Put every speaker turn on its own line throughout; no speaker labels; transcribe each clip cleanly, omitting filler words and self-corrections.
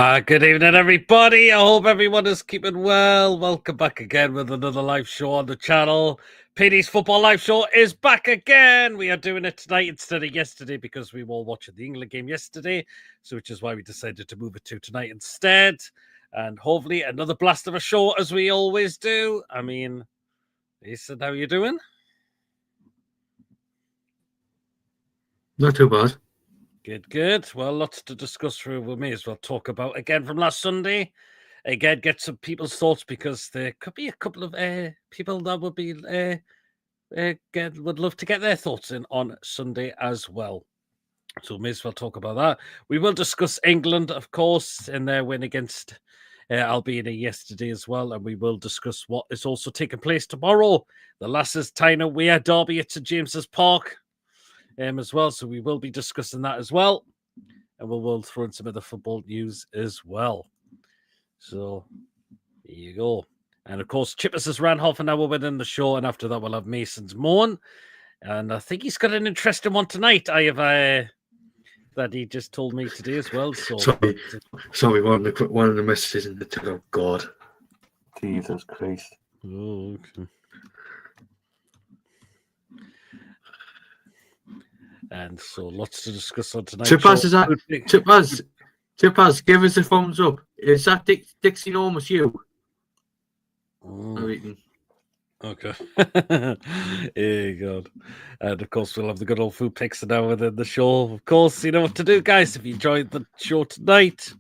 Good evening, everybody. I hope everyone is keeping well. Welcome back again with another live show on the channel. PD's Football Live Show is back again. We are doing it tonight instead of yesterday because we were watching the England game yesterday, so which is why we decided to move it to tonight instead. And hopefully another blast of a show as we always do. I mean, Ethan, how are you doing?
Not too bad.
Good. Well, lots to discuss through. We may as well talk about again from last Sunday. Again, get some people's thoughts because there could be a couple of people that would be would love to get their thoughts in on Sunday as well. So we may as well talk about that. We will discuss England, of course, in their win against Albania yesterday as well, and we will discuss what is also taking place tomorrow. The Lasses Tyne Weir derby at St James's Park. As well, so we will be discussing that as well, and we'll throw in some of the football news as well. So here you go. And of course, Chippers has ran half an hour within the show, and after that we'll have Mason's Moan, and I think he's got an interesting one tonight. I have that he just told me today as well. So
sorry, one of the messages in the chat. Oh God, Jesus Christ!
Oh, okay. And so lots to discuss on tonight.
Chippers, give us a thumbs up. Is that Dixie Normus you?
Okay. Hey, God. And of course, we'll have the good old food pics now within the show. Of course, you know what to do, guys. If you enjoyed the show tonight,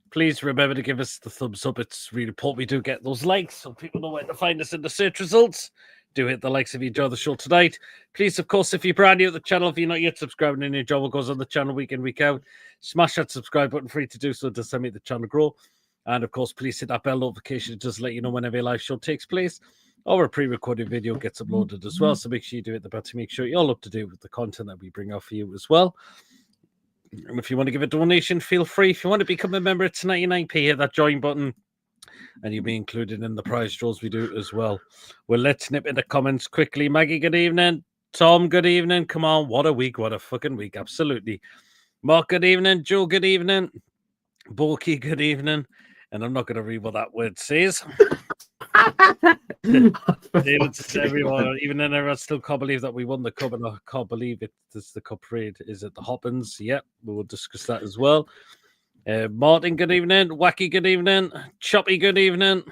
please remember to give us the thumbs up. It's really important we do get those likes so people know where to find us in the search results. Do hit the likes if you enjoy the show tonight. Please, of course, if you're brand new to the channel, if you're not yet subscribed and your job what goes on the channel week in, week out, smash that subscribe button, free to do so. It does make the channel grow. And, of course, please hit that bell notification. It does let you know whenever a live show takes place or a pre-recorded video gets uploaded as well. So make sure you do it the bell to make sure you're all up to date with the content that we bring out for you as well. And if you want to give a donation, feel free. If you want to become a member, it's 99p. Hit that join button, and you'll be included in the prize draws we do as well. Well, let's nip in the comments quickly. Maggie, good evening. Tom, good evening. Come on, what a week. What a fucking week. Absolutely. Mark, good evening. Joe, good evening. Borky, good evening. And I'm not going to read what that word says. David says everyone, even then everyone still can't believe that we won the cup, and I can't believe it's the cup parade. Is it the Hoppins? Yep, we will discuss that as well. Martin, good evening. Wacky, good evening. Choppy, good evening.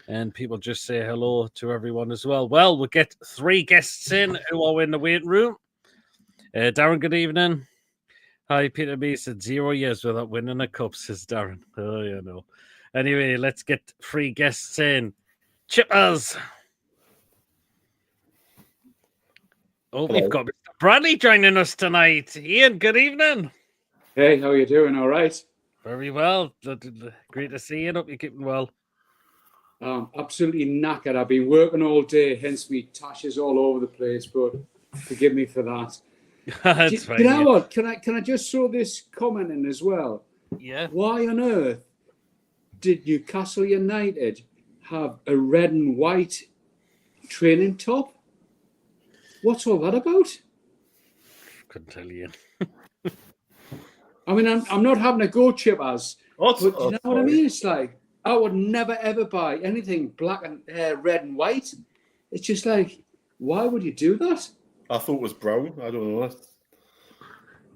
And people just say hello to everyone as well. Well, we'll get 3 guests in who are in the waiting room. Darren, good evening. Hi, Peter B said 0 years without winning a cup, says Darren. Oh, yeah, no. Anyway, let's get 3 guests in. Chippers. Oh, hello. We've got Mr. Bradley joining us tonight. Ian, good evening.
Hey, how are you doing? All right?
Very well. Great to see you. Hope you're keeping well.
Absolutely knackered. I've been working all day, hence me tashes all over the place, but forgive me for that.
That's fine.
You know what? Can I just throw this comment in as well?
Yeah.
Why on earth did Newcastle United have a red and white training top? What's all that about?
Couldn't tell you.
I mean, I'm not having a go, Chippers, but you know what I mean? It's like, I would never, ever buy anything black and red and white. It's just like, why would you do that?
I thought it was brown. I don't know.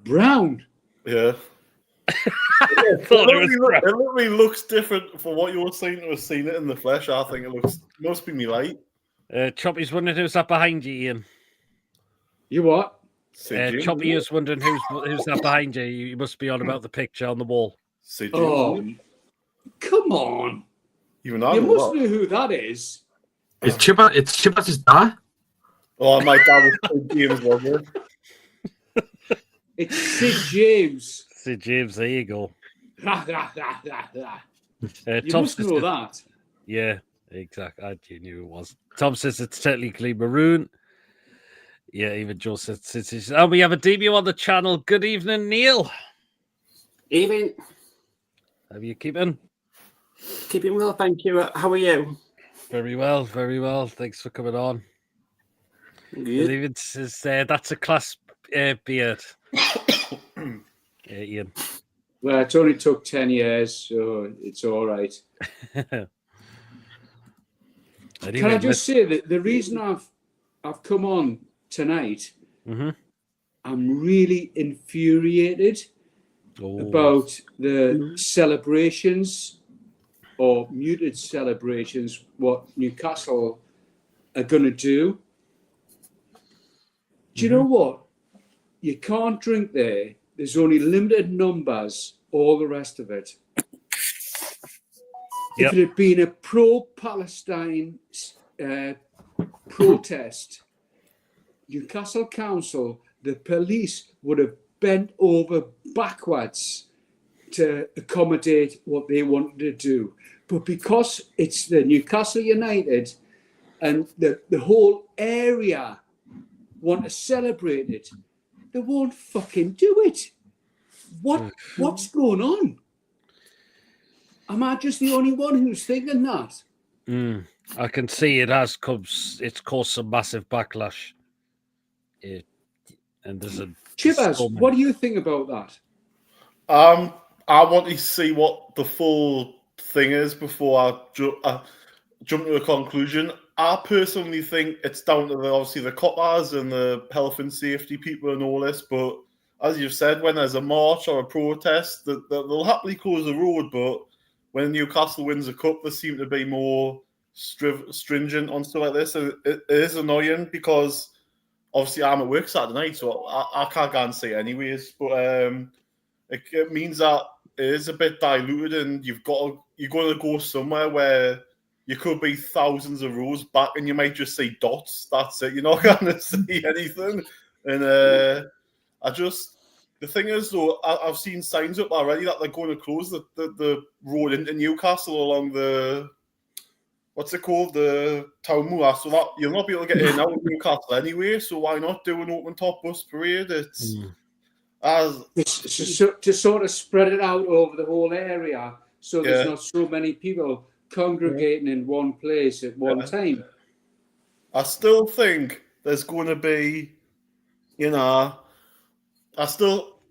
Brown?
Yeah. It literally looks different from what you were saying to us seeing it in the flesh. I think it must be me light.
Choppy's wondering who's that behind you, Ian.
You what?
Choppy is wondering who's that behind you. You must be on about the picture on the wall.
Oh, come on.
You
must know who that is.
It's Chippers' dad.
Oh, my dad was Sid James, wasn't it?
It's Sid James.
Sid James, there you go.
You must know that.
Yeah, exactly. I knew it was. Tom says it's technically maroon. Yeah, even Joe says, and we have a debut on the channel. Good evening, Neil.
Evening.
How are you keeping?
Keeping well, thank you. How are you?
Very well, very well. Thanks for coming on.
Good.
Even says that's a class beard. Ian.
Well, it only took 10 years, so it's all right. Can I just say that the reason I've come on tonight, I'm really infuriated about the celebrations or muted celebrations, what Newcastle are going to do. Do you know what? You can't drink there. There's only limited numbers, all the rest of it. If it had been a pro-Palestine protest, Newcastle Council, the police would have bent over backwards to accommodate what they wanted to do. But because it's the Newcastle United and the whole area want to celebrate it, they won't fucking do it. What's going on? Am I just the only one who's thinking that?
I can see it has it's caused some massive backlash. And there's a
Chippers, what do you think about that?
I want to see what the full thing is before I jump to a conclusion. I personally think it's down to obviously the coppers and the health and safety people and all this. But as you've said, when there's a march or a protest, they'll happily close the road. But when Newcastle wins a cup, they seem to be more stringent on stuff like this. And it is annoying because obviously I'm at work Saturday night, so I can't go and see it anyways. But it means that it is a bit diluted, and you're going to go somewhere where you could be thousands of rows back, and you might just see dots. That's it. You're not going to see anything. And the thing is, though, I've seen signs up already that they're going to close the road into Newcastle along the what's it called, the Town Moor, so that you'll not be able to get in and out of Newcastle anyway. So why not do an open top bus parade? It's
to sort of spread it out over the whole area, so there's not so many people congregating in one place at one time.
I still think there's going to be,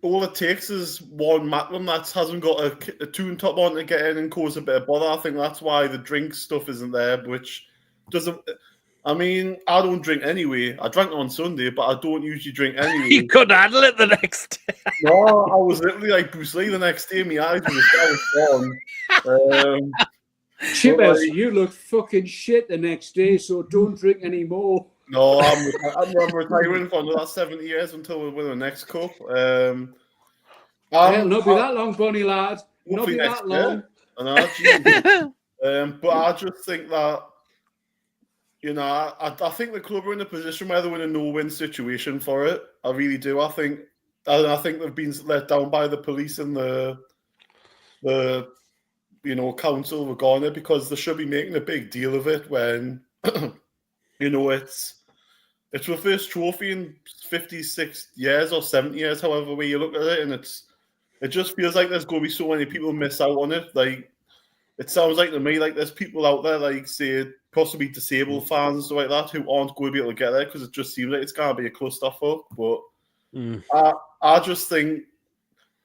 all it takes is one Macklin that hasn't got a tune top on to get in and cause a bit of bother. I think that's why the drink stuff isn't there, which doesn't. I mean, I don't drink anyway. I drank on Sunday, but I don't usually drink anyway.
You could handle it the next day.
No, I was literally like Bruce Lee the next day. My eyes were gone.
Chippers, you look fucking shit the next day, so don't drink anymore.
No, I'm retiring for another 70 years until we win the next cup.
It'll not be that long, Bonnie lad. Not be that long.
But I just think that, I think the club are in a position where they're in a no-win situation for it. I really do. I think they've been let down by the police and the council regarding it, because they should be making a big deal of it when, it's the first trophy in 56 years or 70 years, however way you look at it, and it just feels like there's going to be so many people miss out on it. Like, it sounds like to me like there's people out there, like, say, possibly disabled fans and stuff like that, who aren't going to be able to get there because it just seems like it's going to be a clusterfuck. But I just think,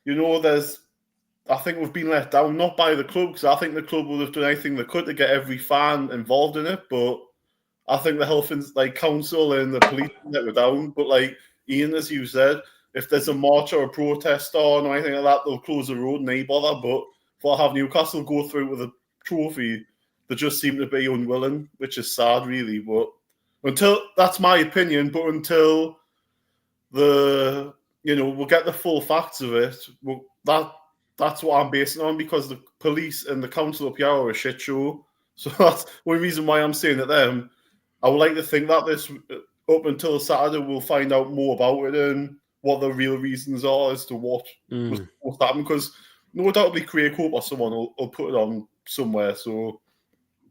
I think we've been let down, not by the club, because I think the club would have done anything they could to get every fan involved in it, but I think the health and council and the police let me down. But like Ian, as you said, if there's a march or a protest on or anything like that, they'll close the road and they bother. But for have Newcastle go through with a trophy, they just seem to be unwilling, which is sad, really. But that's my opinion. But until we'll get the full facts of it, that's what I'm basing it on, because the police and the council up here are a shit show. So that's one reason why I'm saying to them, I would like to think that this, up until Saturday, we'll find out more about it and what the real reasons are as to what happened. Because no doubt Craig Hope or someone will put it on somewhere. So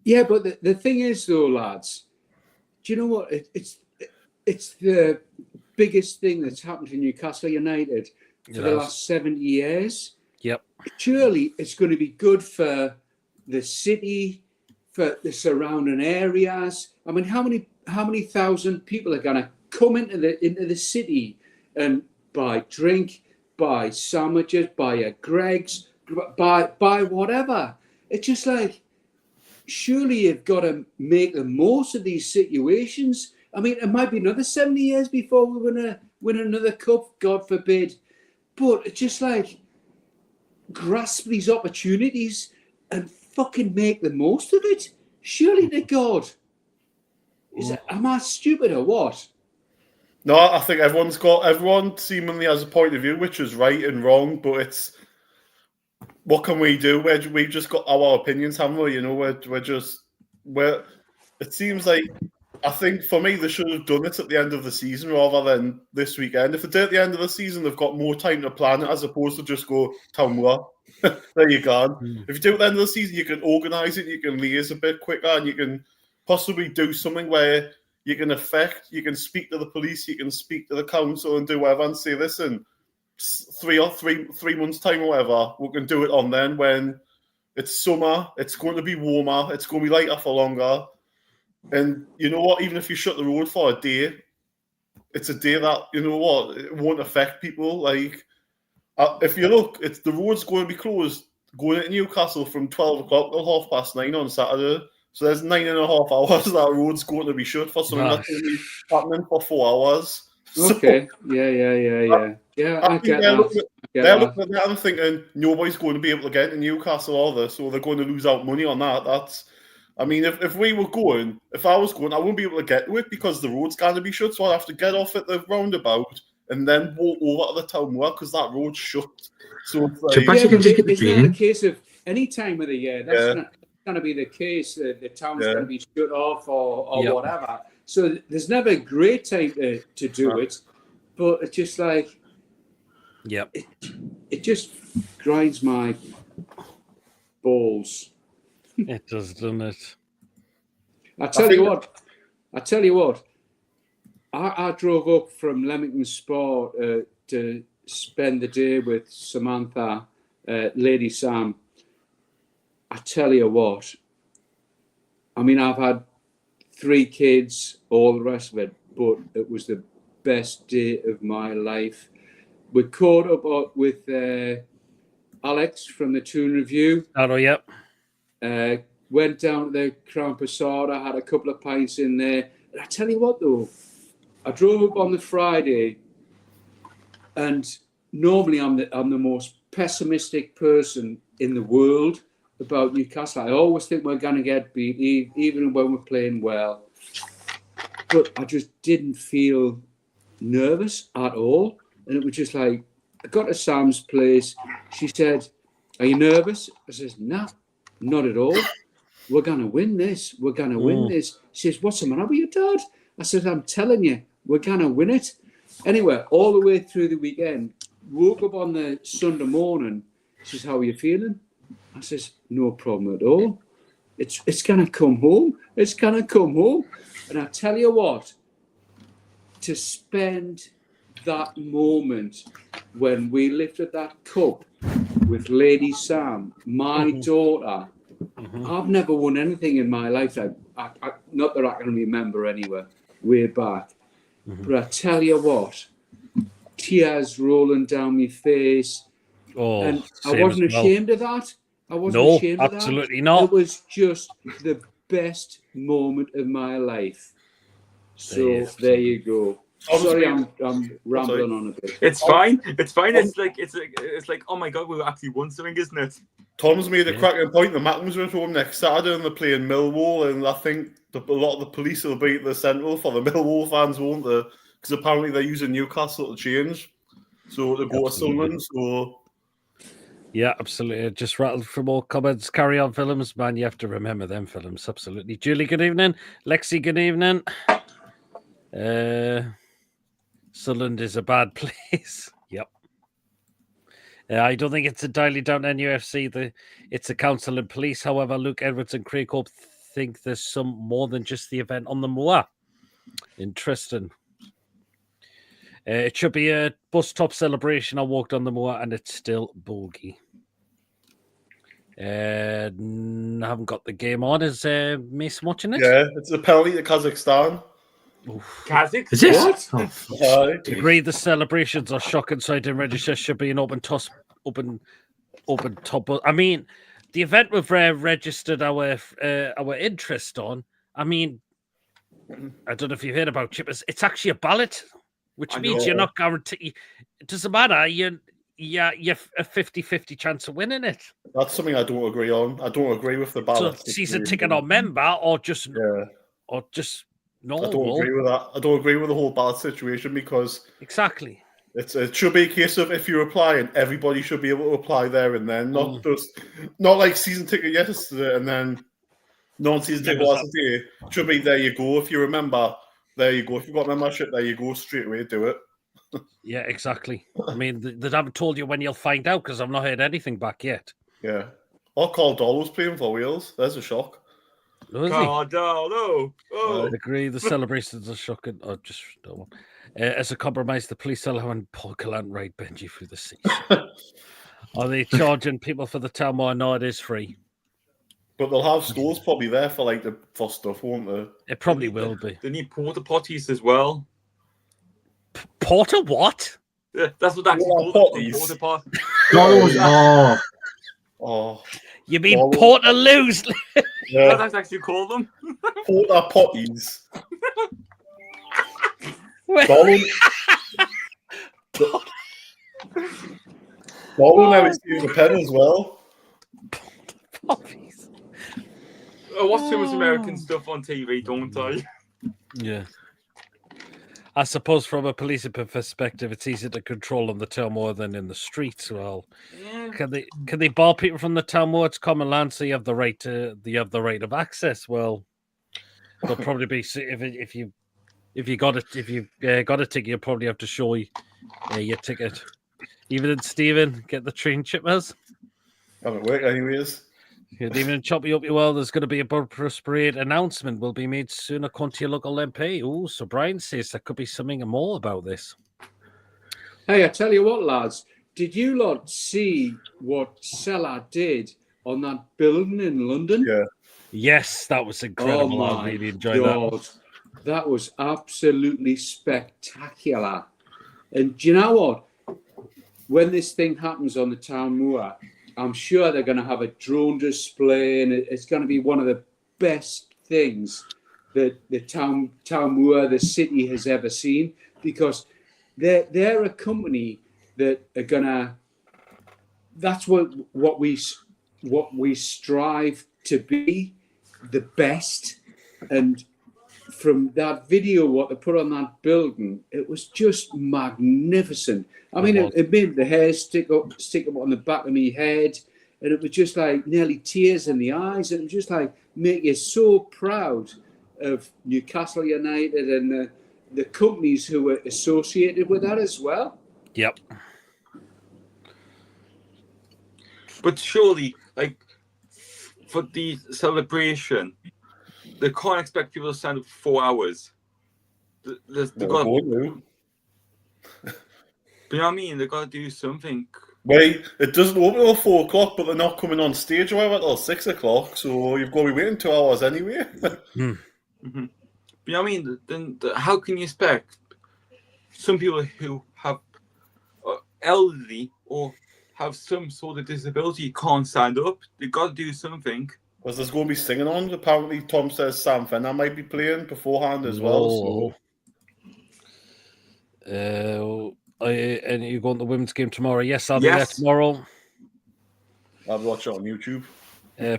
yeah, but the thing is, though, lads, do you know what? It's the biggest thing that's happened to Newcastle United for the last 70 years.
Yep.
Surely it's going to be good for the city, for the surrounding areas. I mean, how many thousand people are going to come into the city and buy drink, buy sandwiches, buy a Greg's, buy whatever. It's just like, surely you've got to make the most of these situations. I mean, it might be another 70 years before we win another cup, God forbid. But it's just like, grasp these opportunities and fucking make the most of it. Surely to God. Am I stupid or what?
No, I think everyone seemingly has a point of view, which is right and wrong, but it's what can we do? We've just got our opinions, haven't we? You know, we're it seems like, I think for me they should have done it at the end of the season rather than this weekend. If they did at the end of the season, they've got more time to plan it as opposed to just go Tamwa. There you go. If you do it at the end of the season, you can organise it, you can liaise a bit quicker, and you can possibly do something where you can speak to the police, you can speak to the council and do whatever and say, listen, 3 months time or whatever, we can do it on then when it's summer, it's going to be warmer, it's going to be lighter for longer. And you know what, even if you shut the road for a day, it's a day that, you know what, it won't affect people. Like, if you look, the road's going to be closed going into Newcastle from 12 o'clock till 9:30 on Saturday. So there's 9.5 hours that road's going to be shut for something that's only happening for 4 hours.
Okay. Yeah. Yeah, I get that.
They're looking at that and thinking nobody's going to be able to get to Newcastle or this, so they're going to lose out money on that. I mean, if I was going, I wouldn't be able to get to it because the road's going to be shut, so I'd have to get off at the roundabout and then walk over to the town because that road's shut. So it's like,
isn't that a case of any time of the year? That's not going to be the case. The town's going to be shut off or whatever. So there's never a great time to do it, but it's just like, it just grinds my balls.
It does, doesn't it?
I tell you what. I drove up from Leamington Sport to spend the day with Samantha, Lady Sam. I tell you what. I mean, I've had 3 kids, all the rest of it, but it was the best day of my life. We caught up with Alex from the Toon Review.
Oh, yep.
Went down to the Crown Passada, had a couple of pints in there. And I tell you what, though, I drove up on the Friday, and normally I'm the most pessimistic person in the world about Newcastle. I always think we're going to get beat, even when we're playing well. But I just didn't feel nervous at all. And it was just like, I got to Sam's place. She said, "Are you nervous?" I says, "No, not at all. We're going to win this. We're going to win this." She says, "What's the matter with you, Dad?" I said, "I'm telling you, we're going to win it." Anyway, all the way through the weekend, woke up on the Sunday morning. She says, "How are you feeling?" I says, "No problem at all. It's going to come home. It's going to come home." And I tell you what, to spend that moment when we lifted that cup with Lady Sam, my daughter, I've never won anything in my lifetime. Not that I can remember anywhere, way back. But I tell you what, tears rolling down my face. And I wasn't ashamed of that. I wasn't ashamed of that.
No, absolutely not.
It was just the best moment of my life. So there you go. Sorry, I'm rambling on a bit.
It's fine. It's fine. It's like, oh my God, we actually won something, isn't it?
Tom's made a cracking point. The Macklins are at home next Saturday and they're playing Millwall, and I think a lot of the police will be at the Central for the Millwall fans, won't they? Because apparently they're using Newcastle to change. So to go to Sunderland. So
yeah, absolutely. Just rattled for more comments. Carry on, films, man. You have to remember them films. Absolutely. Julie, good evening. Lexi, good evening. Sunderland is a bad place. Yep. I don't think it's entirely down to NUFC. It's the council and police. However, Luke Edwards and Craig Hope think there's some more than just the event on the moor. Interesting. It should be a bus top celebration. I walked on the moor and it's still bogey. Haven't got the game on. Is Mason watching it?
yeah, it's a penalty to Kazakhstan.
Kazakh.
Is this?
What?
Oh, fuck.
Agree the celebrations are shocking, so I didn't register should be an open top. I mean, the event we've registered our interest on. I mean, I don't know if you heard about Chippers. It's actually a ballot, which
I
means
know.
you're not guaranteed. It doesn't matter. You're a 50-50 chance of winning it.
That's something I don't agree on. I don't agree with the
So
ballot.
season ticket or member or just
Yeah,
normal.
I don't agree with that. I don't agree with the whole ballot situation because
Exactly.
it should be a case of if you apply and everybody should be able to apply there and then, not like season ticket yesterday and then non-season ticket last day. Should be there you go. If you remember, there you go. If you've got membership, there you go. Straight away, do it.
Yeah, exactly. I mean, they haven't told you when you'll find out because I've not heard anything back yet.
Yeah. Or Carl Doll's playing for Wales. There's a shock.
Oh, is he?
Cardano. Oh.
I agree. The celebrations are shocking. Oh, just don't want. As a compromise, the police are allowing Paul Gallant ride Benji through the seats. Are they charging people for the town more? No, it is free.
But they'll have stores probably there for stuff, won't they?
It probably will be.
They need porta potties as well.
Porter what?
Yeah, that's what actually
Porta
called
potties.
it. Porta potty.
Oh,
Oh,
You mean
Well,
Portaloos?
yeah.
That's actually called them.
Porta potties.
Where-
Darwin now is doing the pen as well.
Puppies.
I watch too much American stuff on TV, don't I?
Yeah. I suppose from a policing perspective, it's easier to control on the town more than in the streets. Well,
Yeah.
can they bar people from the town more? It's common land, so you have the right of access. Well, there'll probably be if you got a ticket, you'll probably have to show your ticket. Even in Stephen, get the train chippers.
Haven't worked anyways.
Even in Choppy Up Your Well, there's going to be a bumper parade announcement will be made soon according to your local MP. Oh, so Brian says there could be something more about this.
Hey, I tell you what, lads. Did you lot see what Salah did on that building in London?
Yeah.
Yes, that was incredible.
Oh
I
my
really enjoyed
God. That was absolutely spectacular. And do you know what? When this thing happens on the town moor, I'm sure they're going to have a drone display, and it's going to be one of the best things that the town moor, the city, has ever seen, because they're a company that are going to. That's what we strive to be, the best. And from that video, what they put on that building, it was just magnificent. I mean, it made the hair stick up on the back of my head, and it was just like nearly tears in the eyes. And it was just like make you so proud of Newcastle United and the companies who were associated with that as well.
Yep.
But surely, like, for the celebration, they can't expect people to stand up for 4 hours. They've got, but you know what I mean? They've got to do something.
Wait, it doesn't open till 4 o'clock, but they're not coming on stage or whatever till 6 o'clock, so you've got to be waiting 2 hours anyway.
Mm-hmm. But you know what I mean? Then how can you expect some people who have elderly or have some sort of disability can't stand up? They've got to do something.
Because there's going to be singing on. Apparently, Tom says Sam Fenner might be playing beforehand as well. So.
And you going to the women's game tomorrow? Yes, I'll be there tomorrow.
I'll watch it on YouTube.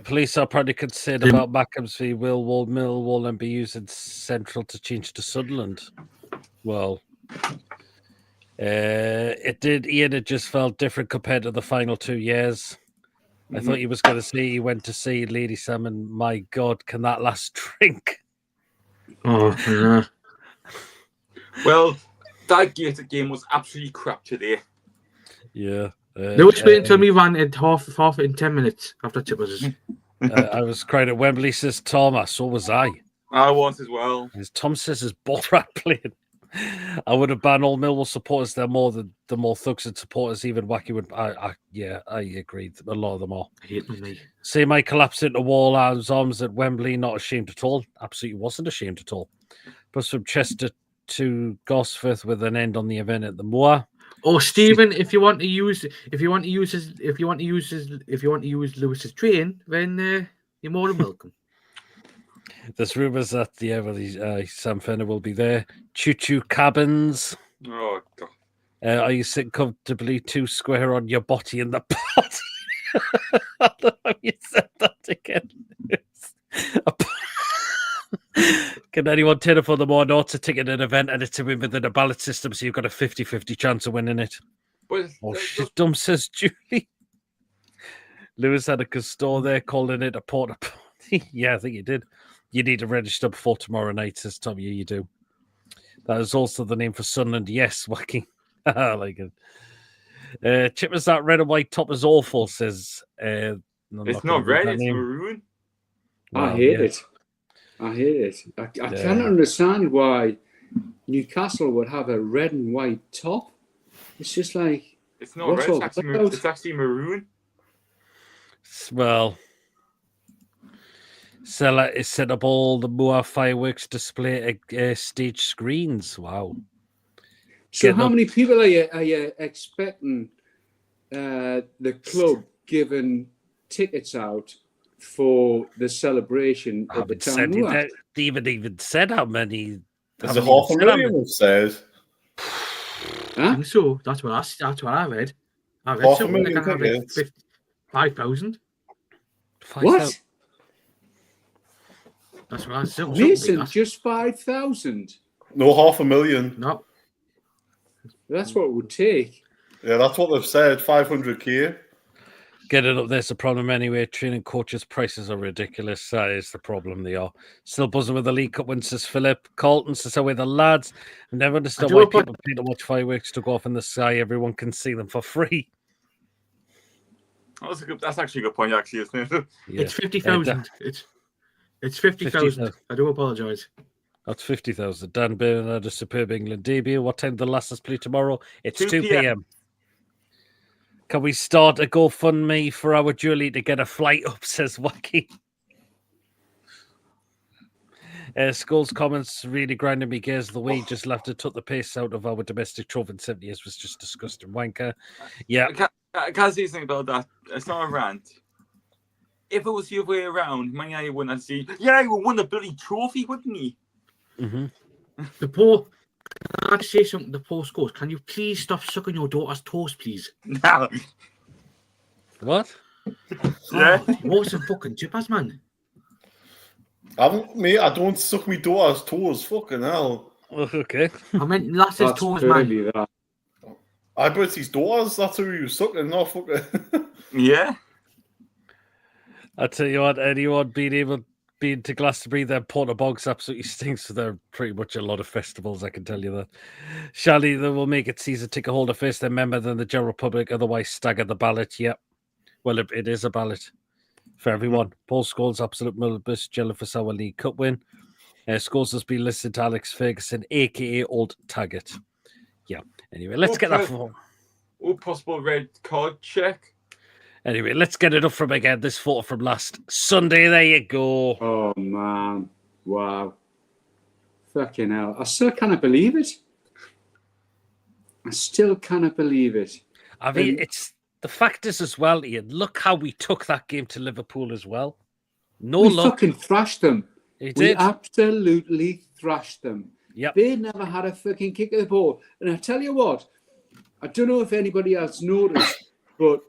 Police are probably concerned about Macclesfield, Millwall, and be using Central to change to Sunderland. Well, it did. Ian, it just felt different compared to the final 2 years. I thought he was going to say he went to see Lady Sam, and my God, can that last drink?
Oh, yeah.
Well, that Gator game was absolutely crap today.
Yeah.
They were explaining to me ran in half in 10 minutes after Chippers.
I was crying at Wembley, says Tom. So was I.
I was as well.
As Tom says, is Borat playing. I would have banned all Millwall supporters. They're more the more thugs and supporters. Even Wacky would. I agree. A lot of them are.
I hate me.
See, my collapse into wall arms at Wembley. Not ashamed at all. Absolutely wasn't ashamed at all. Bus from Chester to Gosforth with an end on the event at the Moor.
Oh, Stephen, if you want to use Lewis's train, then you're more than welcome.
There's rumours that Sam Fenner will be there. Choo Choo Cabins.
Oh, God.
Are you sitting comfortably 2 square on your body in the pot? I don't know how you said that again. Can anyone turn up for the more notes a ticket at an event and it's to win within a ballot system, so you've got a 50-50 chance of winning it?
But
Oh, shit, dumb, says Julie. Lewis had a Custore there calling it a porta potty. Yeah, I think he did. You need to register before tomorrow night, says Tom. Yeah, you do. That is also the name for Sunderland. Yes, wacky. I like it. Chippers, that red and white top is awful, says.
it's not red, it's maroon.
I hate it. I hate it. I can't understand why Newcastle would have a red and white top. It's just like...
It's not red, it's actually maroon.
Well, Seller is set up all the Moor fireworks display stage screens. Wow.
So how many people are you expecting the club giving tickets out for the celebration at the town?
They even said how many.
There's a 500,000 it says.
Huh? So that's what I read. I read
500,000
5,000.
What?
That's what I said.
Mason, just 5,000.
No, 500,000.
No.
That's what it would take.
Yeah, that's what they've said. 500k.
Get it up there's the problem anyway. Training coaches' prices are ridiculous. That is the problem. They are still buzzing with the League Cup win, says Philip. Carlton says, "Away the lads." I never understood why people pay to watch fireworks to go off in the sky. Everyone can see them for free.
That's actually a good point, actually, isn't it?
Yeah.
It's 50,000. It's 50,000. I do apologise.
That's 50,000. Dan Byrne had a superb England debut. What time do the Lasses play tomorrow? It's 2 p.m. Can we start a GoFundMe for our Julie to get a flight up, says Wacky. Skull's comments really grinding me gears. The way he just left it took the pace out of our domestic trophy in 70 years was just disgusting wanker. Yeah.
I can't say something about that. It's not a rant. If it was the other way around, my guy wouldn't see. Yeah, he would win a bloody trophy, wouldn't he?
Mm-hmm.
Can I say something? The poor scores. Can you please stop sucking your daughter's toes, please?
No.
What?
Yeah.
What's some fucking chippers, man?
I don't suck me daughter's toes. Fucking hell.
Okay.
I meant Lass's toes, man.
I bet his daughters. That's who you sucking. No fucking.
Yeah.
I tell you what, anyone being to Glastonbury, their Porter Bogs absolutely stinks. So they're pretty much a lot of festivals, I can tell you that. Shally, they will make it season ticket holder first, then member, then the general public, otherwise stagger the ballot. Yep. Well, it is a ballot for everyone. Paul Scholes, absolute Millbus, jello for Sour League Cup win. Scholes has been listed to Alex Ferguson, a.k.a. Old Taggart. Yeah. Anyway, let's get that for...
All possible red card check.
Anyway, let's get it up from again. This photo from last Sunday. There you go.
Oh, man. Wow. Fucking hell. I still cannot believe it. I still cannot believe it.
I mean, it's the fact is as well, Ian, look how we took that game to Liverpool as well.
We fucking thrashed them.
We
absolutely thrashed them.
Yep.
They never had a fucking kick of the ball. And I tell you what, I don't know if anybody else noticed, but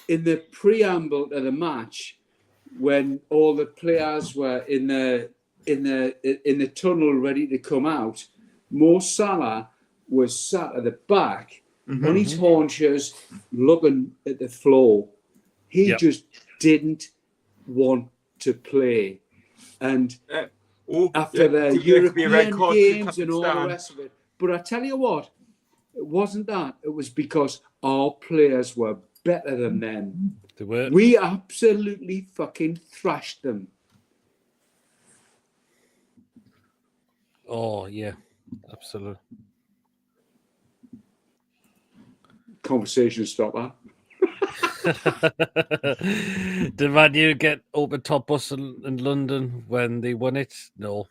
in the preamble to the match, when all the players were in the tunnel ready to come out, Mo Salah was sat at the back on his haunches, looking at the floor. He just didn't want to play, and after the European games and all the rest of it. But I tell you what, it wasn't that. It was because our players were better than them.
They were.
We absolutely fucking thrashed them.
Oh, yeah. Absolutely.
Conversation stopper.
Did Man U get open top bus in London when they won it? No.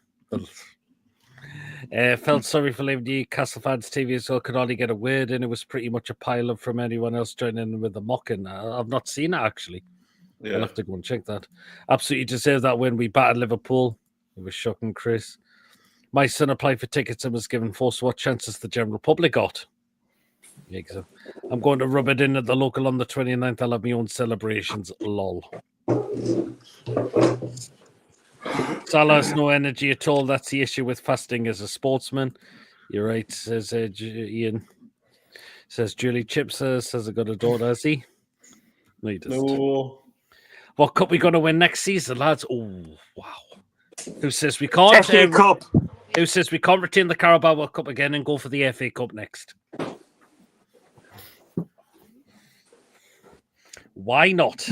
Felt sorry for leaving Newcastle fans TV as well. Could only get a word in. It was pretty much a pile up from anyone else joining in with the mocking. I've not seen it actually. I'll
Yeah.
have to go and check that. Absolutely deserved that win. We battered Liverpool. It was shocking, Chris. My son applied for tickets and was given 4, so what chances the general public got? Yeah, so I'm going to rub it in at the local on the 29th. I'll have my own celebrations. Lol. Salah has no energy at all. That's the issue with fasting as a sportsman. You're right, says Ian. Says Julie Chip says I got a daughter, has he? No, he doesn't.
No.
What cup we going to win next season, lads? Oh, wow. Who says we can't?
FA Cup.
Who says we can't retain the Carabao World Cup again and go for the FA Cup next? Why not?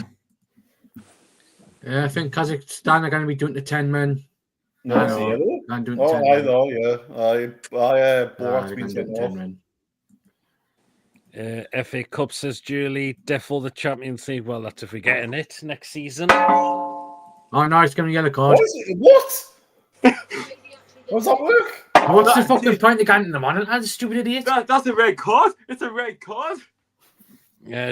Yeah, I think Kazakhstan are going to be doing the 10 men.
No,
I
it's
know.
yellow.
I'm doing the
Oh,
10
I
men.
know, yeah. Borat's
They're
been
gonna do
sent
the 10
off.
men.
FA Cup, says Julie. Defo the Champions League. Well, that's if we're getting it next season.
Oh, no, it's going to yellow card.
What is it? What? How does that work?
What's the fucking point of getting them on it? That's stupid idiot.
That's a red card. It's a red card.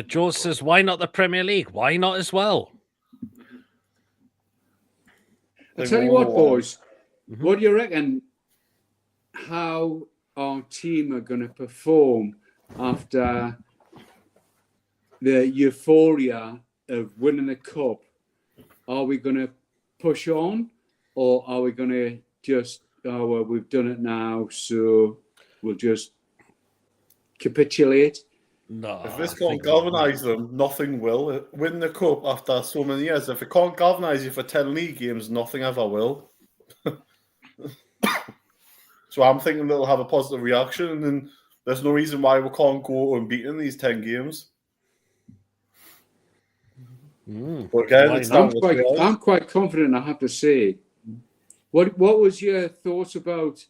Joe says, why not the Premier League? Why not as well?
I'll tell you what, boys. What do you reckon how our team are going to perform after the euphoria of winning the cup? Are we going to push on, or are we going to just, oh, well, we've done it now, so we'll just capitulate?
No.
If this can't galvanise them, nothing will. Win the cup after so many years. If it can't galvanise you for 10 league games, nothing ever will. So I'm thinking they'll have a positive reaction, and there's no reason why we can't go unbeaten these 10 games. But again,
Why
it's
not?
down
I'm quite confident, I have to say. What was your thoughts about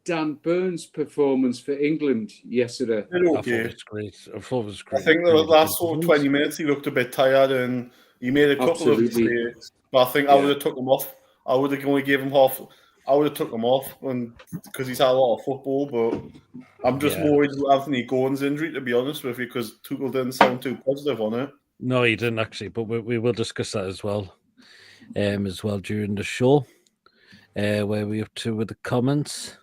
Dan Burns' performance for England yesterday?
I thought
okay.
it was great. I thought it was great.
I think the last sort of 20 minutes he looked a bit tired, and he made a couple of
Absolutely.
mistakes. But I think I would have took him off. I would have only gave him half. I would have took him off because he's had a lot of football. But I'm just worried with Anthony Gordon's injury, to be honest with you, because Tuchel didn't sound too positive on it.
No, he didn't actually, but we will discuss that as well during the show. Where are we up to with the comments?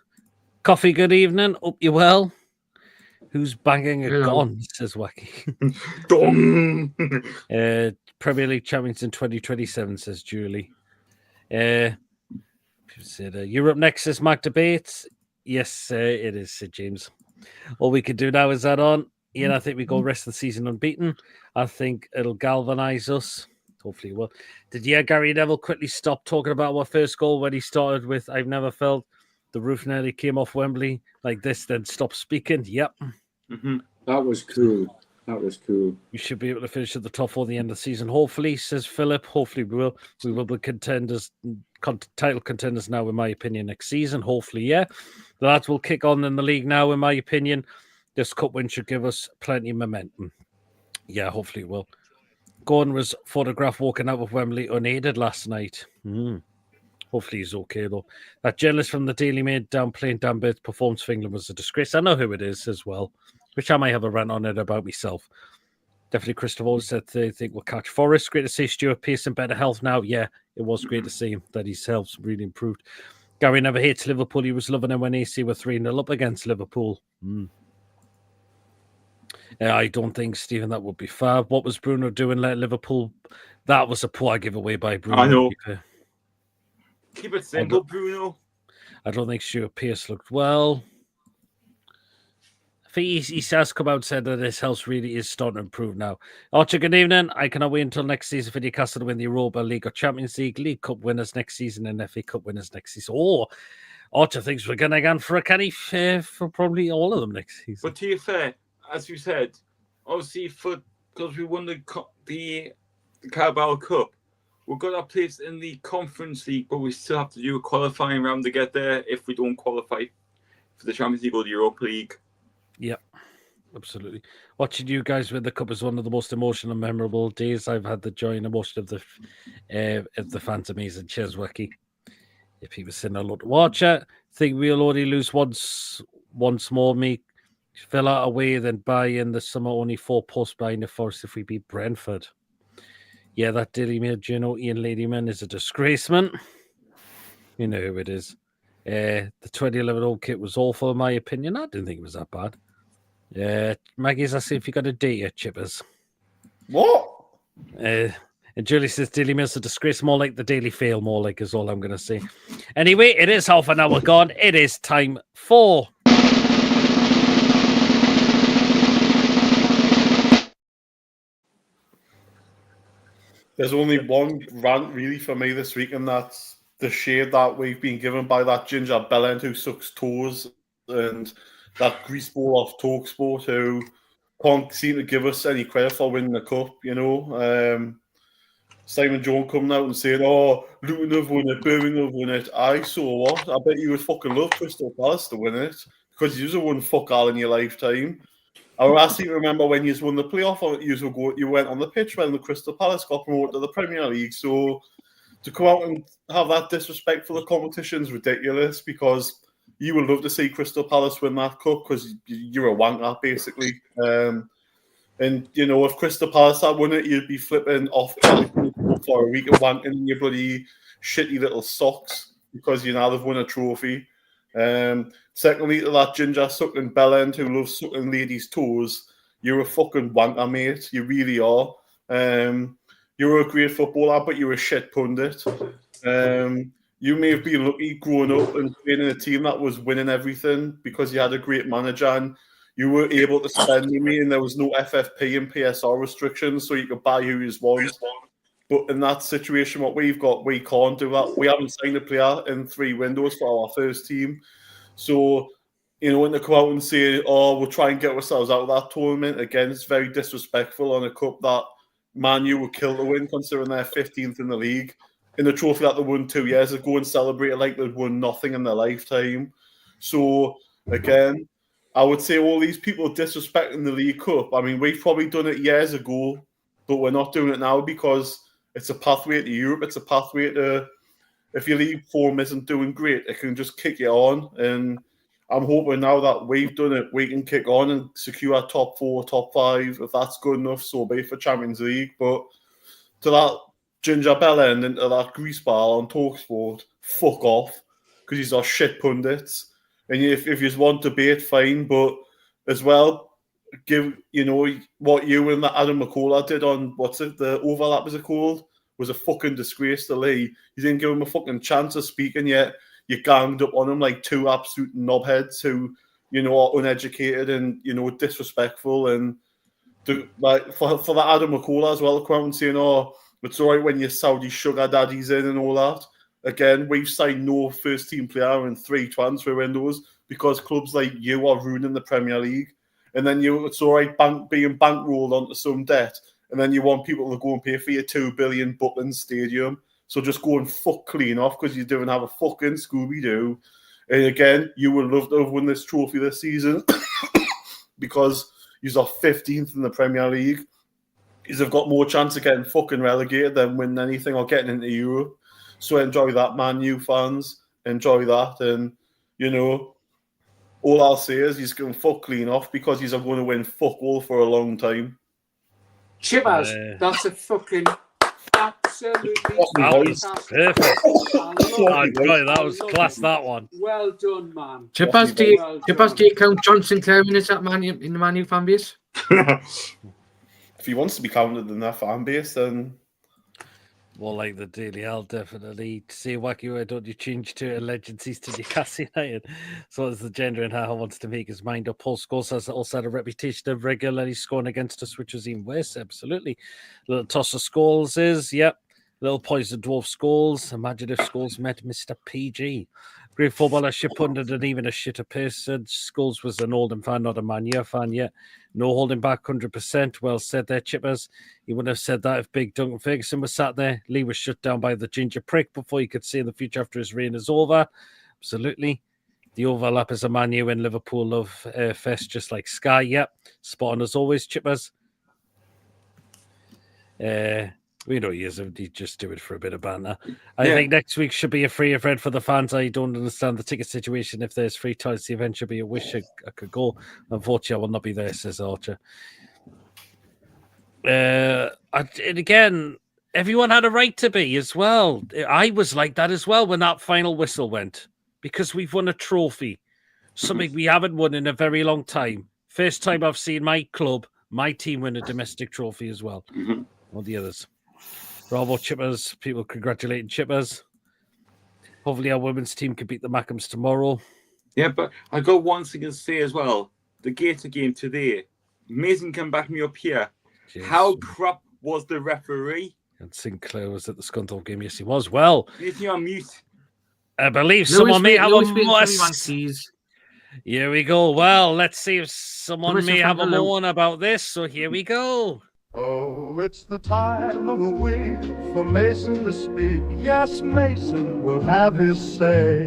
Coffee, good evening. Hope you well. Who's banging a gun? Says Wacky. Premier League champions in 2027, says Julie. Europe next, says Mark Debates. Yes, it is, said James. All we could do now is add on. Ian, I think we go rest of the season unbeaten. I think it'll galvanise us. Hopefully it will. Did Gary Neville quickly stop talking about our first goal when he started with, I've never felt the roof nearly came off Wembley like this, then stop speaking? Yep.
Mm-hmm.
That was cool. That was cool.
We should be able to finish at the top for the end of the season. Hopefully, says Philip. Hopefully we will. We will be contenders, title contenders now, in my opinion, next season. Hopefully, yeah. The lads will kick on in the league now, in my opinion. This cup win should give us plenty of momentum. Yeah, hopefully it will. Gordon was photographed walking out of Wembley unaided last night. Hopefully he's okay, though. That journalist from the Daily Mail downplaying Dan Burns' performance for England was a disgrace. I know who it is as well, which I might have a rant on it about myself. Definitely Christopher said they think we'll catch Forest. Great to see Stuart Pearce in better health now. Yeah, it was great to see him, that his health's really improved. Gary never hates Liverpool. He was loving it when AC were 3-0 up against Liverpool. I don't think, Stephen, that would be fair. What was Bruno doing let Liverpool? That was a poor giveaway by Bruno.
I know. Keep it simple, Bruno.
I don't think Stuart Pearce looked well. I think he has come out and said that his health really is starting to improve now. Archer, good evening. I cannot wait until next season for Newcastle to win the Europa League or Champions League, League Cup winners next season and FA Cup winners next season. Oh, Archer thinks we're going to go for a canny for probably all of them next season.
But to be fair, as you said, obviously because we won the Carabao Cup, we've got our place in the Conference League, but we still have to do a qualifying round to get there if we don't qualify for the Champions League or the Europa League.
Yep, absolutely. Watching you guys win the cup is one of the most emotional and memorable days. I've had the joy and emotion of the fans. Amazing. Cheers, Wacky. If he was saying a lot to watch it, think we'll only lose once more. Me fill out away, then buy in the summer only 4 posts buying the Forest if we beat Brentford. Yeah, that Daily Mail journal, Ian Ladyman, is a disgrace, man. You know who it is. The 2011 old kit was awful, in my opinion. I didn't think it was that bad. Maggie's asking if you got a date yet, Chippers.
What?
And Julie says Daily Mail's a disgrace, more like the Daily Fail, more like is all I'm going to say. Anyway, it is half an hour gone. It is time for...
There's only one rant really for me this week, and that's the shade that we've been given by that ginger bellend who sucks toes and that greaseball off Talksport who can't seem to give us any credit for winning the cup, you know. Simon Jones coming out and saying, "Oh, Luton have won it, Birmingham have won it." I saw what? I bet you would fucking love Crystal Palace to win it because you just won fuck all in your lifetime. I seem to remember when you won the playoff, you went on the pitch when the Crystal Palace got promoted to the Premier League. So to come out and have that disrespect for the competition is ridiculous because you would love to see Crystal Palace win that cup because you're a wanker, basically. And, you know, if Crystal Palace had won it, you'd be flipping off for a week of wanking in your bloody shitty little socks because you now have won a trophy. Secondly, to that ginger sucking bellend who loves sucking ladies' toes, you're a fucking wanker, mate. You really are. You're a great footballer, but you're a shit pundit. You may have been lucky growing up and playing in a team that was winning everything because you had a great manager and you were able to spend money and there was no FFP and PSR restrictions, so you could buy who you want. But in that situation, what we've got, we can't do that. We haven't signed a player in 3 windows for our first team. So, you know, when they come out and say, "Oh, we'll try and get ourselves out of that tournament," again, it's very disrespectful on a cup that Man U would kill to win, considering they're 15th in the league. In the trophy that they won 2 years ago and celebrate it like they'd won nothing in their lifetime. So, again, I would say all these people disrespecting the League Cup, I mean, we've probably done it years ago, but we're not doing it now because it's a pathway to Europe. It's a pathway to, if your league form isn't doing great, it can just kick you on. And I'm hoping now that we've done it, we can kick on and secure our top 4, top 5. If that's good enough, so be it for Champions League. But to that ginger bellend and to that greaseball on Talksport, fuck off, because he's our shit pundits. And if you want debate, fine, but as well, give, you know, what you and that Adam McCullough did on, the overlap is it called, was a fucking disgrace to Lee. You didn't give him a fucking chance of speaking yet. You ganged up on him like 2 absolute knobheads who, you know, are uneducated and, you know, disrespectful. And like for that Adam McCullough as well, come out and saying, "Oh, it's all right when your Saudi sugar daddy's in," and all that. Again, we've signed no first team player in 3 transfer windows because clubs like you are ruining the Premier League. And then it's all right being bankrolled onto some debt. And then you want people to go and pay for your $2 billion Butlin Stadium. So just go and fuck clean off because you don't have a fucking Scooby-Doo. And again, you would love to have won this trophy this season because you're 15th in the Premier League. You've got more chance of getting fucking relegated than winning anything or getting into Europe. So enjoy that, Man U fans. Enjoy that. And, you know, all I'll say is he's going to fuck clean off because he's going to win fuck all for a long time.
Chippers, that's a fucking absolutely
That was perfect. That was class, that one.
Well done, man.
Chippers, do you count John Sinclair in that in the Man U fan base?
If he wants to be counted in that fan base, then
More like the Daily L, definitely. Say wacky, why don't you change to allegiances to Newcastle United? So as the gender and how he wants to make his mind up. Paul Scholes has also had a reputation of regularly scoring against us, which was even worse. Absolutely. Little toss of Scholes is, yep. Little poison dwarf Scholes. Imagine if Scholes met Mr. PG. Great footballer, shit pundit, and even a shitter person. Scholes was an Oldham fan, not a Man U fan yet. No holding back, 100%. Well said there, Chippers. He wouldn't have said that if Big Duncan Ferguson was sat there. Lee was shut down by the ginger prick before he could see in the future after his reign is over. Absolutely. The overlap is a Man U and Liverpool love fest, just like Sky. Yep. Spot on as always, Chippers. We know he isn't. He just do it for a bit of banter. I think next week should be a free event for the fans. I don't understand the ticket situation. If there's free tickets, the event should be a wish I could go. Unfortunately, I will not be there, says Archer. And again, everyone had a right to be as well. I was like that as well when that final whistle went, because we've won a trophy, something we haven't won in a very long time. First time I've seen my club, my team, win a domestic trophy as well. All the others. Bravo, Chippers. People congratulating Chippers. Hopefully our women's team can beat the Mackhams tomorrow.
Yeah, but I got one thing to say as well. The Gator game today. Mason come back me up here.
Jeez.
How crap was the referee?
And Sinclair was at the Scunthorpe game. Yes, he was. Well,
You're on mute.
I believe someone may have a must.
please.
Here we go. Well, let's see if someone
Lewis
may
and
have a
Franklin.
moan about this. So here we go.
Oh, it's the time of the week for Mason to speak. Yes, Mason will have his say.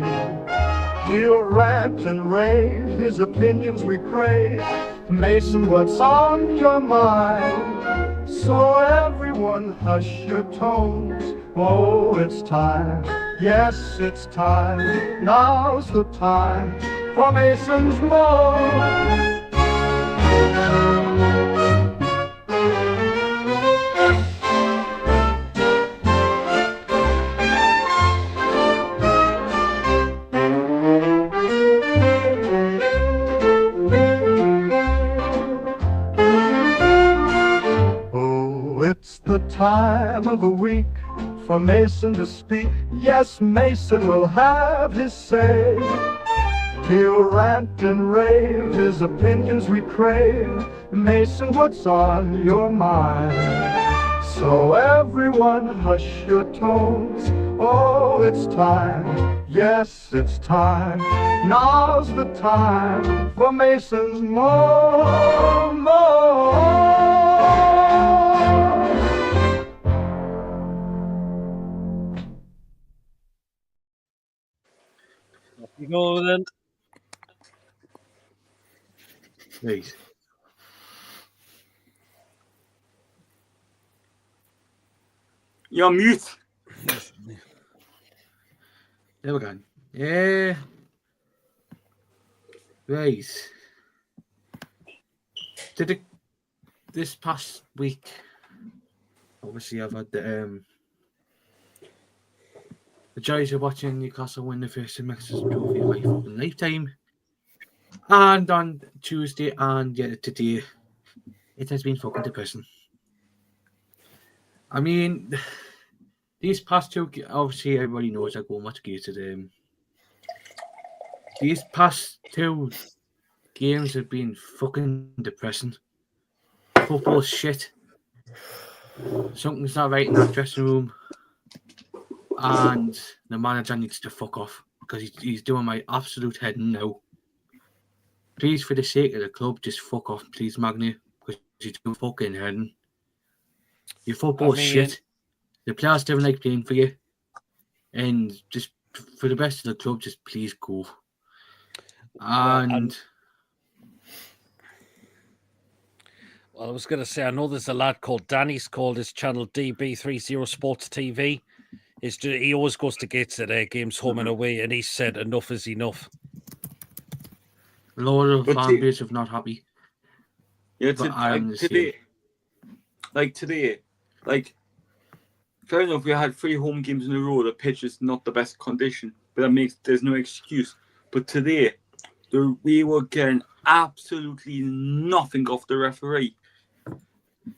He'll rant and rave, his opinions we crave. Mason, what's on your mind? So everyone hush your tones. Oh, it's time. Yes, it's time. Now's the time for Mason's moan. It's the time of the week for Mason to speak. Yes, Mason will have his say. He'll rant and rave, his opinions we crave. Mason, what's on your mind? So everyone hush your tones. Oh, it's time. Yes, it's time. Now's the time for Mason's moan.
You go then.
Right.
You're on mute.
There we go. Yeah. Right. This past week, obviously I've had the joys of watching Newcastle win the first Masters trophy of my fucking lifetime. And on Tuesday and today, it has been fucking depressing. I mean, these past two, obviously everybody knows I go much gear to them. These past two games have been fucking depressing. Football's shit. Something's not right in that dressing room. And the manager needs to fuck off because he's doing my absolute head now. Please, for the sake of the club, just fuck off, please, Magni, because you're too fucking heading. Your football's shit. The players don't like playing for you. And just for the best of the club, just please go. And
well, I was going to say, I know there's a lad called Danny's called his channel DB30 Sports TV. He always goes to Gates at their games, home and away, and he said enough is enough.
a lot of fan base are not happy.
Yeah,
today,
fair enough, we had 3 home games in a row. The pitch is not the best condition, but there's no excuse. But today, we were getting absolutely nothing off the referee.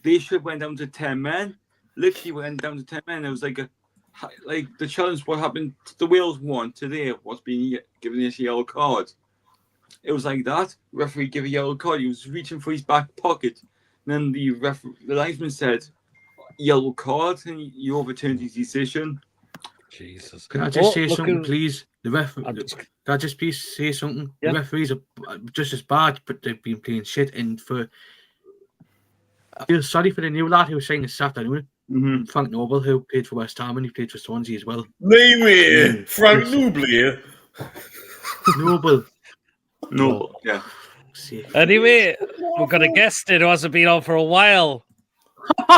They should have went down to 10 men. Literally went down to 10 men. It was like the challenge. What happened? The Wales won today. What's being given a yellow card? It was like that. Referee gave a yellow card. He was reaching for his back pocket. And then the linesman said, "Yellow card," and he overturned his decision.
Jesus.
Can I just say something, please? Can I just please say something? Yeah. The referees are just as bad, but they've been playing shit. And I feel sorry for the new lad who was saying this afternoon.
Mm-hmm.
Frank Noble, who played for West Ham and he played for Swansea as well.
Name Frank Noble.
Noble, yeah.
Anyway, we've got a guest in who hasn't been on for a while.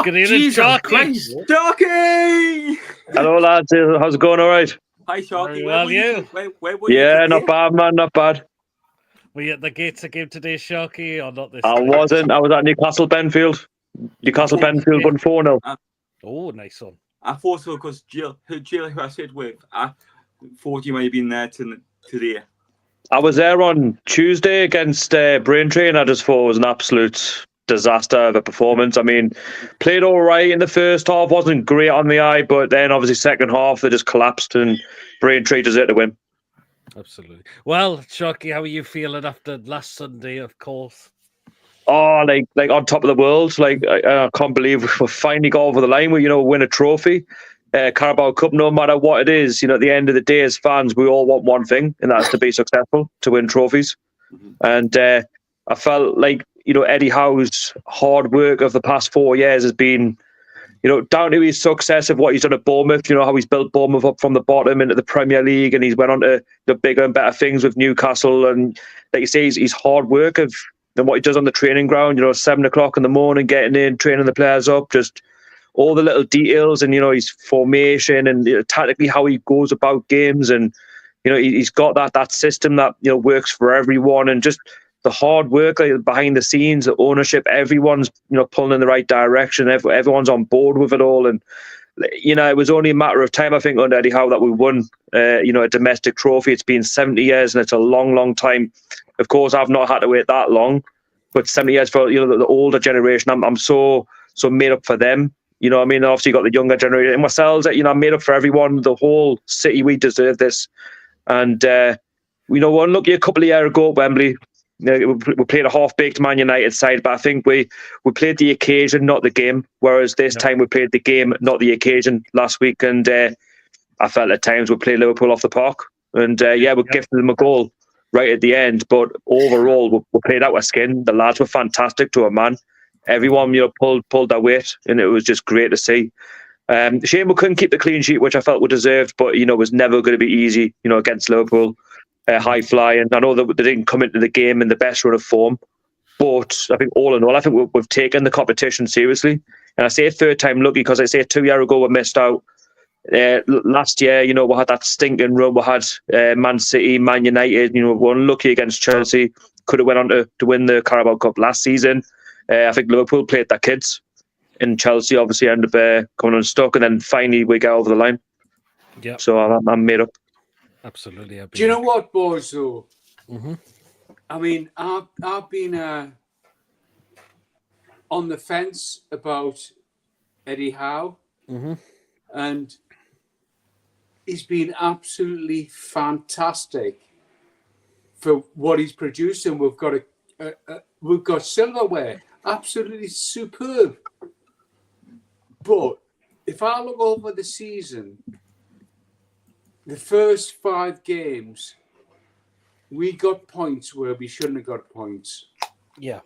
Good evening,
Jesus
Sharky.
Christ.
Sharky!
Hello, lads. How's it going? All right?
Hi, Sharky.
Very
Where
well,
were
you?
Where were you
Yeah,
today?
not bad, man. Not bad.
Were you at the Gates game today, Sharky, or not this
I
time?
wasn't. I was at Newcastle Benfield. Newcastle Benfield won 4-0.
Oh, nice one.
I thought so because Jill, who I stayed with, I thought you might have been there today.
I was there on Tuesday against Braintree, and I just thought it was an absolute disaster of a performance. I mean, played all right in the first half, wasn't great on the eye, but then obviously second half they just collapsed, and Braintree deserved to win.
Absolutely. Well, Sharky, how are you feeling after last Sunday, of course?
Oh, like on top of the world. Like I can't believe we finally got over the line. We win a trophy, Carabao Cup. No matter what it is, at the end of the day, as fans, we all want one thing, and that's to be successful, to win trophies. And I felt like Eddie Howe's hard work of the past 4 years has been, down to his success of what he's done at Bournemouth. How he's built Bournemouth up from the bottom into the Premier League, and he's went on to the bigger and better things with Newcastle. And like you say, his hard work of and what he does on the training ground, 7 o'clock in the morning, getting in, training the players up, just all the little details, and his formation and tactically how he goes about games, and he's got that system that works for everyone, and just the hard work behind the scenes, the ownership, everyone's pulling in the right direction, everyone's on board with it all, and it was only a matter of time, I think, under Eddie Howe that we won a domestic trophy. It's been 70 years, and it's a long, long time. Of course, I've not had to wait that long, but 70 years for the older generation. I'm so made up for them. I mean, obviously you got the younger generation and ourselves. I'm made up for everyone. The whole city, we deserve this. And we were unlucky a couple of years ago at Wembley. We played a half-baked Man United side, but I think we played the occasion, not the game. Whereas this time we played the game, not the occasion last week. And I felt at times we played Liverpool off the park. And we gifted them a goal right at the end. But overall, we played out our skin. The lads were fantastic to a man. Everyone, pulled their weight, and it was just great to see. Shame we couldn't keep the clean sheet, which I felt we deserved, but it was never going to be easy. Against Liverpool, high flying. I know that they didn't come into the game in the best run of form, but I think all in all, I think we've taken the competition seriously. And I say third time lucky because I say 2 years ago we missed out. Last year, we had that stinking run. We had Man City, Man United. We were unlucky against Chelsea. Could have went on to win the Carabao Cup last season. I think Liverpool played their kids, and Chelsea obviously ended up coming unstuck, and then finally we get over the line.
Yeah.
So I'm made up.
Absolutely.
Do you know what, boys? Though,
Mm-hmm.
I mean, I've been on the fence about Eddie Howe, and he's been absolutely fantastic for what he's producing. We've got silverware, absolutely superb. But if I look over the season, the first 5 games, we got points where we shouldn't have got points.
Yeah.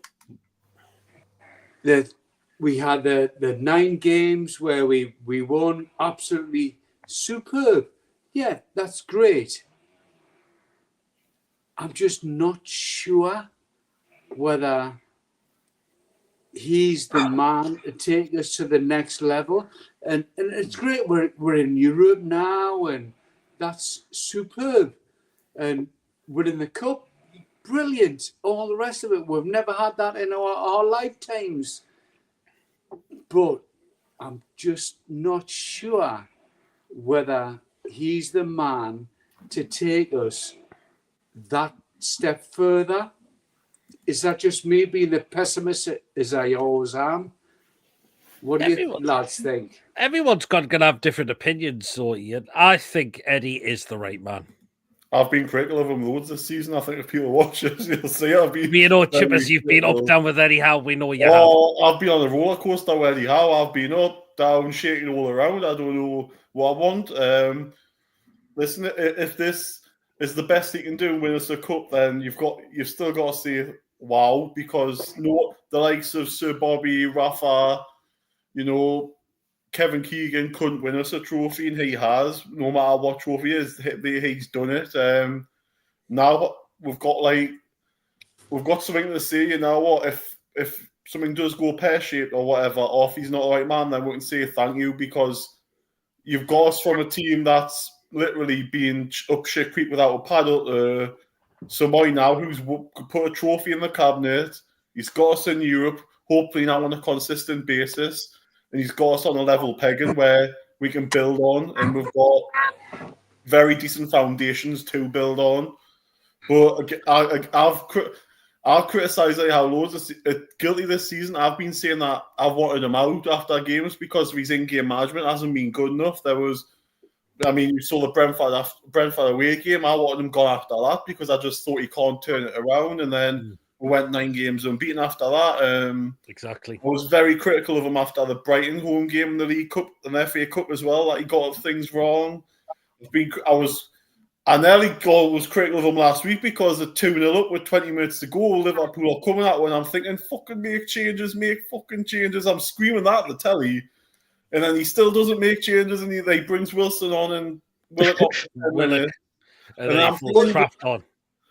We had the 9 games where we won, absolutely superb. Yeah, that's great. I'm just not sure whether he's the man to take us to the next level. And it's great. We're in Europe now, and that's superb. And we're in the cup, brilliant. All the rest of it, we've never had that in our lifetimes. But I'm just not sure whether he's the man to take us that step further. Is that just me being the pessimist as I always am? What do you lads think?
Everyone's going to have different opinions, so Ian. I think Eddie is the right man.
I've been critical of him loads this season. I think if people watch this, you'll see I've been.
Chippers, you've been up down with Eddie Howe. We know you have.
I've been on a roller coaster with Eddie Howe. I've been up, down, shaking all around. I don't know what I want. Listen, if this is the best he can do, win us a cup, then you've still got to say wow, because the likes of Sir Bobby, Rafa, Kevin Keegan couldn't win us a trophy, and he has. No matter what trophy it is, he's done it. Now we've got something to say. You know what? If something does go pear-shaped or whatever, or if he's not the right man, then we can say thank you, because you've got us from a team that's literally being up shit creek without a paddle to somebody now who's put a trophy in the cabinet. He's got us in Europe, hopefully now on a consistent basis, and he's got us on a level pegging where we can build on, and we've got very decent foundations to build on. But I've criticised how loads guilty this season. I've been saying that I've wanted him out after games because his in-game management hasn't been good enough. You saw the Brentford away game. I wanted him gone after that because I just thought he can't turn it around. And then we went 9 games unbeaten after that.
Exactly.
I was very critical of him after the Brighton home game in the League Cup and the FA Cup as well. That he got things wrong. I nearly was critical of him last week because they're 2-0 up with 20 minutes to go. Liverpool are coming at when I'm thinking, fucking make fucking changes. I'm screaming that at the telly. And then he still doesn't make changes, and he brings Wilson on and Willock off for 10 minutes.
And then he falls Kraft on.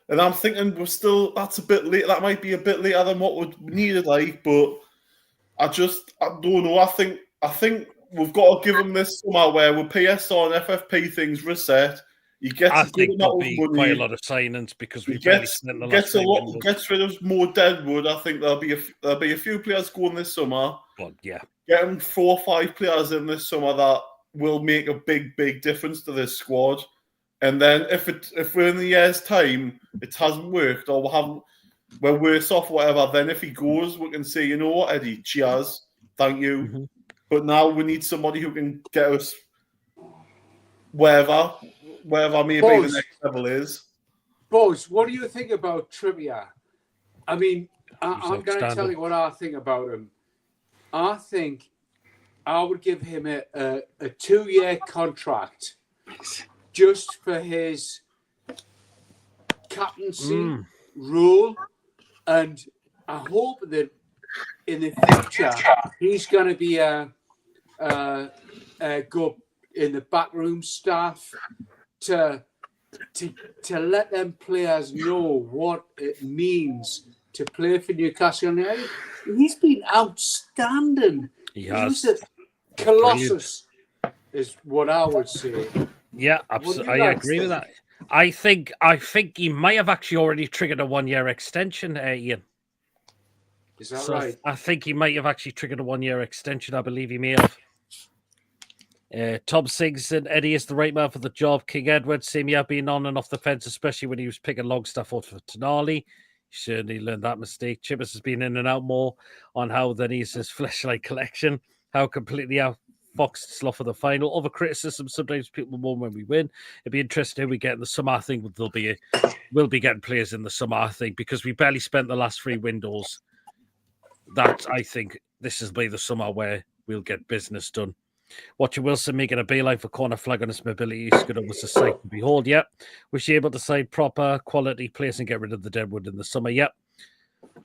And I'm thinking that's a bit late. That might be a bit later than what we needed, but I don't know. I think we've got to give him this summer where with PSR and FFP things reset.
I think there'll be quite a lot of signings because we've barely spent the last 3 windows.
Gets rid of more deadwood. I think there'll be a few players going this summer.
But yeah,
getting 4 or 5 players in this summer that will make a big difference to this squad. And then if we're in the year's time it hasn't worked or we're worse off, whatever, then if he goes, we can say, you know what, Eddie, cheers, thank you.
Mm-hmm.
But now we need somebody who can get us wherever maybe the next level is.
Buzz, what do you think about Trippier? I mean, I'm going to tell you what I think about him. I think I would give him a 2-year contract just for his captaincy role, and I hope that in the future he's going to be a go in the backroom staff to let them players know what it means to play for Newcastle United. He's been outstanding.
He has.
He's a colossus, is what I would say.
Yeah, absolutely. I agree with that. I think he might have actually already triggered a 1-year extension, Ian.
Is that right?
I think he might have actually triggered a 1-year extension. I believe he may have. Tom Sings and Eddie is the right man for the job. King Edward, same year being on and off the fence, especially when he was picking Longstaff out for Tonali. He certainly learned that mistake. Chippers has been in and out more on how then he's his fleshlight collection, how completely outfoxed Slough for the final. Over criticism, sometimes people moan when we win. It'd be interesting who we get in the summer. I think we'll be getting players in the summer, I think, because we barely spent the last 3 windows. That I think this is by the summer where we'll get business done. Watching Wilson making a beeline for corner flag on his mobility is good. It was a sight to behold. Yep. Was she able to sign proper quality players and get rid of the deadwood in the summer? Yep.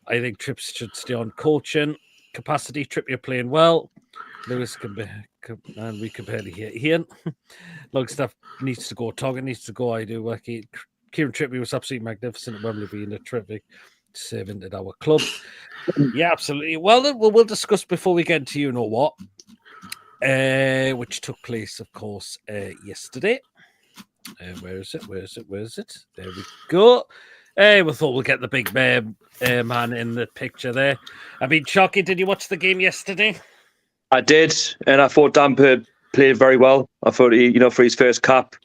I think Trips should stay on coaching capacity. Trippier playing well. Lewis and we can barely hear Ian. Longstaff needs to go. Toggin needs to go. I do work. Kieran Trippier was absolutely magnificent at Wembley, being a terrific servant at our club. Yeah, absolutely. Well, then we'll discuss before we get into you know what. Which took place, of course, yesterday. Where is it? There we go. We thought we'll get the big man in the picture there. I mean, Chalky, did you watch the game yesterday?
I did, and I thought Damper played very well. I thought he, for his first cap.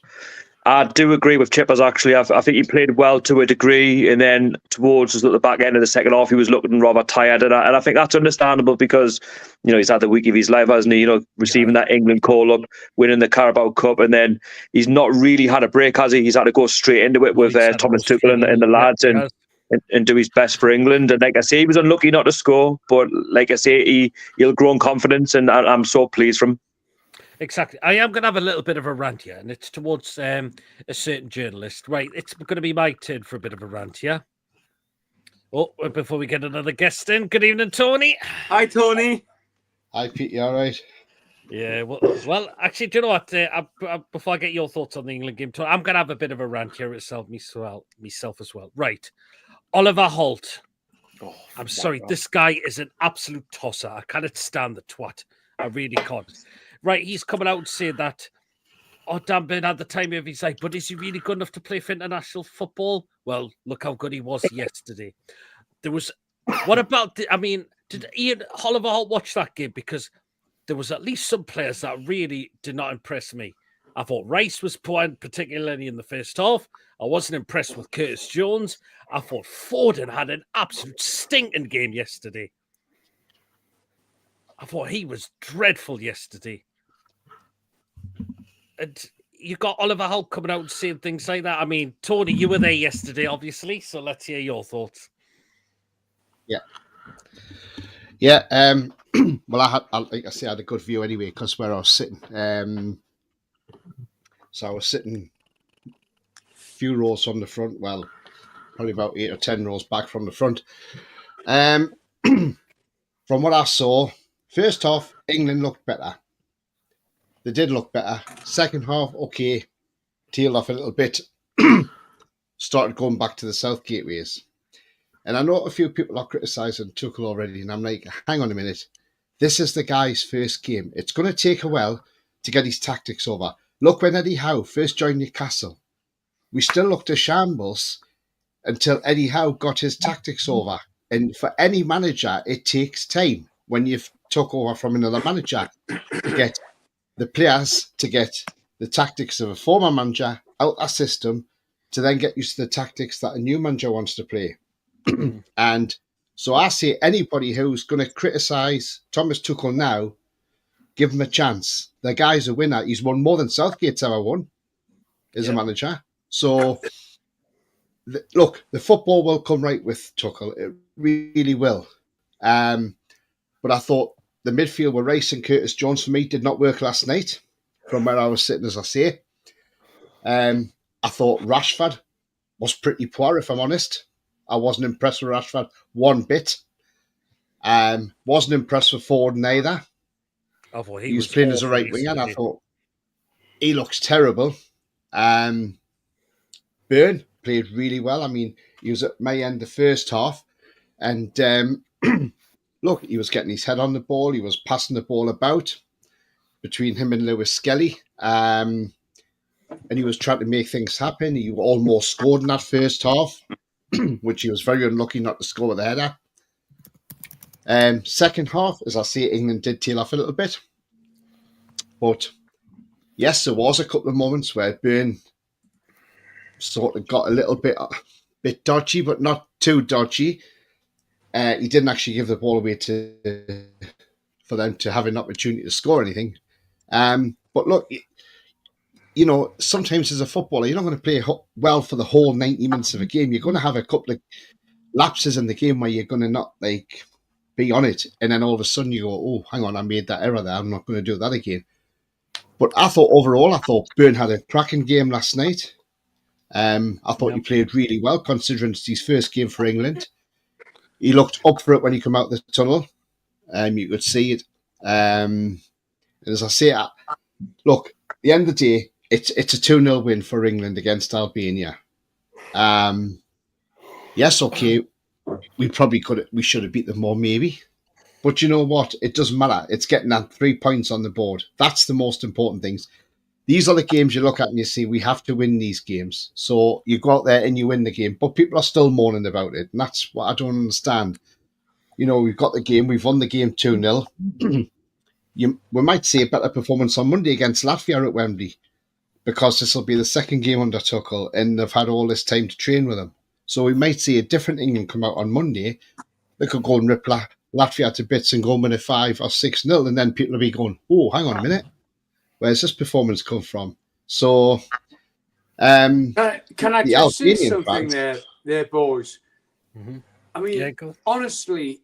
I do agree with Chippers, actually. I think he played well to a degree, and then towards the back end of the second half, he was looking rather tired. And I think that's understandable because, he's had the week of his life, hasn't he? Receiving that England call-up, winning the Carabao Cup, and then he's not really had a break, has he? He's had to go straight into it with Thomas Tuchel and the lads and do his best for England. And like I say, he was unlucky not to score, but like I say, he'll grow in confidence, and I'm so pleased for him.
Exactly. I am going to have a little bit of a rant here, and it's towards a certain journalist. Right, it's going to be my turn for a bit of a rant, yeah? Oh, before we get another guest in, good evening, Tony.
Hi, Tony.
Hi, Pete, you all right?
Yeah, well, actually, do you know what? Before I get your thoughts on the England game, Tony, I'm going to have a bit of a rant here myself as well. Right. Oliver Holt. I'm sorry, this guy is an absolute tosser. I cannot stand the twat. I really can't. Right, he's coming out and saying that, oh, Dan Burn had the time of his life, but is he really good enough to play for international football? Well, look how good he was yesterday. There was, what about, did Ian Oliver Holt watch that game? Because there was at least some players that really did not impress me. I thought Rice was poor, particularly in the first half. I wasn't impressed with Curtis Jones. I thought Foden had an absolute stinking game yesterday. I thought he was dreadful yesterday. And you got Oliver Holt coming out and saying things like that. I mean, Tony, you were there yesterday, obviously, so let's hear your thoughts.
Yeah. Well, like I say, I had a good view anyway because where I was sitting. So I was sitting a few rows from the front. Well, probably about 8 or 10 rows back from the front. From what I saw, first half, England looked better. They did look better. Second half, okay, tailed off a little bit. Started going back to the Southgate ways. And I know a few people are criticising Tuchel already, and I'm like, hang on a minute. This is the guy's first game. It's going to take a while to get his tactics over. Look, when Eddie Howe first joined Newcastle, we still looked a shambles until Eddie Howe got his tactics over. And for any manager, it takes time when you've took over from another manager to get the players, to get the tactics of a former manager out of system, to then get used to the tactics that a new manager wants to play. And so I say anybody who's going to criticise Thomas Tuchel now, give him a chance. The guy's a winner. He's won more than Southgate's ever won as a manager. So, look, the football will come right with Tuchel. It really will. But I thought the midfield with Rice and Curtis Jones for me did not work last night from where I was sitting, as I say. I thought Rashford was pretty poor, if I'm honest. I wasn't impressed with Rashford one bit. Wasn't impressed with Ford either.
I thought
he was playing as a right winger, and I thought he looks terrible. Byrne played really well. I mean, he was at my end the first half, and look, he was getting his head on the ball. He was passing the ball about between him and Lewis Skelly, and he was trying to make things happen. He almost scored in that first half, which he was very unlucky not to score with the header. Second half, as I say, England did tail off a little bit. But yes, there was a couple of moments where Byrne sort of got a little bit dodgy, but not too dodgy. He didn't actually give the ball away for them to have an opportunity to score anything. But look, you know, sometimes as a footballer, you're not going to play well for the whole 90 minutes of a game. You're going to have a couple of lapses in the game where you're going to not be on it, and then all of a sudden you go, oh, hang on, I made that error there, I'm not going to do that again. But I thought Byrne had a cracking game last night. I thought he played really well, considering it's his first game for England. He looked up for it when he came out the tunnel. You could see it. And as I say, look, at the end of the day, it's a 2-0 win for England against Albania. Yes, okay, we should have beat them more, maybe. But you know what? It doesn't matter. It's getting that 3 points on the board. That's the most important things. These are the games you look at and you see we have to win these games. So you go out there and you win the game. But people are still moaning about it. And that's what I don't understand. You know, we've got the game. We've won the game 2-0. We might see a better performance on Monday against Latvia at Wembley, because this will be the second game under Tuchel and they've had all this time to train with him. So we might see a different England come out on Monday. They could go and rip Latvia to bits and go and win it 5 or 6-0, and then people will be going, oh, hang on a minute. Where's this performance come from? So,
can I just say something
fans,
there, boys?
Mm-hmm.
I mean, honestly,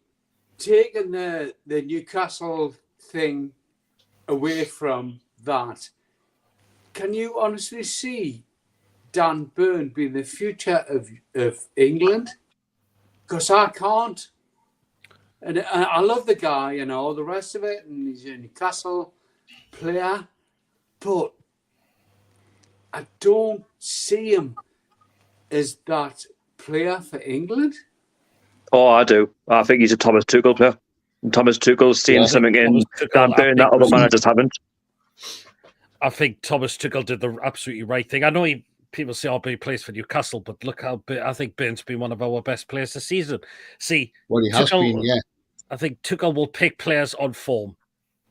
taking the Newcastle thing away from that, can you honestly see Dan Byrne being the future of England? Because I can't. And I love the guy and all the rest of it, and he's a Newcastle player, but I don't see him as that player for England.
Oh, I do. I think he's a Thomas Tuchel player. And Thomas Tuchel's seen something in
Thomas Tuchel,
Dan Burn that other managers haven't.
I think Thomas Tuchel did the absolutely right thing. I know people say, he plays for Newcastle, but look how I think Burns been one of our best players this season. See,
Well, he has been, yeah.
I think Tuchel will pick players on form.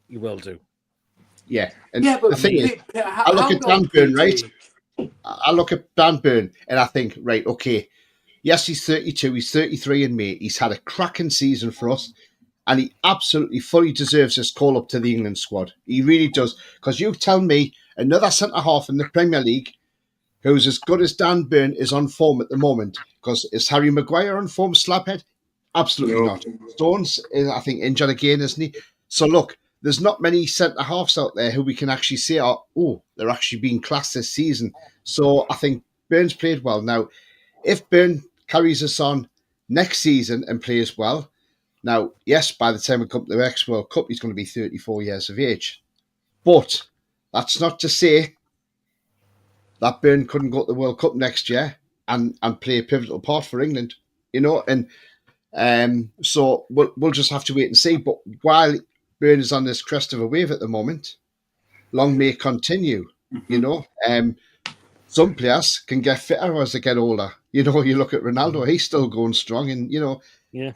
He will do.
Yeah. And
Yeah, but
the thing is, I look at Dan Burn, right? I look at Dan Burn and I think, right, okay, yes, he's 32, he's 33 in May. He's had a cracking season for us, and he absolutely fully deserves this call up to the England squad. He really does. Because you tell me another centre-half in the Premier League who's as good as Dan Burn is on form at the moment. Because is Harry Maguire on form, slaphead? Absolutely not. Stones is, I think, injured again, isn't he? So look, there's not many centre-halves out there who we can actually say, oh, they're actually being classed this season. So I think Burn's played well. Now, if Burn carries us on next season and plays well, now, yes, by the time we come to the next World Cup, he's going to be 34 years of age. But that's not to say that Burn couldn't go to the World Cup next year and play a pivotal part for England, and so we'll just have to wait and see. But while Burn is on this crest of a wave at the moment, long may it continue, some players can get fitter as they get older. You look at Ronaldo, he's still going strong, and
Yeah.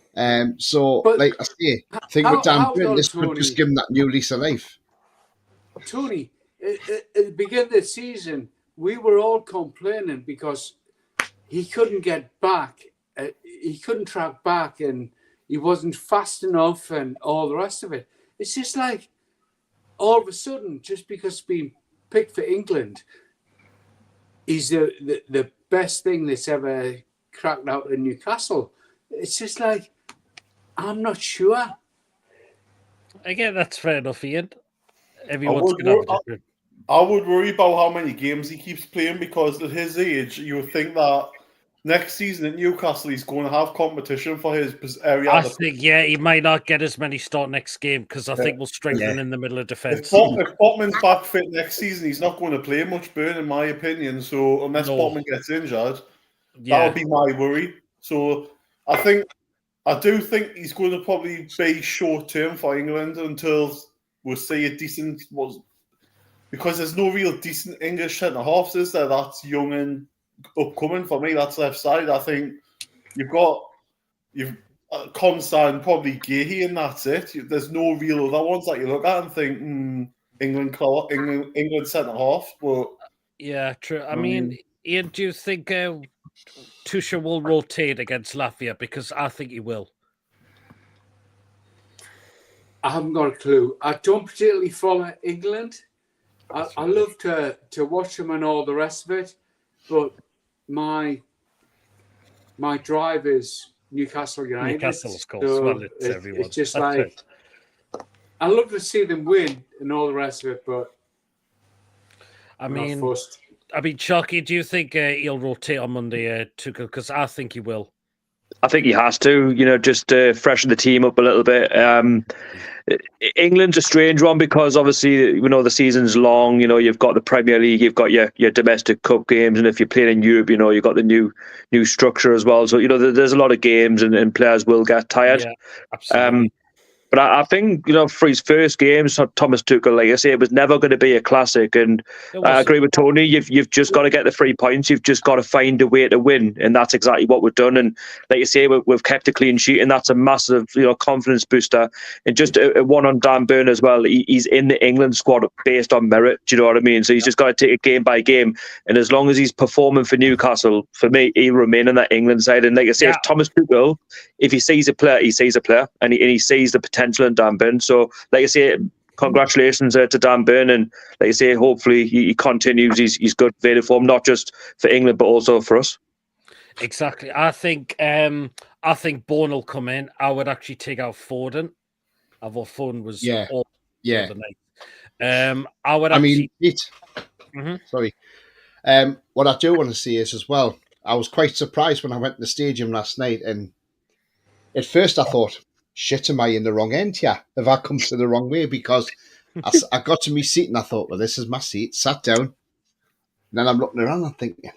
So,
But
like I say, I think with Dan Burn, this could
Tony,
just give him that new lease of life.
Tony, at the beginning of the season, we were all complaining because he couldn't get back. He couldn't track back, and he wasn't fast enough, and all the rest of it. It's just like all of a sudden, just because being picked for England is the best thing that's ever cracked out in Newcastle. It's just like, I'm not sure.
Again, that's fair enough, Ian. Everyone's going to have a different...
I would worry about how many games he keeps playing, because at his age, you would think that next season at Newcastle, he's going to have competition for his area.
I think, he might not get as many start next game, because I think we'll strengthen in the middle of defence.
If Botman's back fit next season, he's not going to play much, Burn, in my opinion. So unless Botman gets injured, that would be my worry. So I do think he's going to probably be short term for England until we'll see a decent because there's no real decent English centre halves, is there? That's young and upcoming for me. That's left side. I think you've Constant, probably Gahey, and that's it. There's no real other ones that you look at and think England centre half. But
yeah, true. I mean, Ian, do you think Tuchel will rotate against Latvia? Because I think he will.
I haven't got a clue. I don't particularly follow England. I love to watch them and all the rest of it, but my drive is Newcastle United.
Newcastle, of course. Well, it's everyone.
It's just like I love to see them win and all the rest of it, but
I mean, Sharky, do you think he'll rotate on Monday, Tuchel? Because I think he will.
I think he has to, just freshen the team up a little bit. England's a strange one because obviously, the season's long. You've got the Premier League, you've got your domestic cup games, and if you're playing in Europe, you've got the new structure as well. So there's a lot of games, and players will get tired.
Yeah, absolutely.
But I think, for his first games, Thomas Tuchel, like I say, it was never going to be a classic. And I agree with Tony. You've just got to get the 3 points. You've just got to find a way to win. And that's exactly what we've done. And like you say, we've kept a clean sheet, and that's a massive, confidence booster. And just a one on Dan Burn as well. He's in the England squad based on merit. Do you know what I mean? So he's just got to take it game by game. And as long as he's performing for Newcastle, for me, he'll remain on that England side. And like I say, if Thomas Tuchel, if he sees a player, he sees a player, and he sees the potential in Dan Burn. So, like I say, congratulations to Dan Burn, and like I say, hopefully he continues his good vein of form, not just for England but also for us.
Exactly. I think Bourne will come in. I would actually take out Foden. I thought Foden was awful the other night. I would.
Sorry. What I do want to see is as well. I was quite surprised when I went to the stadium last night, and at first I thought, shit, am I in the wrong end here? Have I come to the wrong way? Because I got to my seat and I thought, well, this is my seat. Sat down. And then I'm looking around and thinking,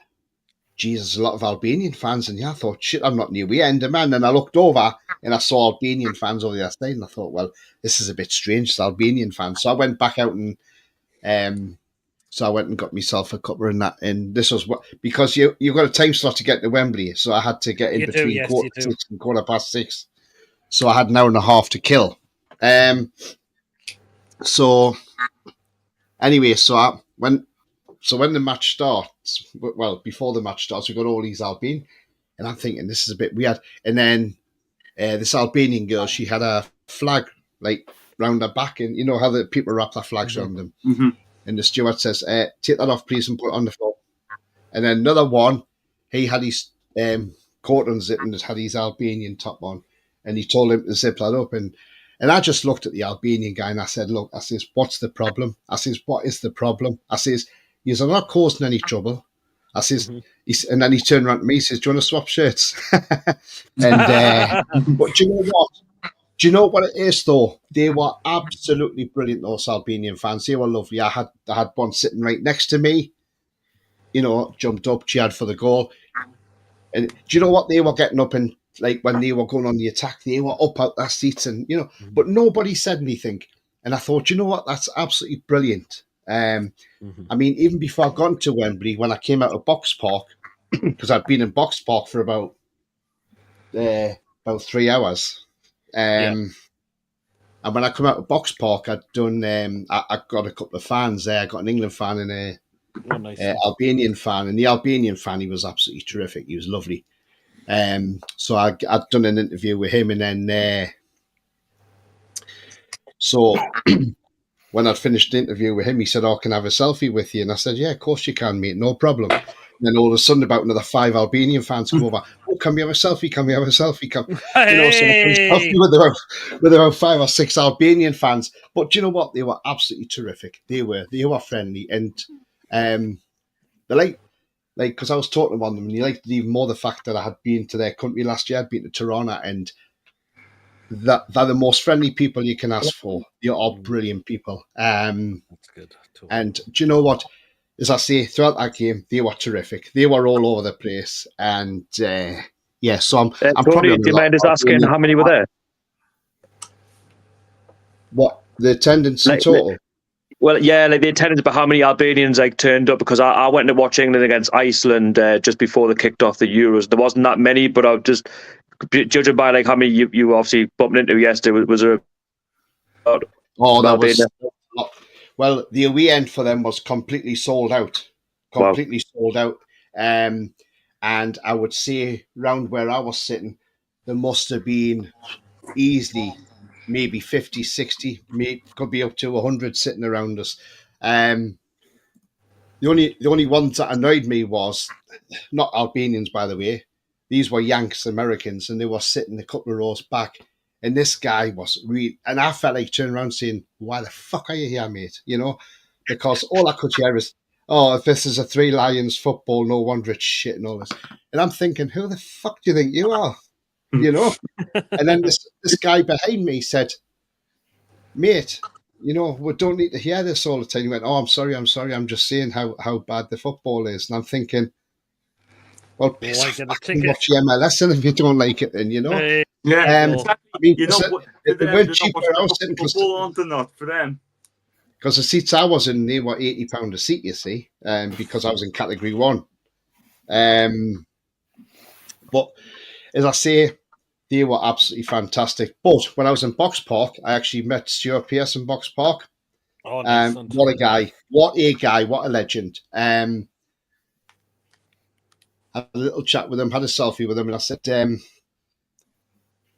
Jesus, a lot of Albanian fans. And yeah, I thought, shit, I'm not near the end, man. And I looked over and I saw Albanian fans over the other side. And I thought, well, this is a bit strange, it's Albanian fans. So I went back out and got myself a cuppa and that. And this was what, because you've got a time slot to get to Wembley. So I had to get in between 6:15 and 6:15. So I had an hour and a half to kill. So anyway, when the match starts, well, before the match starts, we've got all these Albanian, and I'm thinking this is a bit weird. And then this Albanian girl, she had a flag like round her back, and you know how the people wrap their flags around them.
Mm-hmm.
And the steward says, "Take that off, please, and put it on the floor." And then another one, he had his coat unzipped and had his Albanian top on, and he told him to zip that up. And I just looked at the Albanian guy and I said, "Look," I says, "what's the problem?" I says, "What is the problem?" I says, "You're not causing any trouble." I says, and then he turned around to me, he says, "Do you want to swap shirts?" And but do you know what? Do you know what it is though? They were absolutely brilliant, those Albanian fans. They were lovely. I had one sitting right next to me, you know, jumped up, cheered for the goal. And do you know what? They were getting up and like when they were going on the attack, they were up out their seats and you know, but nobody said anything. And I thought, you know what, that's absolutely brilliant. I mean, even before I got to Wembley, when I came out of Box Park, because I'd been in Box Park for about 3 hours. And when I come out of Box Park, I'd done. I got a couple of fans there. I got an England fan and a Albanian fan, and the Albanian fan, he was absolutely terrific. He was lovely. So I'd done an interview with him, and then so when I'd finished the interview with him, he said, "Oh, can I have a selfie with you?" And I said, "Yeah, of course you can, mate, no problem." And then all of a sudden, about another 5 Albanian fans come over. "Oh, can we have a selfie? Can we have a selfie?" You know, so I took a selfie with about 5 or 6 Albanian fans. But do you know what? They were absolutely terrific. They were friendly, and they because I was talking to one of them, and he liked even more the fact that I had been to their country last year. I'd been to Tirana, and they're the most friendly people you can ask for. They are brilliant people.
That's good. Totally.
And do you know what? As I say, throughout that game, they were terrific. They were all over the place. And, yeah, so I'm
Tony, do you mind us asking how many were there?
What? The attendance in total?
Well, yeah, like the attendance, but how many Albanians like turned up? Because I went to watch England against Iceland just before they kicked off the Euros. There wasn't that many, but I was just judging by like how many you obviously bumped into yesterday. Was there?
That was a lot. Well, the away end for them was completely sold out. Sold out. And I would say round where I was sitting, there must have been easily maybe 50, 60, maybe could be up to 100 sitting around us. The only ones that annoyed me was not Albanians, by the way. These were Yanks, Americans, and they were sitting a couple of rows back. And this guy was really, and I felt like turning around saying, "Why the fuck are you here, mate?" You know, because all I could hear is, "Oh, if this is a 3 Lions football, no wonder it's shit and all this." And I'm thinking, who the fuck do you think you are? You know? And then this guy behind me said, "Mate, you know, we don't need to hear this all the time." He went, "Oh, I'm sorry. I'm just saying how bad the football is." And I'm thinking, well, piss off, watch the MLS, and if you don't like it, then, you know.
Exactly.
I mean,
you know,
they weren't cheap where I was sitting
for them.
Because the seats I was in, they were £80 a seat, you see, because I was in Category 1. But as I say, they were absolutely fantastic. But when I was in Box Park, I actually met Stuart Pearce in Box Park.
Oh,
what a guy. What a legend. Had a little chat with him, had a selfie with him, and I said,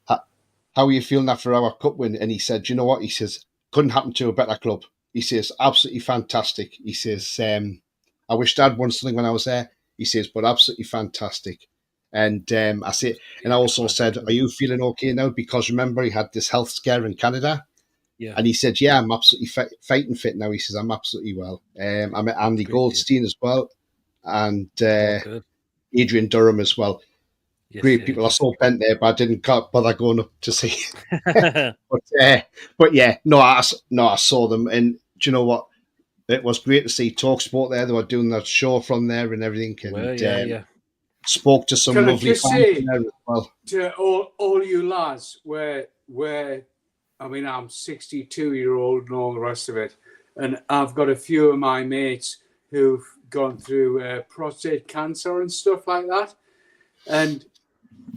"How are you feeling after our cup win?" And he said, "You know what?" He says, "Couldn't happen to a better club." He says, "Absolutely fantastic." He says, "I wished I'd won something when I was there." He says, "But absolutely fantastic." And I say, and I also said, "Are you feeling okay now?" Because remember, he had this health scare in Canada.
Yeah.
And he said, "Yeah, I'm absolutely fighting fit now." He says, "I'm absolutely well." I met Andy Goldstein as well, and Adrian Durham as well. Yes, great people. I saw Bent there, but I didn't bother going up to see. But yeah, I saw them, and do you know what? It was great to see TalkSport there. They were doing that show from there and everything. And, spoke to some
Can I
lovely
just
fans
say
there as well.
to all you lads, where I mean, I'm 62-year-old and all the rest of it, and I've got a few of my mates who've gone through prostate cancer and stuff like that. And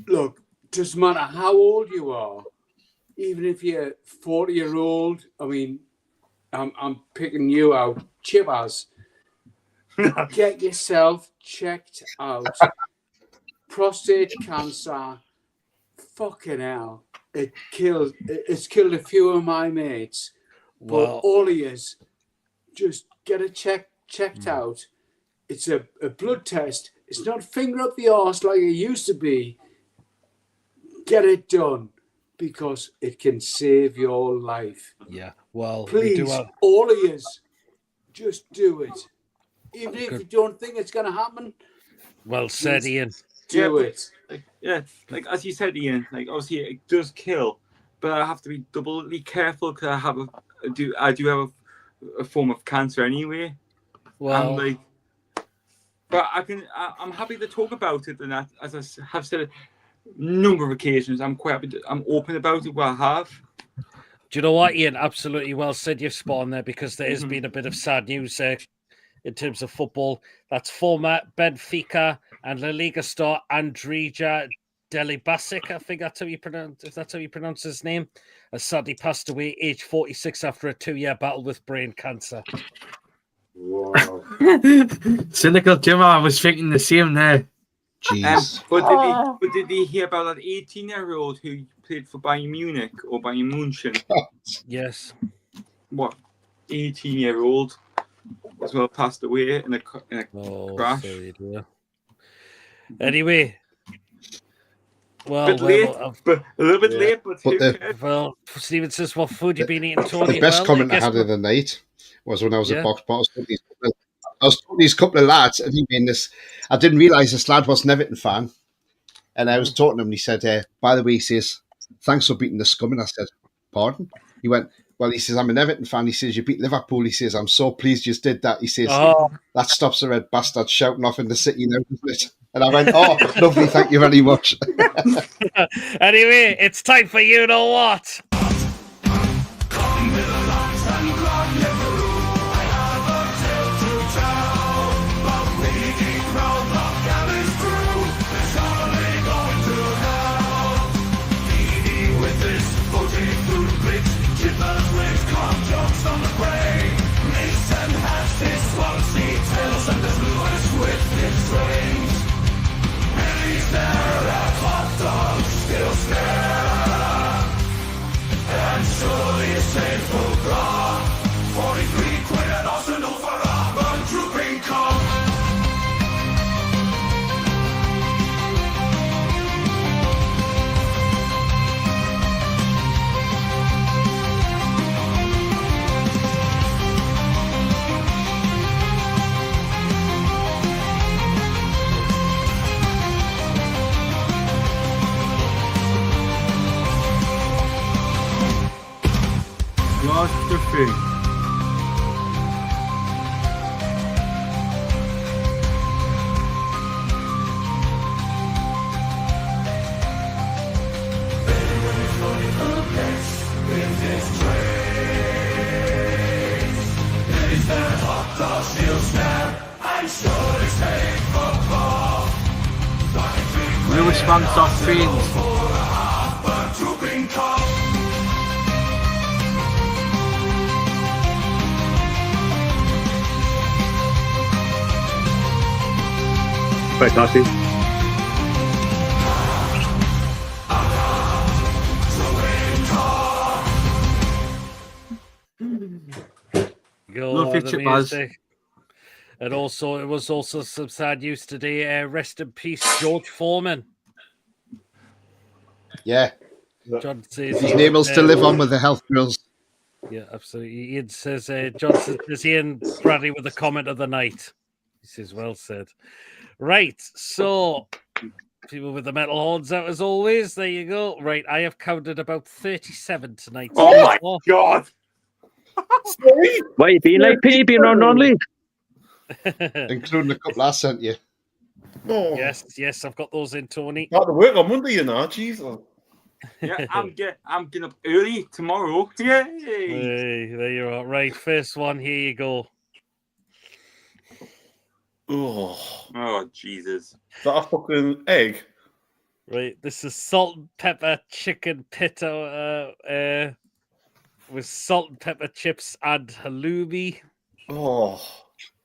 look, doesn't matter how old you are, even if you're 40-year-old. I mean, I'm picking you out, Chivas. Get yourself checked out. Prostate cancer, fucking hell. It's killed a few of my mates. But
Well,
all of yous, just get it checked out. It's a blood test. It's not finger up the arse like it used to be. Get it done because it can save your life.
yeah. Well, we
Please,
do have.
all of yous, just do it. Even if you don't think it's going to happen,
Well said, Ian.
do
but,
it.
like as you said, Ian, like obviously it does kill, but I have to be doubly careful because I do have a form of cancer anyway.
Well,
And but I'm happy to talk about it, and that, as I have said a number of occasions, I'm quite happy. I'm open about it. What I have.
do you know what, Ian? Absolutely well said. You've spawned there because there has been a bit of sad news in terms of football. That's former Benfica and La Liga star Andrija Delibasic, I think that's how you pronounce. If that's how you pronounce his name, has sadly passed away, age 46, after a 2-year battle with brain cancer.
Wow.
Cynical Jim, I was thinking the same there.
Jeez.
But did he hear about that 18-year-old who played for Bayern Munich or Bayern München?
Yes.
What? 18-year-old as well passed away in a crash.
Sorry, dear. Anyway. Well,
Bit late, but a little bit late, but who
But
cares?
well, Stephen says, what food you been eating, Tony?
The best
Well,
comment I
guess
had
what-
of the night was when I was
Yeah.
at Box Pot. I was talking to these couple of lads, and he mean this. I didn't realise this lad was an Everton fan, and I was talking to him, and he said, "By the way," he says, "thanks for beating the scum." And I said, "Pardon?" He went, "Well," he says, "I'm an Everton fan." He says, "You beat Liverpool." He says, "I'm so pleased you did that." He says,
Oh.
"That stops the red bastard shouting off in the city now, doesn't it?" And I went, "Oh, lovely, thank you very much."
Anyway, it's time for you know what.
What's the thing? Lewis Van Soft Fiends.
Quite nasty.
Go
Love
the
you, Chipaz.
music. And also, it was also some sad news today. Rest in peace, George Foreman.
Yeah,
John says
his name will still live on with the health girls.
Yeah, absolutely. Ian says, Johnson says Ian Bradley with the comment of the night. He says, well said. Right, so people with the metal horns out as always. There you go. Right, I have counted about 37 tonight.
Oh my God!
Why you been like P? Been on non-league?
Including a couple I sent you.
Oh,
Yes, I've got those in, Tony.
got to work on Monday, you know. Jesus.
Yeah, I'm getting up early tomorrow. Yay!
Hey, there you are. Right, first one. Here you go.
Oh,
Oh Jesus!
is that a fucking egg?
Right, this is salt and pepper chicken pita with salt and pepper chips and halloumi.
Oh,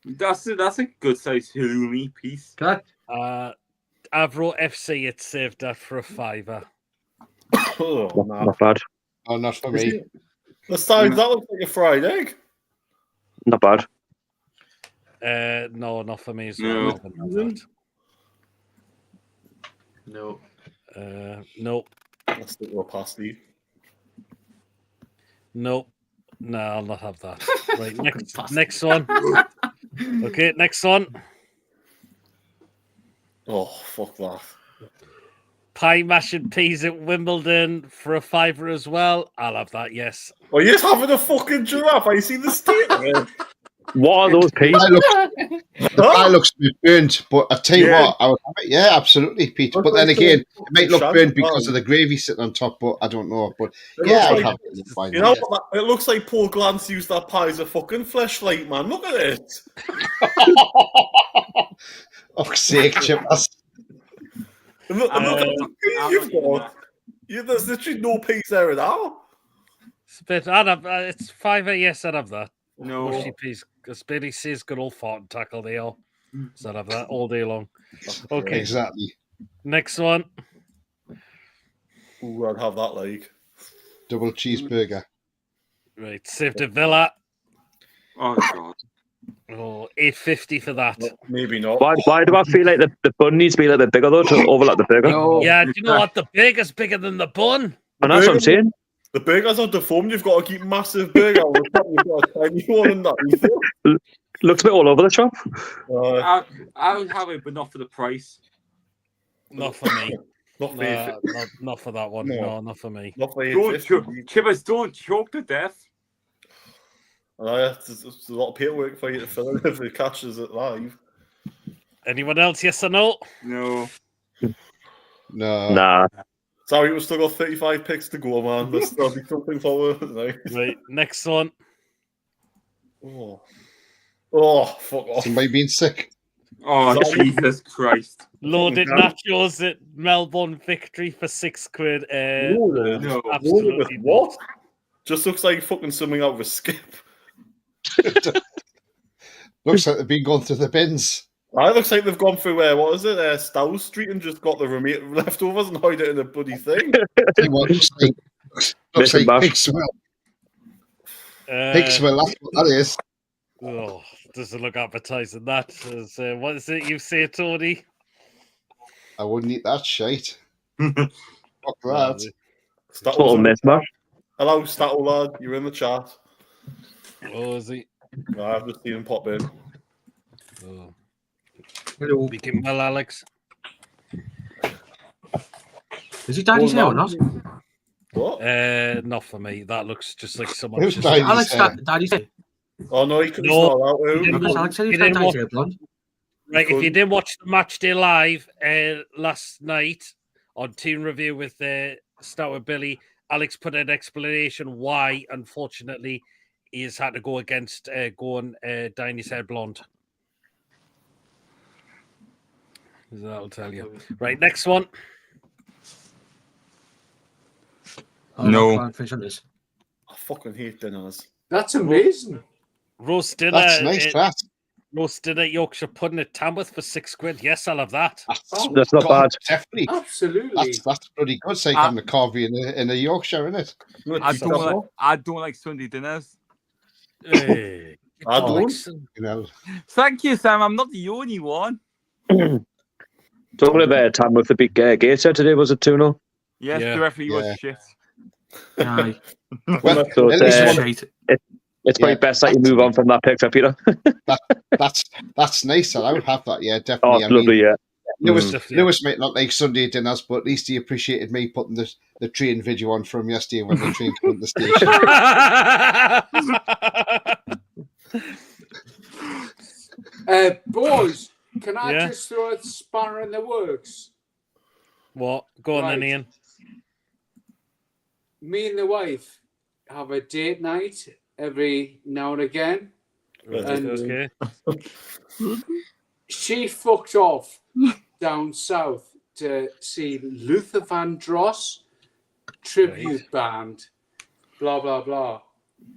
That's a good size halloumi piece.
Cut.
Avro FC, it saved that for a £5.
oh no.
Not bad.
Oh, not for me.
The size that looks like a fried egg.
Not bad.
No, not for me as
No.
well. I wouldn't
No.
have that. Nope.
Let's stick with a pasty.
Nope. No, I'll not have that. Right, next one. Okay, next one.
Oh, fuck that.
Pie mash and peas at Wimbledon for a £5 as well. I'll have that, yes.
Oh, you're having a fucking giraffe. I see the state of it.
What are those peas?
The pie looks a bit burnt, but I tell you what, I would have it. Yeah, absolutely, Pete.
Looks
But then
like
again,
some
it might look
fucking
burnt
shank
because
pie.
of the gravy sitting on top, but I don't know. But
It
yeah,
looks
I'll
like-
have it. Fine,
You know
yeah.
what? It looks like Paul Glantz used that pie as a fucking fleshlight, man. Look at it.
Fuck's sake, Chip.
And look at the peas
I'm
you've
not
got. There's literally no peas there at all.
It's a bit. I'd have. It's £5. Yes, I'd have that.
No.
Mushy peas. Because Billy says good old fart and tackle they are. So I'd have that all day long. Okay,
Exactly.
next one.
Ooh, I'd have that like.
Double cheeseburger.
Right, saved a Villa.
Oh God.
Oh, $8.50 for that.
No, maybe not.
Why do I feel like the bun needs to be a little bit bigger though to overlap the burger?
No.
Yeah, do you know what? The burger's bigger than the bun.
And that's what I'm saying.
The burgers are deformed. You've got to keep massive burger on the top. You've got a tiny one in that.
Looks a bit all over the shop.
I would have it, but not for the price.
Not for me.
Not for
No,
you.
not for that one.
No.
No, not for me.
Not for
Don't
you.
choke, Chippers, don't choke to death.
There's a lot of paperwork for you to fill in if it catches it live.
Anyone else? Yes or no?
No.
No.
Nah.
Sorry, we've still got 35 picks to go, man. There's still be something forward.
Right, next one.
Oh, fuck off.
Somebody being sick.
Oh,
Sorry.
Jesus Christ.
Loaded nachos at Melbourne Victory for £6.
Loaded?
No.
Absolutely
Loaded with what? Just looks like fucking something out of a skip.
Looks like they've been going through the bins.
It looks like they've gone through, what is it, Stow Street and just got the leftovers and hide it in a bloody thing.
See what looks like
Missing mash.
pig swell. Pig swell, that's what that is.
Oh, doesn't look appetizing. That is, what is it you say, Tony?
I wouldn't eat that shite. Fuck that.
Total mismatch.
Hello, Stato lad. You're in the chat.
Oh, is he?
No, I've just seen him pop in.
Oh.
Hello.
We keep well, Alex.
Is he Daddy's hair or not?
What?
Not for me. That looks just like someone.
Who's
Just...
Daddy's
Alex,
hair?
Daddy's hair.
Oh, no, he couldn't
No.
smell out.
He didn't
Because
watch-
Alex said
he
he's
didn't
Daddy's
watch-
hair blonde.
Right, if you
couldn't-
didn't watch the match day live last night on Team Review with Start with Billy, Alex put an explanation why, unfortunately, he has had to go against going dyeing his hair blonde. That'll tell you. Right, next one.
No.
Can't finish on this.
I fucking hate dinners.
That's amazing.
Roast dinner.
That's nice, that.
Roast dinner Yorkshire pudding at Tamworth for £6. Yes, I'll have that.
That's not bad.
Definitely.
Absolutely.
That's bloody good. It's like having a carvey in a Yorkshire, isn't it?
I don't like Sunday dinners.
Hey,
I don't.
Alex.
You know.
Thank you, Sam. I'm not the only one.
Talking about time with the big Gateshead today, was it 2-0?
Yes,
Yeah.
the referee was
Yeah.
shit.
Aye.
Well,
So
at least
it's,
one-
Shite.
it's probably
Yeah.
best that you move on from that picture, Peter.
that's nice. I would have that. Yeah,
Oh,
definitely.
it's lovely, yeah.
Lewis,
Mm.
Lewis might not like Sunday dinners, but at least he appreciated me putting the train video on from yesterday when the train came to the station.
Boys, Can I
Yeah.
just throw a spanner in the works?
What? Go on then,
Right.
Ian.
Me and the wife have a date night every now and again.
Right,
And-
okay.
She fucked off down south to see Luther Vandross tribute band, blah blah blah.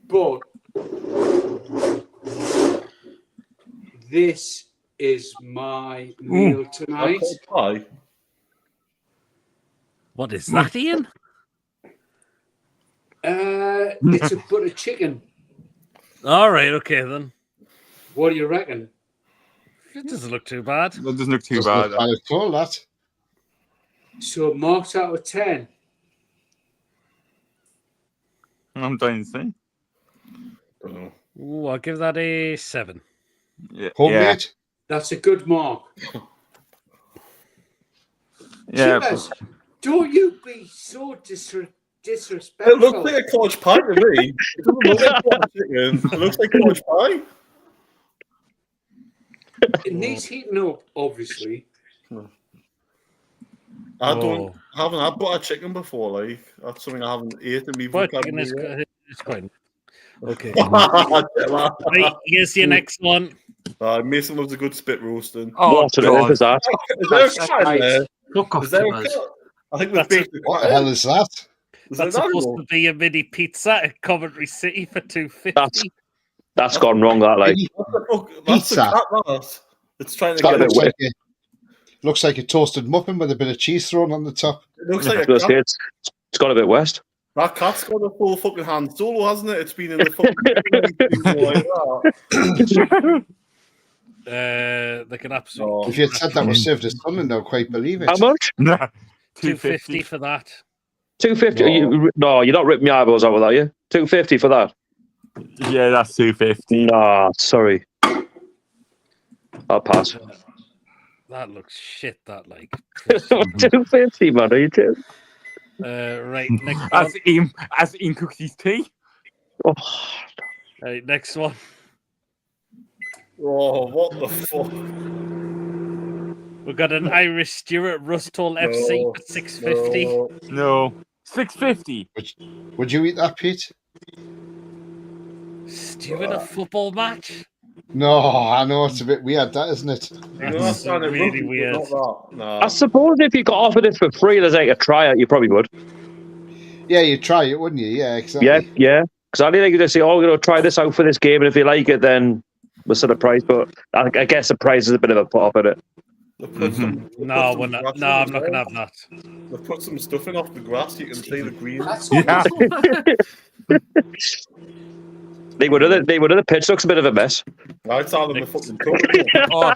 But this is my meal tonight.
Pie.
What is that, Ian?
It's a butter chicken.
All right, okay then.
What do you reckon?
It doesn't look too bad.
That doesn't look too
Doesn't
bad.
look bad at all, that.
So marked out of 10.
I'm dying to say.
Don't know.
Ooh, I'll give that a 7.
Yeah.
Homemade.
That's a good mark.
Yeah.
Chippers, don't you be so disrespectful.
It looks like a cottage pie to me. It doesn't look like cottage chicken. It looks like cottage pie.
It needs heating up, obviously.
I
Oh.
haven't had butter chicken before. Like that's something I haven't eaten before.
But chicken is it's quite okay.
Right,
Right, here's your next one.
Mason loves a good spit roasting.
Oh,
What on earth is that?
Is there a cat in there?
Fuck off,
Is there a
Tibbers.
cat? I think we've
That's a-
baked the
What the hell is that?
Is there
That's
an
supposed
animal?
to be a mini pizza at Coventry City for $2.50.
That's gone wrong. That like
What the fuck? That's
Pizza.
a cat, that. It's trying to
Got a
get
bit wet.
Looks like a toasted muffin with a bit of cheese thrown on the top.
It looks
I
like
was
a
gonna say
cat.
it's gone a bit west.
That cat's got a full fucking hand solo, hasn't it? It's been in the fucking like that.
They can absolutely.
If you had said that was served as something, they'll quite believe it.
How much?
Nah.
$2.50 for that.
$2.50. No, you're not ripping my eyeballs out with that, are you? $2.50 for that?
Yeah, that's $2.50.
Nah, sorry. I'll pass.
That looks shit. That like.
$2.50, man. Are you joking?
Right, next one.
As Ian cooks his tea.
Oh,
Right, next one.
Oh, what the fuck?
We've got an Irish Stewart Rustall FC
No,
for $6.50.
No. $6.50.
Would you eat that, Pete?
Stewart, a football match?
No, I know it's a bit weird, that isn't it?
That's really weird.
I suppose if you got offered it for free as like a tryout, you probably would.
Yeah, you'd try it, wouldn't you? Yeah, exactly.
Yeah. Because I think they say, "Oh, try this out for this game, and if you like it, then we'll set a price." But I guess the price is a bit of a put up in it.
No, we're not. No, I'm not going to have that.
They've put some stuff in off the grass. You can see the green.
Yeah.
They would have the pitch looks a bit of a mess.
I saw them the fucking cover.
Oh,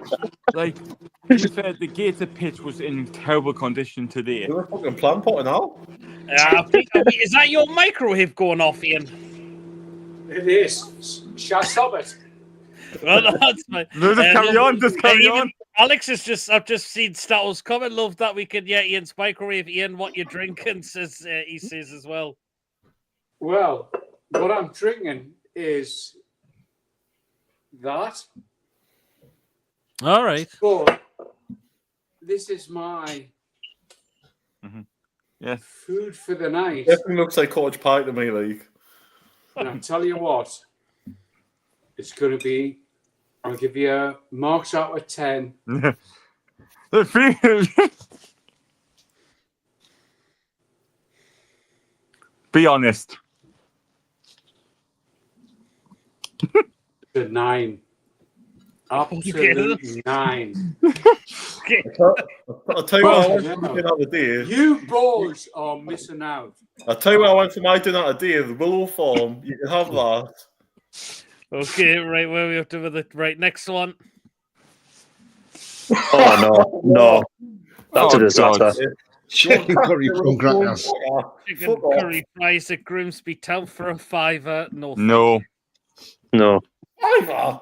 like, to be fair, the Gator pitch was in terrible condition today.
They were fucking plant potting out.
Is that your microwave going off, Ian?
It is. Shall I stop it?
Well, that's fine.
No, just carry on, just carry on.
Alex has I've just seen Stattle's comment. Love that we could, Ian's microwave. Ian, what you're drinking, he says as well.
Well, what I'm drinking is that.
All right.
But this is my
Yes.
food for the night.
Definitely looks like cottage pie to me, like.
And I'll tell you what, it's going to be, I'll give you a marks out of 10.
The thing- Be honest.
The 9. Absolute 9.
I'll tell you what I went for my dinner today.
You boys are missing out.
I'll tell you what I went for my dinner today. The Willow Farm. You can have that.
Okay, right, where are we up to with it? Right, next one.
Oh no. That's a disaster.
God.
Chicken curry from crackers.
Chicken curry fries at Grimsby Town for a $5.
No.
Either.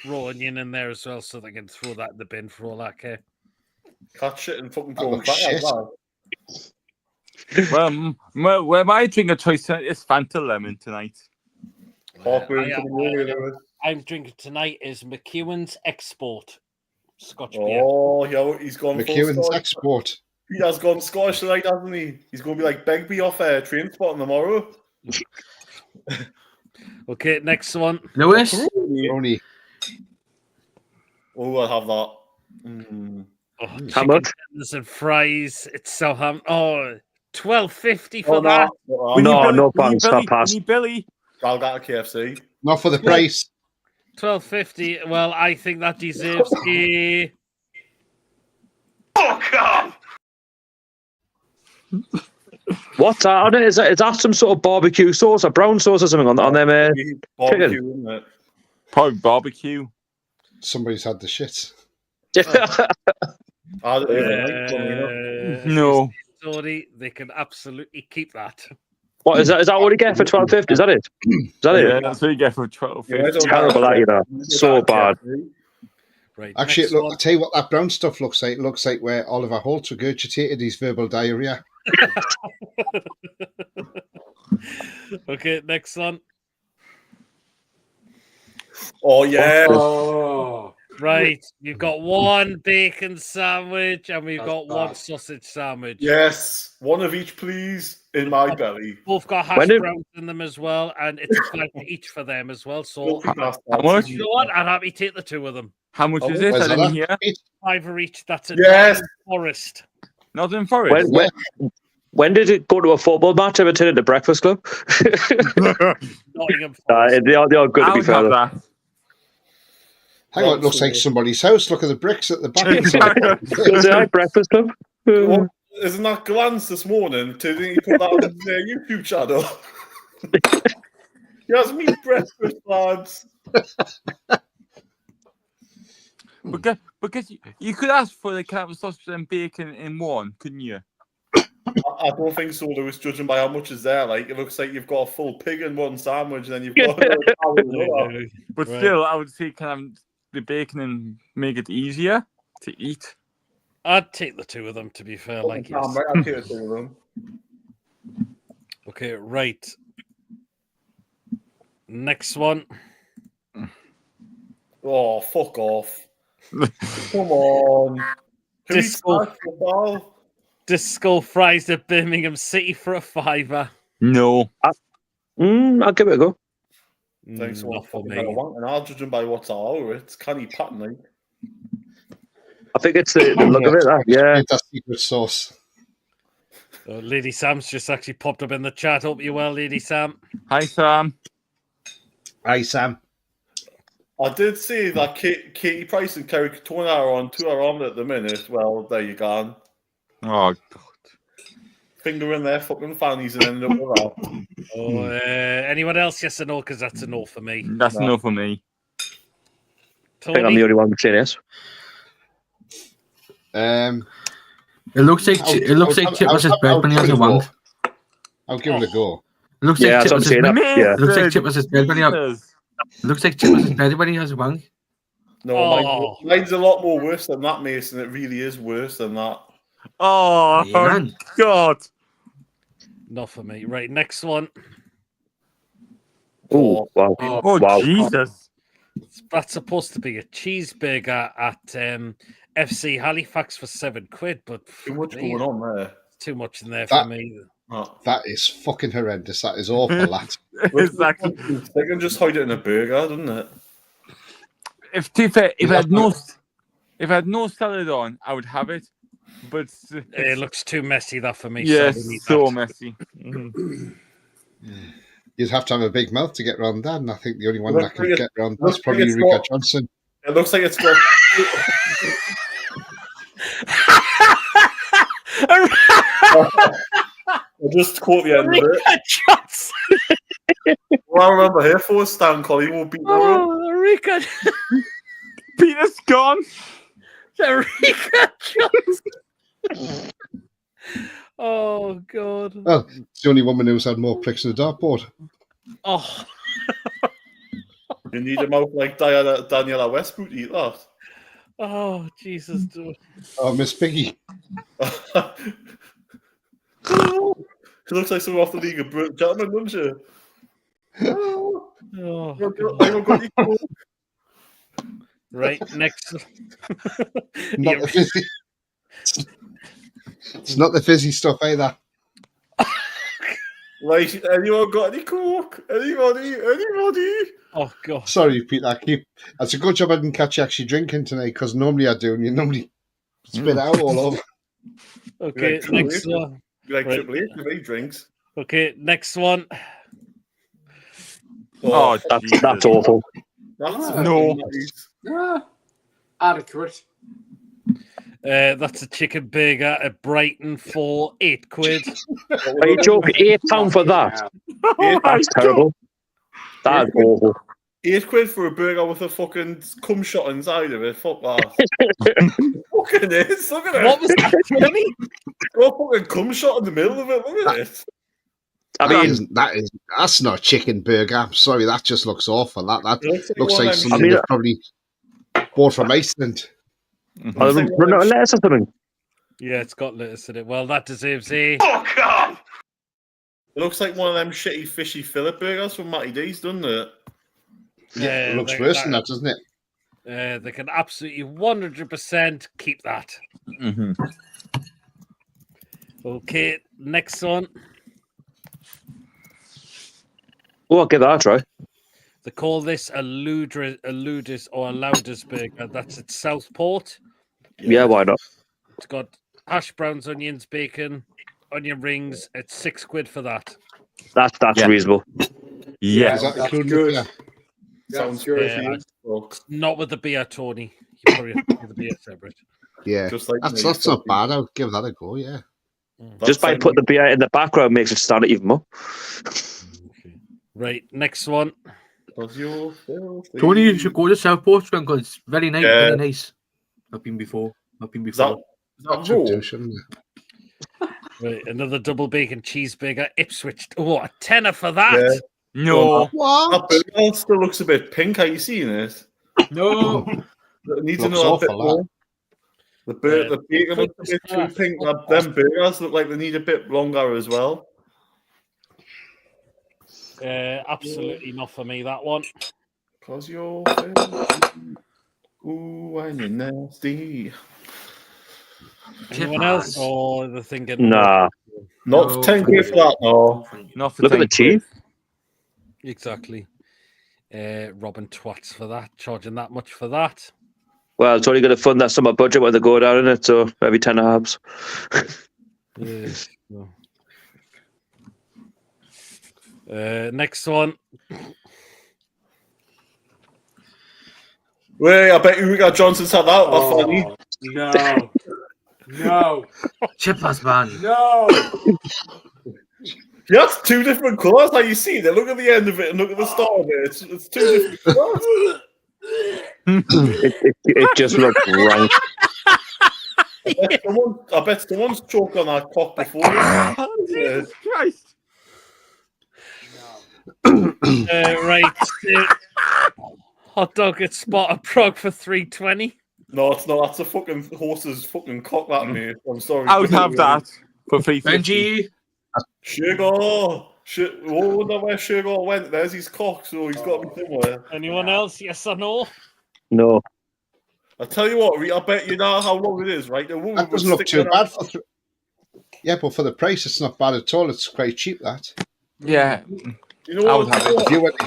Raw onion in there as well, so they can throw that in the bin for all that care.
Cat shit and fucking
That
prawn
looks shit.
Well, my drink of choice is Fanta Lemon tonight.
Halfway into the morning.
I'm drinking tonight is McEwen's Export. Scotch beer.
Oh, yeah, he's gone full
McEwen's
Scotch.
export.
He has gone Scottish tonight, hasn't he? He's going to be like Begbie off Train Spotting tomorrow.
Okay, next one.
Lewis?
Ronnie.
Oh, I'll have that. Mm.
Oh,
How
chicken
much?
tenders and fries. It's Southampton. Oh, $12.50 for
Oh,
that.
no.
We need
No,
Billy,
no
we need
thanks,
Billy,
I'll pass.
We need Billy.
I'll get a KFC.
Not for the price.
$12.50. Well, I think that deserves a.
What's that? Is that some sort of barbecue sauce or brown sauce or something on them?
Barbecue, isn't it?
Probably barbecue.
Somebody's had the shit.
I don't even like them, you know.
No.
Sorry, they can absolutely keep that.
What is that? Is that what you get for $12.50? Is that it? Is that
Yeah,
it?
that's what you get for 12.
Yeah, I don't
Terrible,
like
that, you know. So bad.
Right.
Actually,
next
look,
one.
I'll tell you what that brown stuff looks like. It looks like where Oliver Holt regurgitated his verbal diarrhea.
Okay, next one.
Oh, yeah.
Oh,
Right, you've got one bacon sandwich and we've
That's
got one
bad.
sausage sandwich.
Yes. One of each, please, in my belly.
Both got
When
hash
did-
browns in them as well, and it's a five for each for them as well. So,
How much?
you know what? I'd happy to take the two of them.
How much
Oh,
is it?
Where's
I
that
didn't
at?
hear.
Five for each. That's a
Yes.
Forest.
Nottingham Forest.
When did it go to a football match? Ever turn into Breakfast Club?
Nottingham Forest.
They are good to
I
be
would
fair.
have
though.
that.
Hang on, it looks like somebody's house. Look at the bricks at the back.
Is it like Breakfast Club?
What? Isn't that Glance this morning? Didn't he put that on their YouTube channel? He has me breakfast, lads.
Because you could ask for the kind of sausage and bacon in one, couldn't you?
I don't think so, Lewis, judging by how much is there. Like, it looks like you've got a full pig in one sandwich, and then you've got another cow in another.
But
Right.
still, I would say kind of the bacon and make it easier to eat.
I'd take the two of them, to be fair. Like, yes.
Right, I'll take the two of them.
Okay, right. Next one.
Oh, fuck off. Come on.
Disco.
Football?
Disco fries at Birmingham City for a $5.
No.
I'll give it a go.
Thanks
Not for me.
And I'll judge him by what's all it's canny pattern, like.
I think it's the look of it. Yeah.
It's a secret sauce.
Lady Sam's just actually popped up in the chat. Hope you're well, Lady Sam.
Hi, Sam.
Hi, Sam.
I did see that Katie Price and Kerry Katona are on at the minute. Well, there you go.
Oh, God.
Finger in their fucking fannies and ended up with that.
Oh, anyone else? Yes or no? Because that's a no for me.
That's
No.
enough for me.
I think I'm the
Tony?
only one saying yes.
It looks like Chip was his bread when he has a wank.
I'll give it a go.
It looks
Yeah,
like
that's
Chip
what I'm
was his
saying. Yeah.
It looks like Chip was his bread when he has.
Jesus.
It looks like Chip was his bread when he has a wank.
No,
Oh.
mine's a lot more worse than that, Mason. It really is worse than that.
Oh,
Yeah, man.
God.
Not for me. Right, next one.
Oh, wow.
Oh,
Wow.
Jesus.
That's supposed to be a cheeseburger at FC Halifax for £7, but
Too much
me,
going on there.
too much in there
That-
for me.
Oh.
That is fucking horrendous. That is awful, that.
Exactly.
They can just hide it in a burger, doesn't it?
If I had no salad on, I would have it. But
It looks too messy, that for me.
yes,
so we need
so
that.
messy.
You'd have to have a big mouth to get around that, and I think the only one
Look,
that could
it's-
get around
look,
that's probably
it's
Eureka
got-
Johnson.
It looks like it's got. I just caught the end of it.
Eureka Johnson!
Well, I remember here for Stan Collie will beat the
Oh, Eureka,
Peter's gone.
Eureka Johnson! Oh, God.
Well, it's the only woman who's had more pricks in the dartboard.
Oh,
You need a mouth like Daniela Westbrook to eat that.
oh, Jesus. Dude.
Oh, Miss Piggy.
She looks like someone off the League of Gentlemen, doesn't she?
Oh,
I'm gonna go eat
Right, next.
Not
Yeah,
the fizzy. It's not the fizzy stuff either.
Right, anyone got any coke? Anybody?
oh god.
Sorry, Peter. It's a good job I didn't catch you actually drinking tonight, because normally I do, and you normally spit out all over.
Okay,
Like
next
Triple H.
one.
Like
Right.
Triple H if he drinks.
Okay, next one.
Oh,
That's awful.
That's
No.
nice.
Adequate.
That's a chicken burger at Brighton for £8.
Are you joking? £8 for that?
Oh,
That's terrible. That's awful.
£8 for a burger with a fucking cum shot inside of it. Fuck that. Fucking is. Look at it.
What was that, Tony?
Got a fucking cum shot in the middle of it. Look at it.
I mean,
That's not a chicken burger. I'm sorry, that just looks awful. That
It
looks
one
like
of them-
something they've probably bought from Iceland.
are they running out of lettuce or something?
Yeah, it's got lettuce in it. Well, that deserves a.
It looks like one of them shitty fishy fillet burgers from Matty D's, doesn't it?
Yeah, it looks
they-
worse than that, doesn't it?
They can absolutely 100% keep that.
Mhm.
Okay, next one.
Oh, I'll give that a try.
They call this a Ludus or a Louders burger. That's at Southport.
Yeah, why not?
It's got hash browns, onions, bacon, onion rings. It's £6 for that.
That's
Yeah.
reasonable.
Yeah.
Is that
That's
including
good.
the beer?
Sounds
good.
good.
Yeah,
Fuck.
Not with the beer, Tony. You probably have to do the beer separate.
Yeah,
Just like
that's
me,
not
fucking-
bad. I'll give that a go. Yeah.
Just by putting the beer in the background makes it stand out even more.
Okay. Right, next one.
Tony, you should go to Southport because it's very nice.
Yeah.
Very nice. I've been before.
Is that
Should
raw?
do, shouldn't it?
Right, another double bacon cheeseburger. Ipswich. Oh, a tenner for that.
Yeah.
No.
What?
That burger still looks a bit pink. Are you seeing it?
No.
It needs
Looks
another bit
awful,
more. The bacon looks a bit too
Christmas
pink.
stuff.
Them burgers look like they need a bit longer as well.
Absolutely not for me, that one.
Cause you're ooh, and you're nasty.
Anyone else? Or they're thinking,
Nah.
Not
No.
10 quid for that, no.
Not for
Look at the
10 quid.
cheese.
Exactly. Robbing twats for that, charging that much for that.
Well, it's only going to fund that summer budget when they go down in it, so maybe 10 halves.
No. Next one.
Wait, I bet you Uga Johnson's had that. That's funny.
No. No.
Chippers, man.
No.
Yeah, that's two different colours. How you see it? Look at the end of it and look at the start of it. It's two different colours.
It just looks rank.
I bet someone's choked on that cock before.
Jesus Christ.
Right. Hot dog at Spot and Prague for $3.20.
No, it's not. That's a fucking horse's fucking cock, that, mate. I'm sorry.
I would have that for $3.50.
Benji.
Sugar. Oh, wonder where Sugar went. There's his cock, so he's got to be somewhere.
Anyone else? Yes or no?
No.
I tell you what, I bet you know how long it is, right? The woman
That
would
doesn't look
stick
too
her-
bad for. Yeah, but for the price, it's not bad at all. It's quite cheap. That.
Yeah.
You know
I
what?
would have it.
If you went to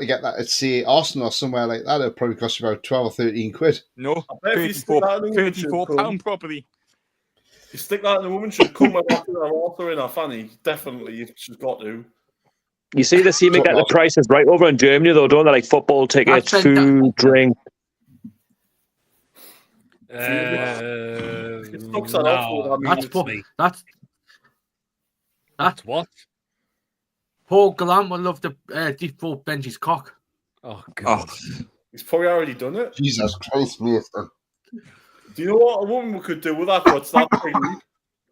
get that at say Arsenal or somewhere like that, it'd probably cost you about 12 or 13 quid.
No.
I bet if you stick that in the woman, she'd come.
£34 property.
You stick that in the woman, should come and after her author in her fanny. Definitely, she's got to.
You see, they seem to get the prices right over in Germany, though, don't they? Like football tickets,
That's right,
food, drink.
It looks that awful. I mean,
That's
it's-
Paul.
me.
That's
What?
Paul Gallant would love to deep throat Benji's cock.
Oh, God.
he's probably already done it.
Jesus Christ, mate.
Do you know what a woman could do with that? What's that thing?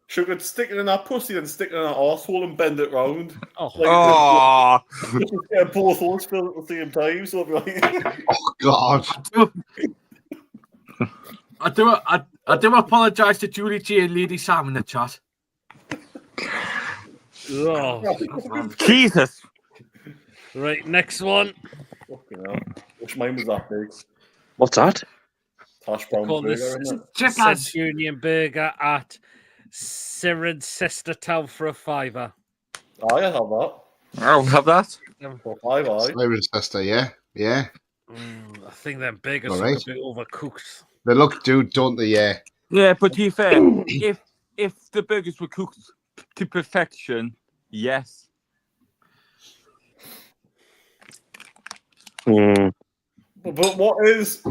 She could stick it in her pussy and stick it in her arsehole and bend it round.
Oh,
Oh.
Just get both holes filled at the same time. So it'll be like,
Oh God.
I do apologise to Julie G and Lady Sam in the chat.
oh.
Jesus.
Right, next one.
fucking hell. Wish mine was that big.
What's that?
Hash brown
Call
burger,
this
isn't it?
Chippers.
Centurion Burger at Cirencester Town for $5.
I have that.
I'll have that.
For $5.
Siren's sister, yeah. Yeah.
I think them burgers
All
look
right.
a bit overcooked.
They look, dude, don't they? Yeah.
Yeah, but to be fair, if the burgers were cooked to perfection, yes.
Mm.
But what is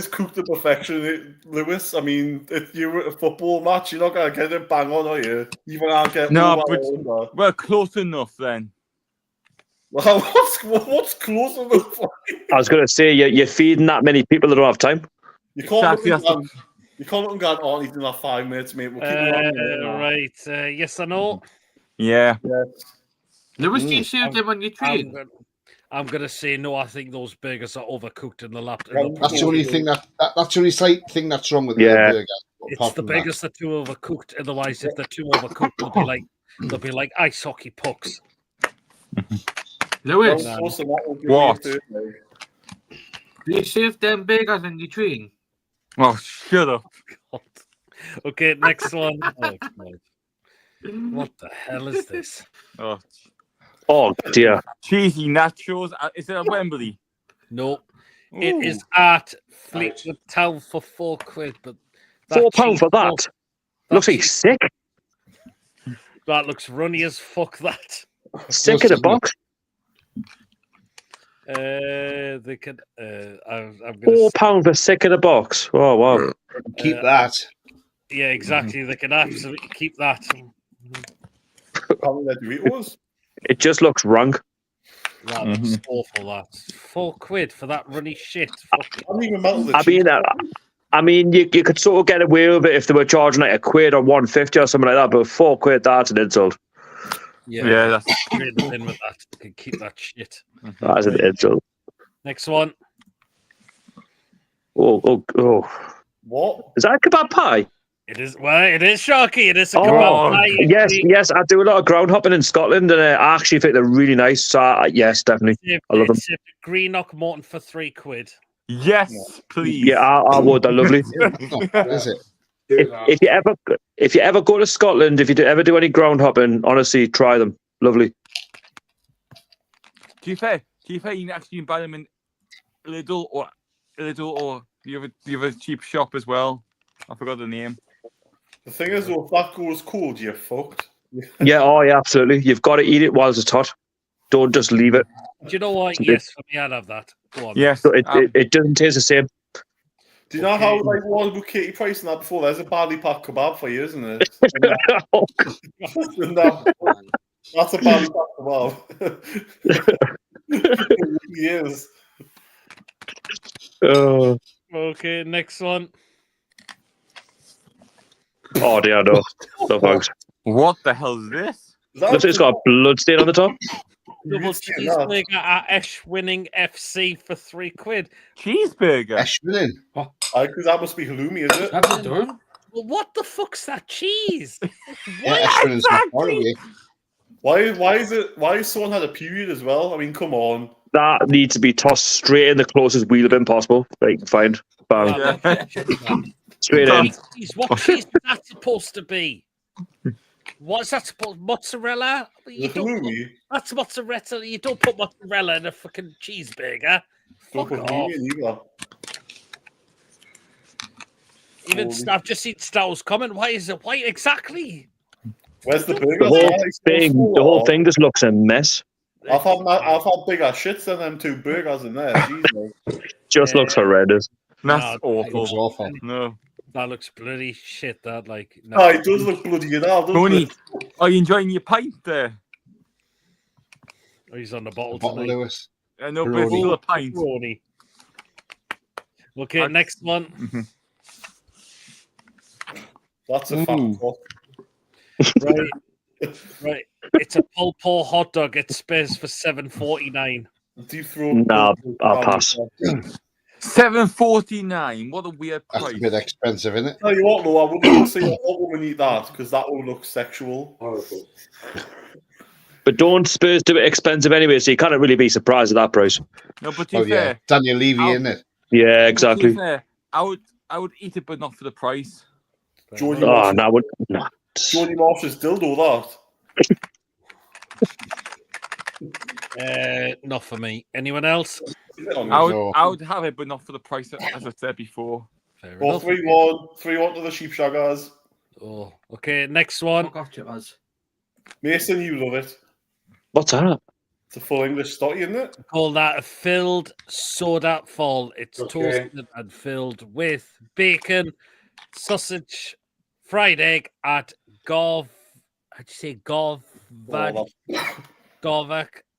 cooked to perfection, Lewis? I mean, if you're at a football match, you're not gonna get it bang on, are you? You gonna get
No,
over
but
under.
well, close enough then.
Well, what's close enough?
I was going to say, you're feeding that many people that don't have time.
You can't
Exactly,
look
that's
at you can't look at oh, he's in that 5 minutes, mate. We'll keep it on here.
Right. Yes or no?
Yeah.
Yes.
Lewis, do you serve them on your train?
I'm gonna say no. I think those burgers are overcooked in the lap.
That's the only thing that's the only slight thing that's wrong with the
Yeah.
burger.
It's the burgers that are too overcooked. Otherwise, if they're too overcooked, they'll be like ice hockey pucks.
Lewis,
What?
do you serve them burgers on your train?
Oh, shut up.
God. Okay, next one. Oh, God. What the hell is this?
Oh, dear.
Cheesy nachos. Is it at Wembley?
No. It is at Fleetwood Town for £4, but
£4 for that? Looks like sick.
That looks runny as fuck. That
Sick in a box.
they could. I'm gonna
£4 for sick in a box. Oh wow!
Keep that.
Yeah, exactly. They can absolutely keep that.
It just looks wrong.
That looks awful. That £4 for that runny shit.
I mean, you could sort of get away with it if they were charging like £1 or £1.50 or something like that. But £4, that's an insult.
Yeah, that's straight in with that. You can keep that shit.
That is an insult.
Next one.
Oh!
What
is that? A kebab pie?
It is. Well, it is Sharky. It is a kebab pie.
Yes. I do a lot of ground hopping in Scotland, and I actually think they're really nice. So yes, definitely, I love them.
It's Greenock Morton for £3.
Yes, please.
Yeah, I would. They're lovely.
Is it?
If you ever go to Scotland, if you ever do any ground hopping, honestly, try them. Lovely.
Do you think you can actually buy them in Lidl or you have a cheap shop as well? I forgot the name.
The thing is, if that goes cold, you're fucked.
Yeah, absolutely. You've got to eat it whilst it's hot. Don't just leave it.
Do you know what? Yes, for me, I'd have that. Go on.
Yes.
So it doesn't taste the same.
Do you know how like what about Katie Price and that before? There's a badly packed kebab for you, isn't it? That's a badly packed kebab. Yes.
Okay, next one.
Oh dear, no thanks.
What the hell is this?
It's got a blood stain on the top.
Double cheeseburger at Esh Winning FC for £3.
Cheeseburger?
Esh Winning?
Because that must be halloumi, is it?
That's done.
Well, what the fuck's that cheese?
Yeah, Esh Winning's not far away.
Why is someone had a period as well? I mean, come on.
That needs to be tossed straight in the closest wheel bin possible that you can find. Bang. Straight in.
What cheese is that supposed to be? What's that supposed? Mozzarella? That's mozzarella. You don't put mozzarella in a fucking cheeseburger. Fuck off. Even I've just seen Stow's comment. Why is it white exactly?
Where's the burger?
The whole thing just looks a mess.
I've had bigger shits than them two burgers in there. Jesus.
Just looks horrendous.
That's awful.
Looks awful.
No.
That looks bloody shit. That like. No.
Oh, it does look bloody enough.
Tony, are you enjoying your pint there?
Oh, he's on the bottle
Bottle,
tonight.
Lewis.
No, but it's still a pint.
Okay, next one.
That's a fat cock.
Right. It's a pulled pork hot dog at Spez for $7.49.
Nah, I'll pass.
$7.49. What a weird price.
That's a bit expensive, isn't it?
Tell you what, though, I wouldn't see a hot woman eat that because that will look sexual.
But don't Spurs do it expensive anyway, so you can't really be surprised at that price.
No, but to
Oh
be
yeah,
fair,
Daniel Levy
I'll-
in it.
Yeah,
but to be
exactly.
fair, I would eat it, but not for the price.
Jody
Oh,
Marsh,
no, no.
Jody Marsh's dildo, that.
Not for me. Anyone else?
I would have it, but not for the price, as I said before.
Fair
Well,
enough.
3-1. 3-1 to the Sheep Shaggers.
Oh, okay. Next one.
Fuck off, Chippers.
Mason, you love it.
What's that?
It's a full English stotty, isn't it?
Call that a filled soda fall. It's
Okay.
toasted and filled with bacon, sausage, fried egg at How'd you say Govak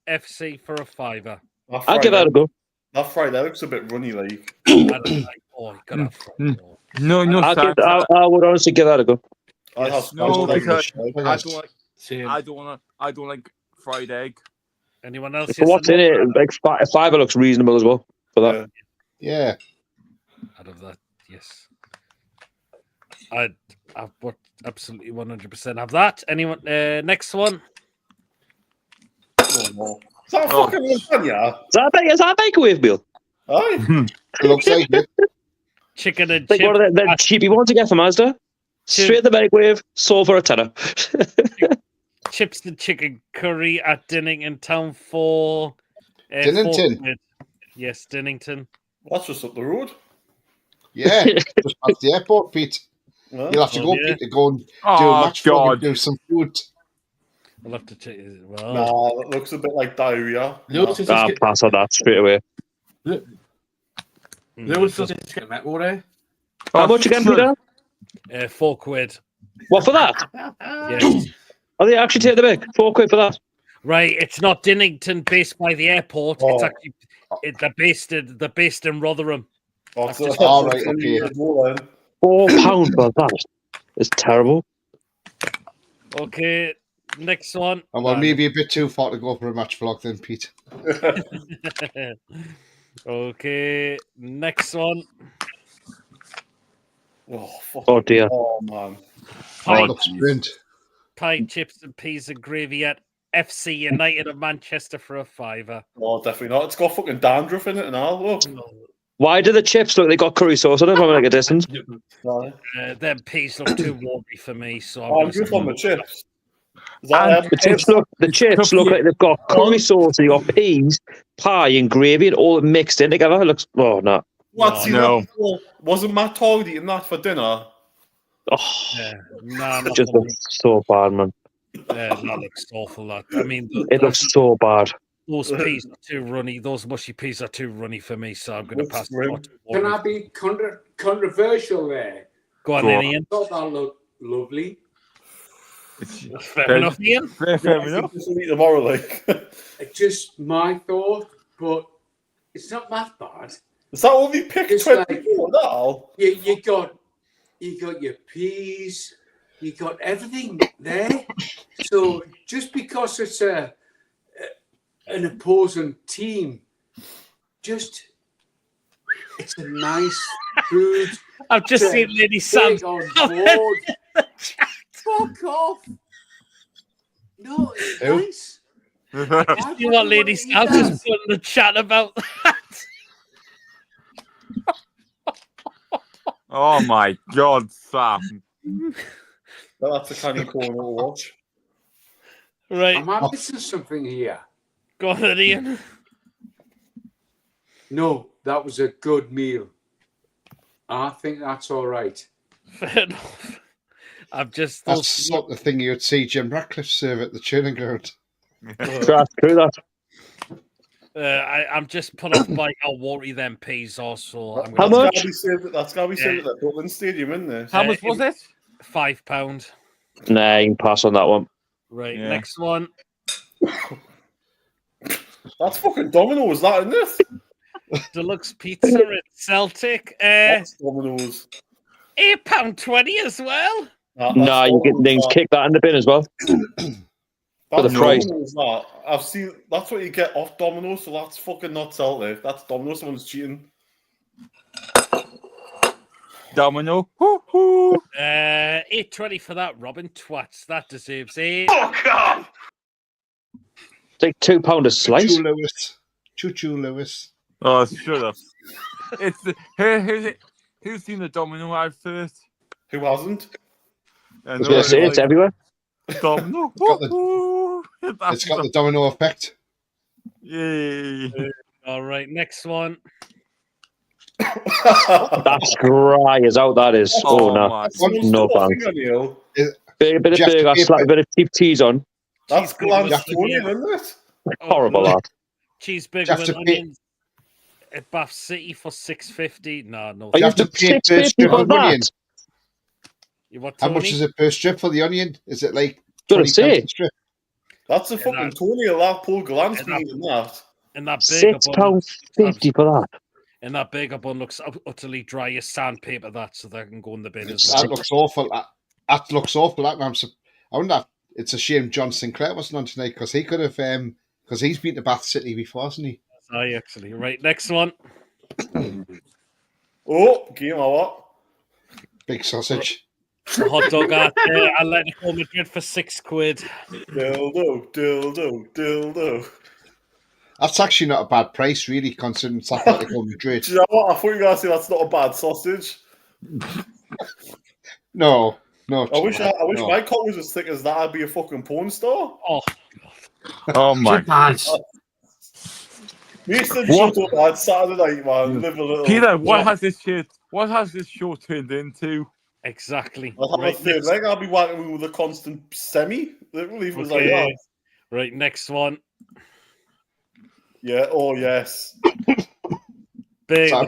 FC for a £5.
I'll give that a go.
That fried egg looks a bit runny, like.
I don't like. Oh, you gotta have fried egg.
No,
I would honestly give that a go.
No, because
I
I
guess.
don't like.
Same.
I don't like fried egg.
Anyone else?
For what's in it, like a £5 looks reasonable as well for that.
Yeah.
Out of that, yes. I would absolutely 100% have that. Anyone? Next one.
Oh, no. Is that a fucking lasagna?
Is that a microwave meal?
Aye.
It looks like it.
Chicken and
Like
chips.
one of the cheapy ones you get from Asda? Straight in the microwave, sold for a tenner.
Chips and chicken curry at Dinnington Town for
Dinnington?
£4. Yes, Dinnington.
That's just up the road.
Yeah. Just past the airport, Pete.
Yeah.
You'll have to go,
yeah.
Pete, to go and do a
Oh
match vlog
God!
and do some food.
I'll have to check. Well,
Nah, that looks a bit like diarrhea.
Lewis is
I'll pass on that straight away.
Lewis doesn't get met, will they?
How much again, Peter?
£4.
What for that?
Yes.
Are they actually take the big? £4 for that?
Right, it's not Dinnington based by the airport.
Oh.
It's actually they're based in Rotherham.
That's
I've just-
all right, okay.
£4 for that is terrible.
Okay, next one.
And well, maybe a bit too far to go for a match vlog then, Pete.
Okay, next one.
Oh, fuck.
Oh dear.
Oh, man.
Pie,
Looks brilliant.
pie, chips and peas and gravy at FC United of Manchester for a £5.
Oh, definitely not. It's got fucking dandruff in it and all. Look.
Why do the chips look like they got curry sauce on them from like a distance?
Aye.
Them peas look too watery for me, so I'm
Oh, I'm
gonna
good
say
on the chips. Is that
The chips look like they've got curry sauce, they got peas, pie and gravy and all mixed in together. It looks no.
What? See
No.
that before? Wasn't Matt Todd eating that for dinner?
Oh,
nah,
it
not
just
for me.
looks so bad, man.
That looks awful. That I mean,
It looks so bad.
those peas are too runny. Those mushy peas are too runny for me, so I'm going to
Looks
pass.
grim.
Can I be controversial there?
Go on,
Go
then,
on.
Ian.
I thought that looked lovely.
Fair enough, Ian.
Fair enough.
This will eat tomorrow, like.
It's just my thought, but it's not that bad.
Is that only pick
It's
24 now?
You got your peas, you got everything there. So just because it's an opposing team, it's a nice food.
I've just seen Lady Sam.
Take on board. Fuck off. No, it's
Who?
nice.
You see what Lady Sam just put in the chat about that?
Oh my God, Sam!
Well, that's a canny corner to watch.
Right,
Am I missing something here?
go on, then, Ian.
No, that was a good meal. I think that's all right.
Fair enough. I've just
That's the sort of thing you'd see Jim Ratcliffe serve at the training ground.
That's true, that.
I'm just put off by how watery them peas are. So I'm
How
gonna
much?
That's got to be said at the Brooklyn Stadium, isn't it?
How much was it?
£5.
Nah, you can pass on that one.
Right,
Yeah.
next one.
That's fucking Domino's, that, isn't it?
Deluxe pizza at Celtic.
That's Domino's.
£8.20 as well.
Nah, you get things kick that in the bin as well.
That's
the price.
Domino's, that. I've seen. That's what you get off Domino's, so that's fucking not Celtic. That's Domino's. Someone's cheating.
Domino. Hoo-hoo.
£8.20 for that, Robin Twats. That deserves it.
Fuck off!
It's like £2 a slice.
Choo Lewis. Choo Lewis.
Oh, shut up. It's the who's seen the domino ad first?
Who hasn't?
I was going to say, it's everywhere.
Domino.
It's got the domino effect.
Yay.
All right, next one.
That's dry as out, that is. Oh, no.
my.
No thanks. Bit of
Just
burger,
keep
slap a
it.
bit of cheap cheese on.
That's
Cheeseburger
Glance
with
Tony,
onions.
isn't it?
Horrible, that.
Cheeseburger
Just
with
to pay-
onions at Bath City for $6.50. No.
Are
You
you
have to pay per
£6.50
strip
for
of onion.
that?
You what,
How
Tony?
much is it per strip for the onion? Is it like
Gonna
20
say.
pence a strip?
That's a fucking
that-
Tony, a lot Paul Glance
and that-
being in that.
And that burger bun,
£6.50 for that.
and that burger bun looks utterly dry as sandpaper. That so that can go in the bin as
That
well.
looks awful. That looks awful. That I wonder. It's a shame John Sinclair wasn't on tonight because he could have. Because he's been to Bath City before, hasn't he?
I actually right. Next one.
Oh, game or what?
Big sausage.
The hot dog at Atletico Madrid for £6.
Dildo.
That's actually not a bad price, really, considering it's Atletico Madrid.
Do you know what? I thought you were going to say that's not a bad sausage.
No.
I wish
no.
my cock was as thick as that. I'd be a fucking porn star.
Oh my.
Chip-ads.
Me and Sid
What?
shut up on Saturday night, man. Live a little.
Peter, what has this show turned into?
Exactly.
I'll have
Right,
a third leg. I'll be whacking with a constant semi. Literally, if it was like
Okay.
that.
Right, next one.
Yeah. Oh yes.
Big.
So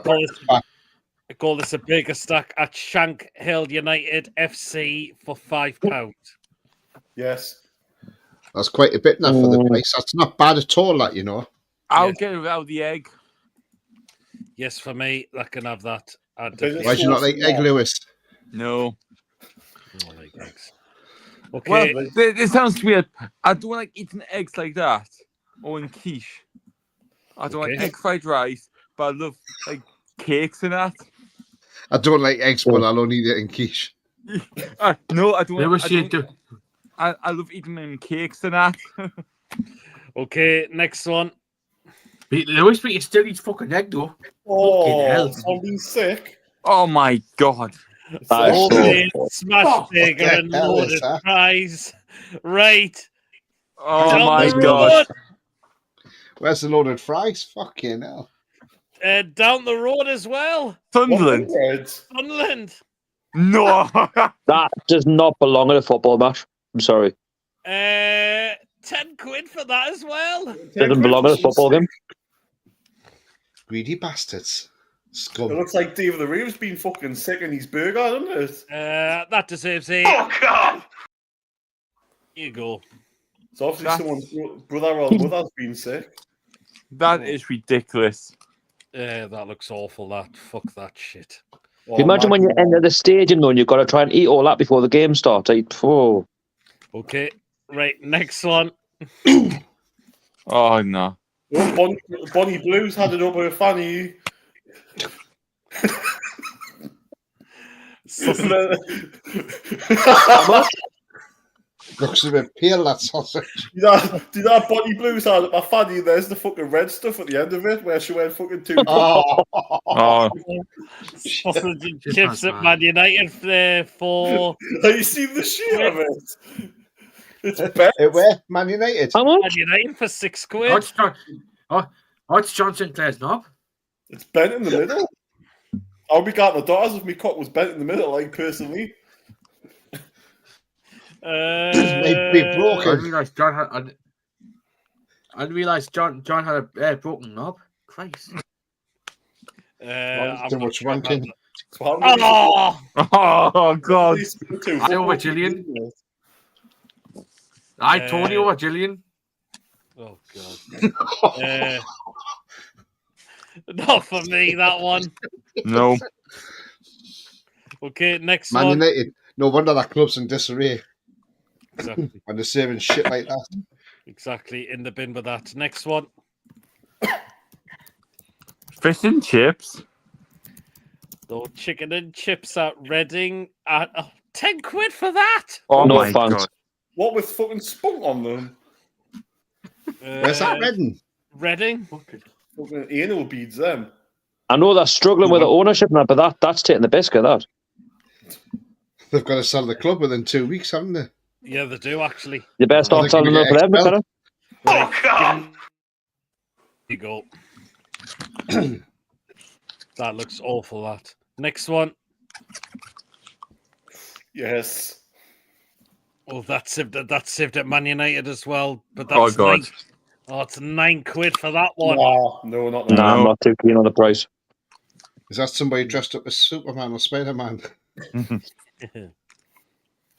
I call this a bigger stack at Shank Hill United FC for £5.
Yes.
That's quite a bit now for the price. That's not bad at all, that, you know.
I'll get it out the egg.
Yes, for me, that can have that.
Why do you not like Egg Lewis?
No.
don't like eggs.
Well,
Okay.
it sounds weird. I don't like eating eggs like that or in quiche. I don't like
Okay.
egg fried rice, but I love like cakes and that.
I don't like eggs, but I'll only eat it in quiche.
No, I don't.
Lewis,
I,
you
don't
do.
I love eating them in cakes and that.
Okay, next one.
Lewis, but you still eat fucking egg, though.
Oh,
hell.
something sick.
Oh my god!
That is so
Okay,
awful.
smash
Fuck,
burger
what the
and
hell is
loaded
that?
fries. Right.
Oh
Down
my
the
god!
road.
Where's the loaded fries? Fucking hell.
Down the road as well.
Sunderland.
Sunderland.
No.
That does not belong in a football match. I'm sorry.
£10 for that as well.
Doesn't belong in a football game.
Greedy bastards.
It
Scum.
looks like David the Reeve's been fucking sick in his burger, doesn't it?
That deserves a.
God!
Here you go.
So obviously
That's-
someone's brother or mother's been sick.
That is ridiculous.
That looks awful. That fuck that shit.
Oh,
Imagine when you enter the stadium though and you've got to try and eat all that before the game starts. Oh.
Okay, right. Next one.
Oh no.
Oh, Bonnie Blues had it up with Fanny.
Looks a bit pale, that sausage.
Do you know Bonnie Blues had it my Fanny? There's the fucking red stuff at the end of it where she went fucking too.
Oh,
Oh.
Sausage and
Shit,
chips
man.
at Man United for
Have you seen the shit of it? It's best.
where? Man United.
How much?
Man United for £6.
It's John Sinclair's knob.
It's bent in the middle. I'll be counting the dollars if my cock was bent in the middle, like personally.
Might be
I
broken.
didn't realise John had. I didn't realise John had a broken knob. Christ.
I'm
Too
not
much
sure about
wanking.
that.
Oh!
Oh,
Oh god.
I over Gillian. I Tony over Gillian.
oh god. Not for me, that one.
No.
Okay, next
Man
one.
United. No wonder that club's in disarray
Exactly,
when they're serving shit like that.
exactly. In the bin with that. Next one.
Fish and chips.
The chicken and chips at Reading at £10 for that.
Oh
No
my
thanks.
god.
What with fucking spunk on them?
Where's that Reading?
Reading.
Fucking anal beads them.
I know they're struggling with the ownership now, but that's taking the biscuit. That
They've got to sell the club within 2 weeks, haven't they?
Yeah, they do actually.
you better start selling them for them,
expelled.
Right, you go. That looks awful. That next one.
Yes.
Oh, that's saved at Man United as well. But that's
God.
it's £9 for that one.
No, not that.
Nah, I'm not too keen on the price.
Is that somebody dressed up as Superman or Spider-Man?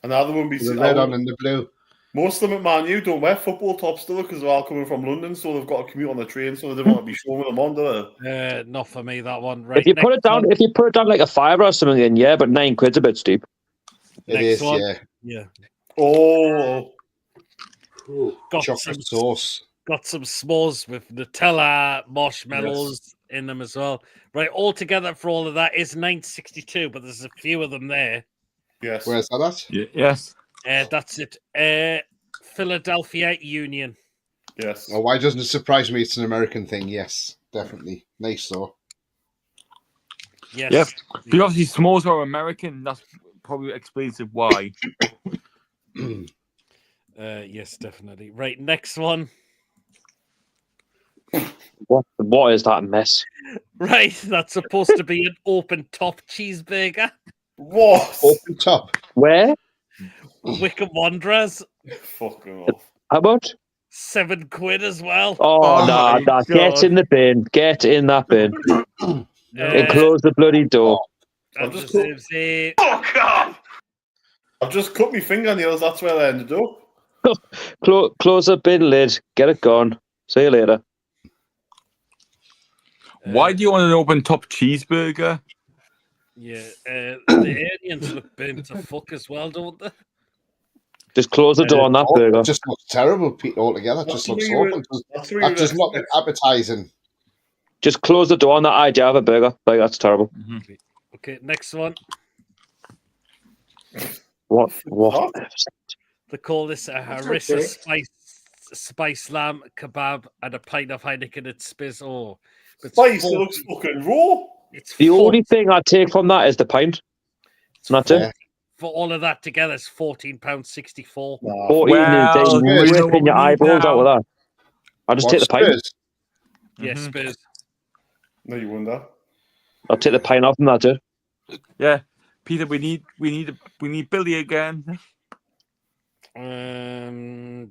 Another one be
The red on and the blue.
Most of them at Man U don't wear football tops still because they're all coming from London, so they've got to commute on the train, so they don't want to be showing them on, do they?
Not for me, that one. Right.
If you put it down, like a £5 or something, then yeah, but £9's a bit steep.
It
Next
is,
one.
yeah.
Yeah.
Oh,
Got
chocolate sauce.
Got some s'mores with Nutella, marshmallows in them as well. Right, all together for all of that is $9.62, but there's a few of them there.
yes.
Where's that at?
Yes.
That's it. Philadelphia Union.
Yes.
Oh, why doesn't it surprise me? It's an American thing. Yes, definitely. Nice though.
Yes.
Yep. Because obviously s'mores are American. That's probably explains it why.
Yes, definitely. Right, next one.
What is that mess?
Right, that's supposed to be an open top cheeseburger.
What?
Open top.
Where?
Wickham Wanderers.
Fucking off.
How much?
£7 as well.
Oh,
my
nah. Get
God.
in the bin. Get in that bin. And close the bloody door.
That
just
deserves a...
I've just cut my fingernails, that's where I ended up.
Close the bin lid. Get it gone. See you later.
Why do you want an open top cheeseburger?
Yeah, the aliens look burnt to fuck as well, don't they?
Just close the door on that burger.
It just looks terrible, Pete, altogether. It just looks awful. That does not look appetizing.
Just close the door on that idea of a burger. Like, that's terrible.
Okay, next one.
What?
They call this a harissa spice lamb kebab and a pint of Heineken at Spiz. Oh,
Spice, it looks fucking raw.
It's
The only thing I take from that is the pint. That's it.
For all of that together, it's £14.64.
14
Well,
is
you know
ripping
what we
your
need
eyeballs
now?
out with that. I'll just take the pint.
Spurs?
Yes, Spiz.
No, you wouldn't have.
I'll take the pint off and that's it.
Yeah, Peter, we need Billy again.
Do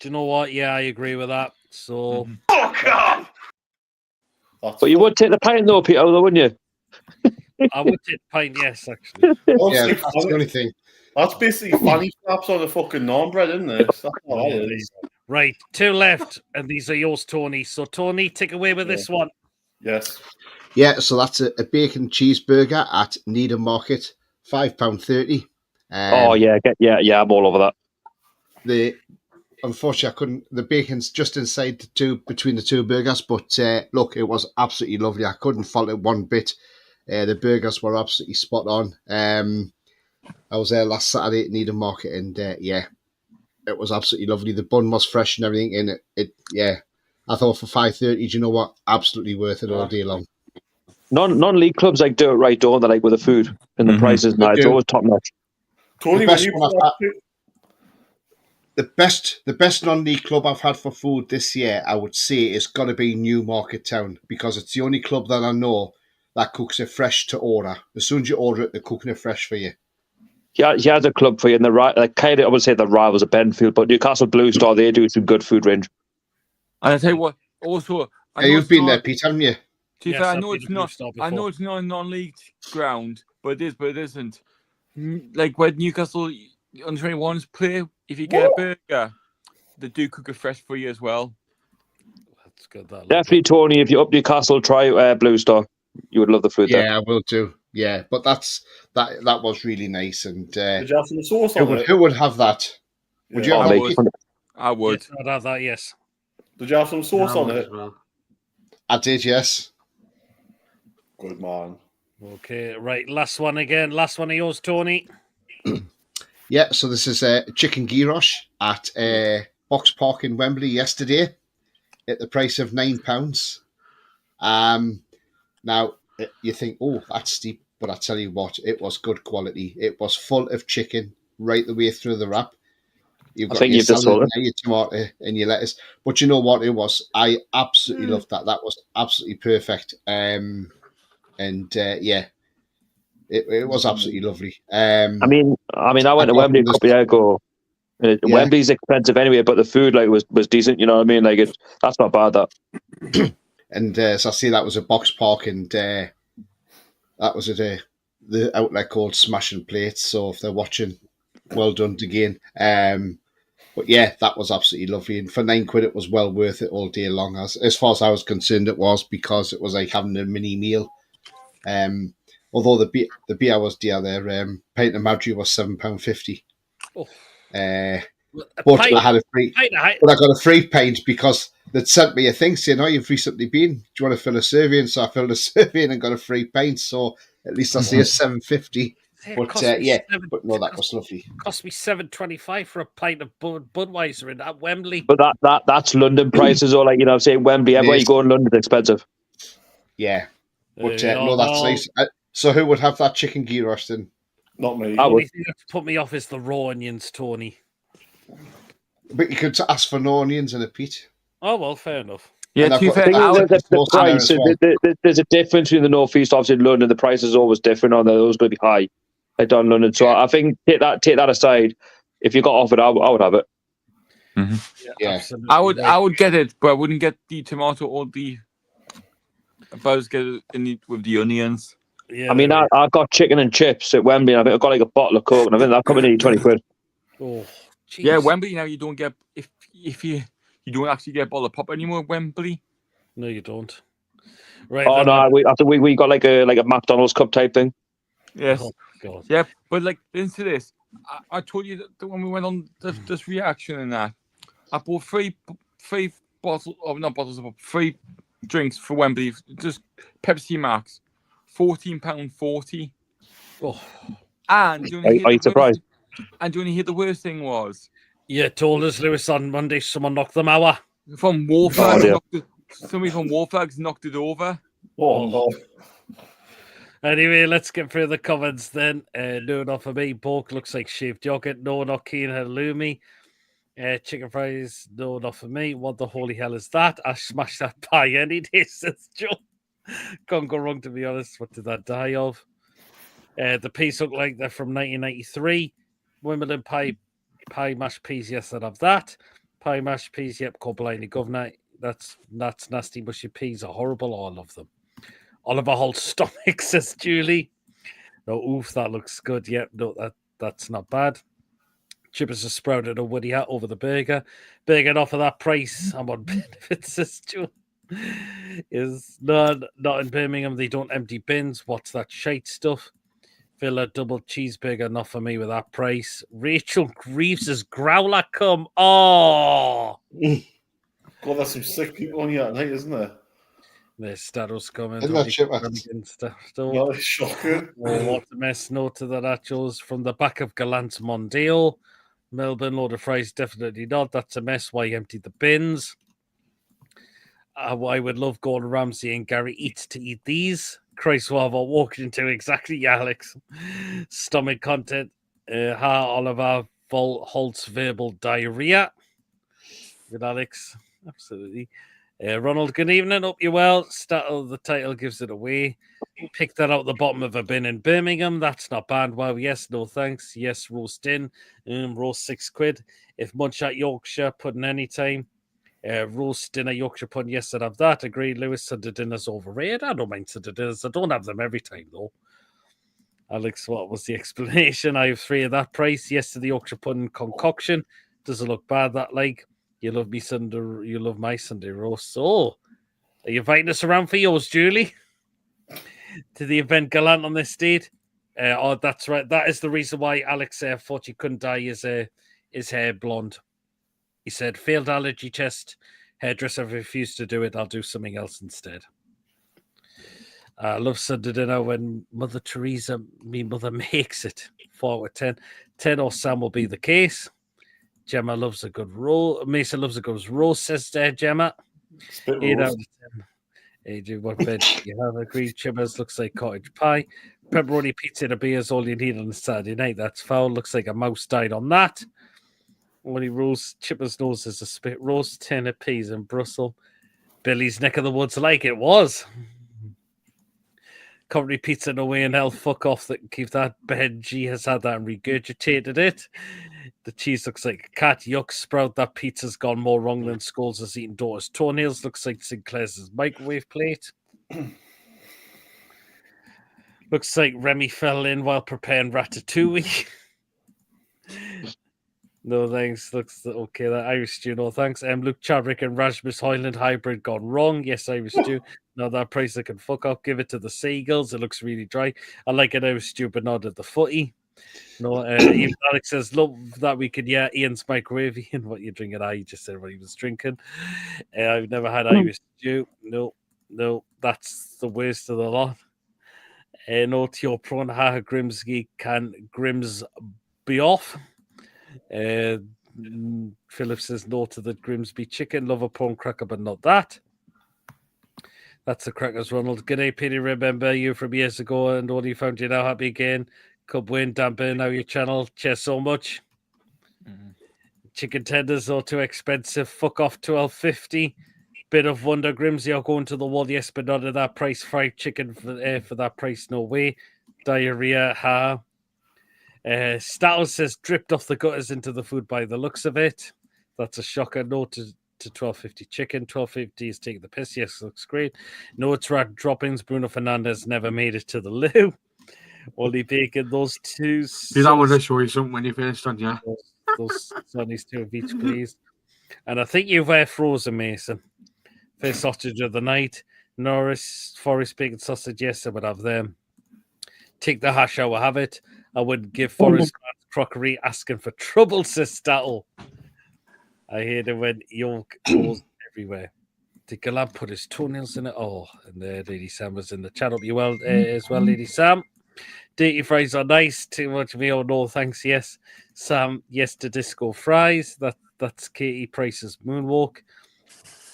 you know what? Yeah, I agree with that. So,
But you would take the pint though, Peter, though, wouldn't you?
I would take pint, yes, actually.
Yeah, that's the only thing.
That's basically fanny flaps on a fucking naan bread, isn't it? That's what that is.
Right, two left, and these are yours, Tony. So, Tony, take away with this one.
Yes.
Yeah, so that's a bacon cheeseburger at Needham Market, £5.30.
Oh yeah, I'm all over that.
Unfortunately, I couldn't. The bacon's just inside between the two burgers, but look, it was absolutely lovely. I couldn't fault it one bit. The burgers were absolutely spot on. I was there last Saturday at Needham Market, and it was absolutely lovely. The bun was fresh and everything, and I thought for £5.30, do you know what? Absolutely worth it all day long.
Non-league clubs like do it right, don't they? Like with the food and the prices. Now it's always top notch.
Tony,
the best non-league club I've had for food this year, I would say, is got to be Newmarket Town, because it's the only club that I know that cooks it fresh to order. As soon as you order it, they're cooking it fresh for you.
Yeah, he has a club for you, and kind of, I would say the rivals of Benfield, but Newcastle Blue Star, they do some good food range.
And I tell you what, also,
You've been there, Pete, haven't you?
To be fair, I know it's not a non-league ground, but it isn't. Like when Newcastle under 21s play, if you get a burger, they do cook it fresh for you as well.
That's good.
Definitely, Tony. If you're up Newcastle, try Blue Star. You would love the food there.
Yeah, I will too. Yeah, but that was really nice. And
did you have some sauce on it?
Who would have that? Would you have it?
I would.
Yes, I'd have that. Yes.
Did you have some sauce on it?
Well.
I did. Yes.
Good man.
Okay, right. Last one again. Last one of yours, Tony.
Yeah. So this is chicken gyros at box park in Wembley yesterday at the price of £9. Now you think, oh, that's steep, but I tell you what, it was good quality. It was full of chicken right the way through the wrap. You've got your salad, your tomato, and your lettuce. But you know what it was? I absolutely loved that. That was absolutely perfect. Yeah, it was absolutely lovely.
I went to Wembley a couple of years ago. Wembley's expensive anyway, but the food was decent. You know what I mean? That's not bad. That.
And so I see that was a box park, and that was at the outlet called Smashing Plates. So if they're watching, well done again. But yeah, that was absolutely lovely. And for £9, it was well worth it all day long. As far as I was concerned, it was, because it was like having a mini meal. Although the beer was dear there. Pint of Madry was £7.50.
Oh.
But I had a free. But I got a free pint because they'd sent me a thing saying, "Oh, you've recently been. Do you want to fill a survey?" And so I filled a survey and got a free pint. So at least I see a £7.50. But but no, that was lovely.
Cost me $7.25 for a pint of Budweiser in at Wembley.
But that's London prices, or I'm saying Wembley. Everywhere you go in London, it's expensive.
Yeah, but no, that's nice. So who would have that chicken gyros then?
Not me.
The only thing that's put me off is the raw onions, Tony.
But you could ask for no onions and a peat.
Oh well, fair enough.
Yeah, to be fair,
the price. There's a difference between the North East, obviously in London. The price is always different. On there, those going to be high. Like down in London, so I think take that aside. If you got offered, I would have it.
Mm-hmm.
Yeah,
I would get it, but I wouldn't get the tomato or the. But I was get it with the onions.
Yeah,
I mean, I got chicken and chips at Wembley. And I think I got like a bottle of Coke, and I think that coming in £20.
Oh, geez.
Yeah, Wembley now you don't get if you don't actually get a bottle of pop anymore at Wembley.
No, you don't. Right.
Oh no, we got like a McDonald's cup type thing.
Yes.
Oh, God.
Yeah, but into this, I told you that when we went on this reaction and that, I bought three bottles of not bottles of 3 drinks for Wembley, just Pepsi Max, £14.40.
Oh.
And
are you surprised?
And do you want to hear the worst thing was?
Yeah, told us, Lewis, on Monday someone knocked them out.
From Warflags, somebody from Warflags knocked it over.
Oh no.
Anyway, let's get through the comments then. No, not for me. Pork looks like shaved yogurt. No, not keen halloumi. Chicken fries. No, not for me. What the holy hell is that? I smashed that pie any day, says Joe. Can't go wrong, to be honest. What did that die of? The peas look like they're from 1993. Wimbledon pie mashed peas. Yes, I'd have that. Pie mashed peas. Yep, Corbliny governor. That's nasty. Mushy peas are horrible. All of them. Oliver Holt's stomach, says Julie. No, oof, that looks good. Yep, no, that's not bad. Chippers are sprouted a woody hat over the burger. Burger not for that price. I'm on benefits, says Julie. Is not in Birmingham. They don't empty bins. What's that shite stuff? Villa double cheeseburger, not for me with that price. Rachel Greaves' growler come. Oh,
God, there's some sick people on here tonight, isn't there?
There's Staros coming.
Isn't that shit?
That is shocking.
What a mess. No to the nachos from the back of Gallant's Mondale. Melbourne, load of fries, definitely not. That's a mess. Why empty the bins? I would love Gordon Ramsay and Gary Eats to eat these. Christ, what have I walked into exactly, Alex? Stomach content. Oliver Holt's verbal diarrhea. With Alex. Absolutely. Ronald, good evening. Hope you're well. The title gives it away. Pick that out the bottom of a bin in Birmingham. That's not bad. Well, yes, no thanks. Yes, roast in. Roast £6. If Munchak Yorkshire pudding any time. Roast dinner Yorkshire pudding. Yes, I'd have that. Agreed, Lewis. Sunday dinner's overrated. I don't mind Sunday dinners. I don't have them every time, though. Alex, what was the explanation? I have 3 of that price. Yes to the Yorkshire pudding concoction. Does it look bad, that like? You love me Sunday. You love my Sunday roast. So, are you inviting us around for yours, Julie? To the event Gallant on this date? Oh, that's right. That is the reason why Alex thought he couldn't dye his hair blonde. He said, failed allergy test. Hairdresser refused to do it. I'll do something else instead. I love Sunday dinner when Mother Teresa, me mother, makes it. 4 out of 10. 10 or Sam will be the case. Gemma loves a good roll. Mason loves a good roast, says Gemma.
Spit
8 out
roast.
of 10. AJ, what veg do you have? Agreed. Chimmers looks like cottage pie. Pepperoni pizza and a beer is all you need on a Saturday night. That's foul. Looks like a mouse died on that. Only roast Chippers knows is a spit roast, 10 of peas in Brussels. Billy's neck of the woods like it was. Coventry pizza no way in hell. Fuck off. That keep that. Benji has had that and regurgitated it. The cheese looks like a cat. Yuck, Sprout. That pizza's gone more wrong than Scholes has eaten daughter's toenails. Looks like Sinclair's microwave plate. Looks like Remy fell in while preparing ratatouille. No thanks. Looks okay. That Irish stew. No thanks. Luke Chadwick and Rasmus Hoyland hybrid gone wrong. Yes, Irish stew. No, that price I can fuck up. Give it to the Seagulls. It looks really dry. I like an Irish stew, but not at the footy. No, even Alex says, love that we could, yeah, Ian's microwave. Ian, what you drinking? I just said what he was drinking. I've never had Irish stew. No, that's the worst of the lot. No, to your prawn, Grimsby can Grims be off? Philip says no to the Grimsby chicken. Love a prawn cracker, but not that. That's the crackers, Ronald. Good day, Peter. Remember you from years ago and all you found you now happy again. Cub win, damper now your channel. Cheers so much. Chicken tenders are too expensive. Fuck off, $12.50. Bit of wonder, Grimsby are going to the wall. Yes, but not at that price. Fried chicken for that price, no way. Diarrhea, ha. Stattle says dripped off the gutters into the food by the looks of it. That's a shocker. No to $12.50 chicken. $12.50 is taking the piss. Yes, looks great. No, it's rat droppings. Bruno Fernandez never made it to the loo. Ollie Bacon, those two.
See, that was a show you something when you finished on, yeah.
Those Sonny's two of each, please. And I think you've frozen, Mason. First sausage of the night. Norris, Forest bacon sausage. Yes, I would have them. Take the hash, I will have it. I would give Forest crockery asking for trouble, says Stattle. I hate it when yolk goes everywhere. Did Galab put his toenails in it? Oh, and Lady Sam was in the chat. Up you well as well, Lady Sam. Dirty fries are nice. Too much of me. Oh no, thanks. Yes, Sam. Yes to disco fries. That's Katie Price's moonwalk.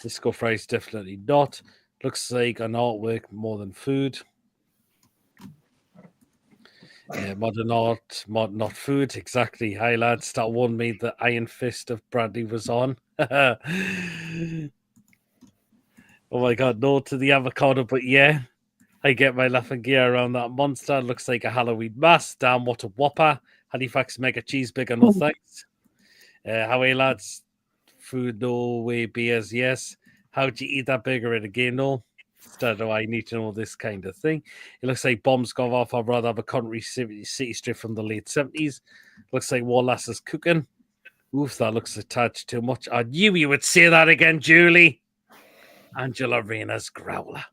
Disco fries definitely not. Looks like an artwork more than food. Modern art, not food. Exactly. Hi lads. That one made the Iron Fist of Bradley was on. Oh my god, no to the avocado, but yeah. I get my laughing gear around that monster. Looks like a Halloween mask. Damn, what a whopper. Halifax mega cheeseburger, no thanks. How are you, lads? Food, no way. Beers, yes. How'd you eat that burger in a game, no? Instead of I need to know this kind of thing. It looks like bombs gone off. I'd rather have a country city strip from the late 70s. Looks like Wallace is cooking. Oof, that looks attached too much. I knew you would say that again, Julie. Angela Rena's growler.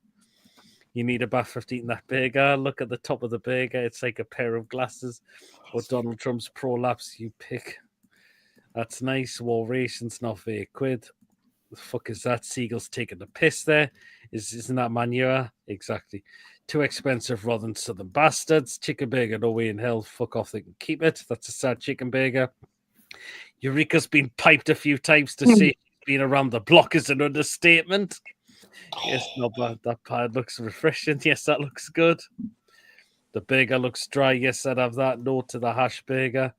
You need a bath after eating that burger. Look at the top of the burger. It's like a pair of glasses. Or Donald Trump's prolapse, you pick. That's nice. War rations, not for £8. The fuck is that? Seagulls taking the piss there. Isn't that manure? Exactly. Too expensive rather than Southern bastards. Chicken burger, no way in hell. Fuck off, they can keep it. That's a sad chicken burger. Eureka's been piped a few times to say she's been around the block is an understatement. Yes, not bad. That pad looks refreshing. Yes, that looks good. The burger looks dry. Yes, I'd have that. No to the hash burger.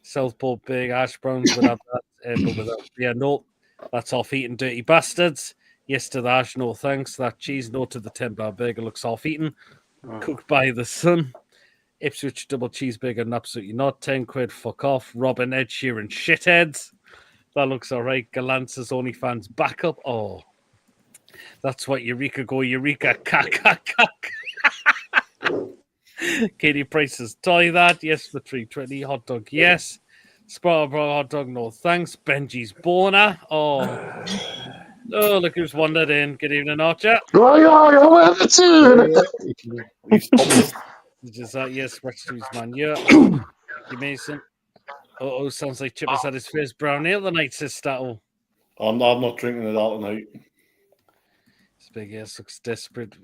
Southport burger, hash browns would have that. But without, yeah, no. That's off eaten, dirty bastards. Yes to the hash, no thanks. That cheese, no to the £10 burger, looks half eaten. Cooked by the sun. Ipswich double cheeseburger, absolutely not. £10, fuck off. Robin Ed Sheeran shitheads. That looks all right. Galance's OnlyFans backup. Oh, that's what Eureka go. Eureka, Katie Price's toy that. Yes, for $3.20. Hot dog, yes. Sparrow hot dog, no thanks. Benji's boner. Oh, look who's wandered in. Good evening, Archer. Is that yes? Rex's man, yeah. Thank you, Mason. Oh, sounds like Chip has had his first brown ale tonight, says Stattle.
I'm not drinking it out tonight.
This big ass looks desperate.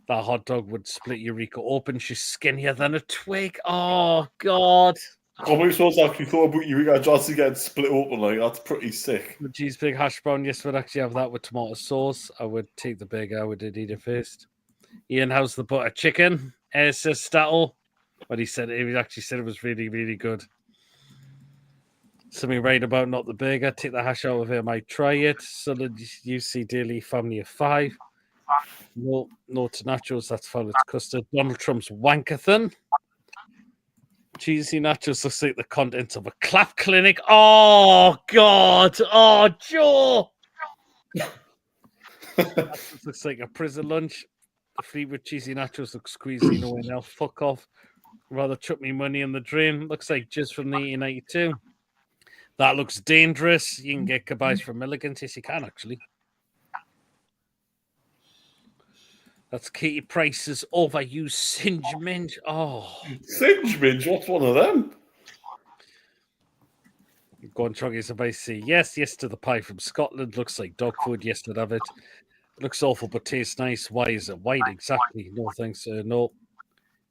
That hot dog would split Eureka open. She's skinnier than a twig. Oh, God.
Comedy shows actually thought about Eureka Johnson getting split open like that's pretty sick.
The cheese big hash brown, yes, would actually have that with tomato sauce. I would take the burger, I would eat it first. Ian, how's the butter chicken? Says Stattle. But he actually said it was really, really good. Something right about not the burger. Take the hash out of it, I might try it. Solid UC Daily family of 5. No to nachos, that's foul, it's custard. Donald Trump's wankathon. Cheesy nachos looks like the contents of a clap clinic. Oh, God. Oh, Joe. That looks like a prison lunch. The Fleetwood cheesy nachos look squeezy. No one else. Fuck off. Rather chuck me money in the drain. Looks like jizz from the 1892. That looks dangerous. You can get kebabs from Milligan's. Yes, you can, actually. That's Katie Price's overused Singe Minge. Oh.
Singe Minge? What's one of them?
Go on, Chuggy, somebody see. Yes to the pie from Scotland. Looks like dog food. Yes, I'd have it. Looks awful, but tastes nice. Why is it white? Exactly. No thanks. No.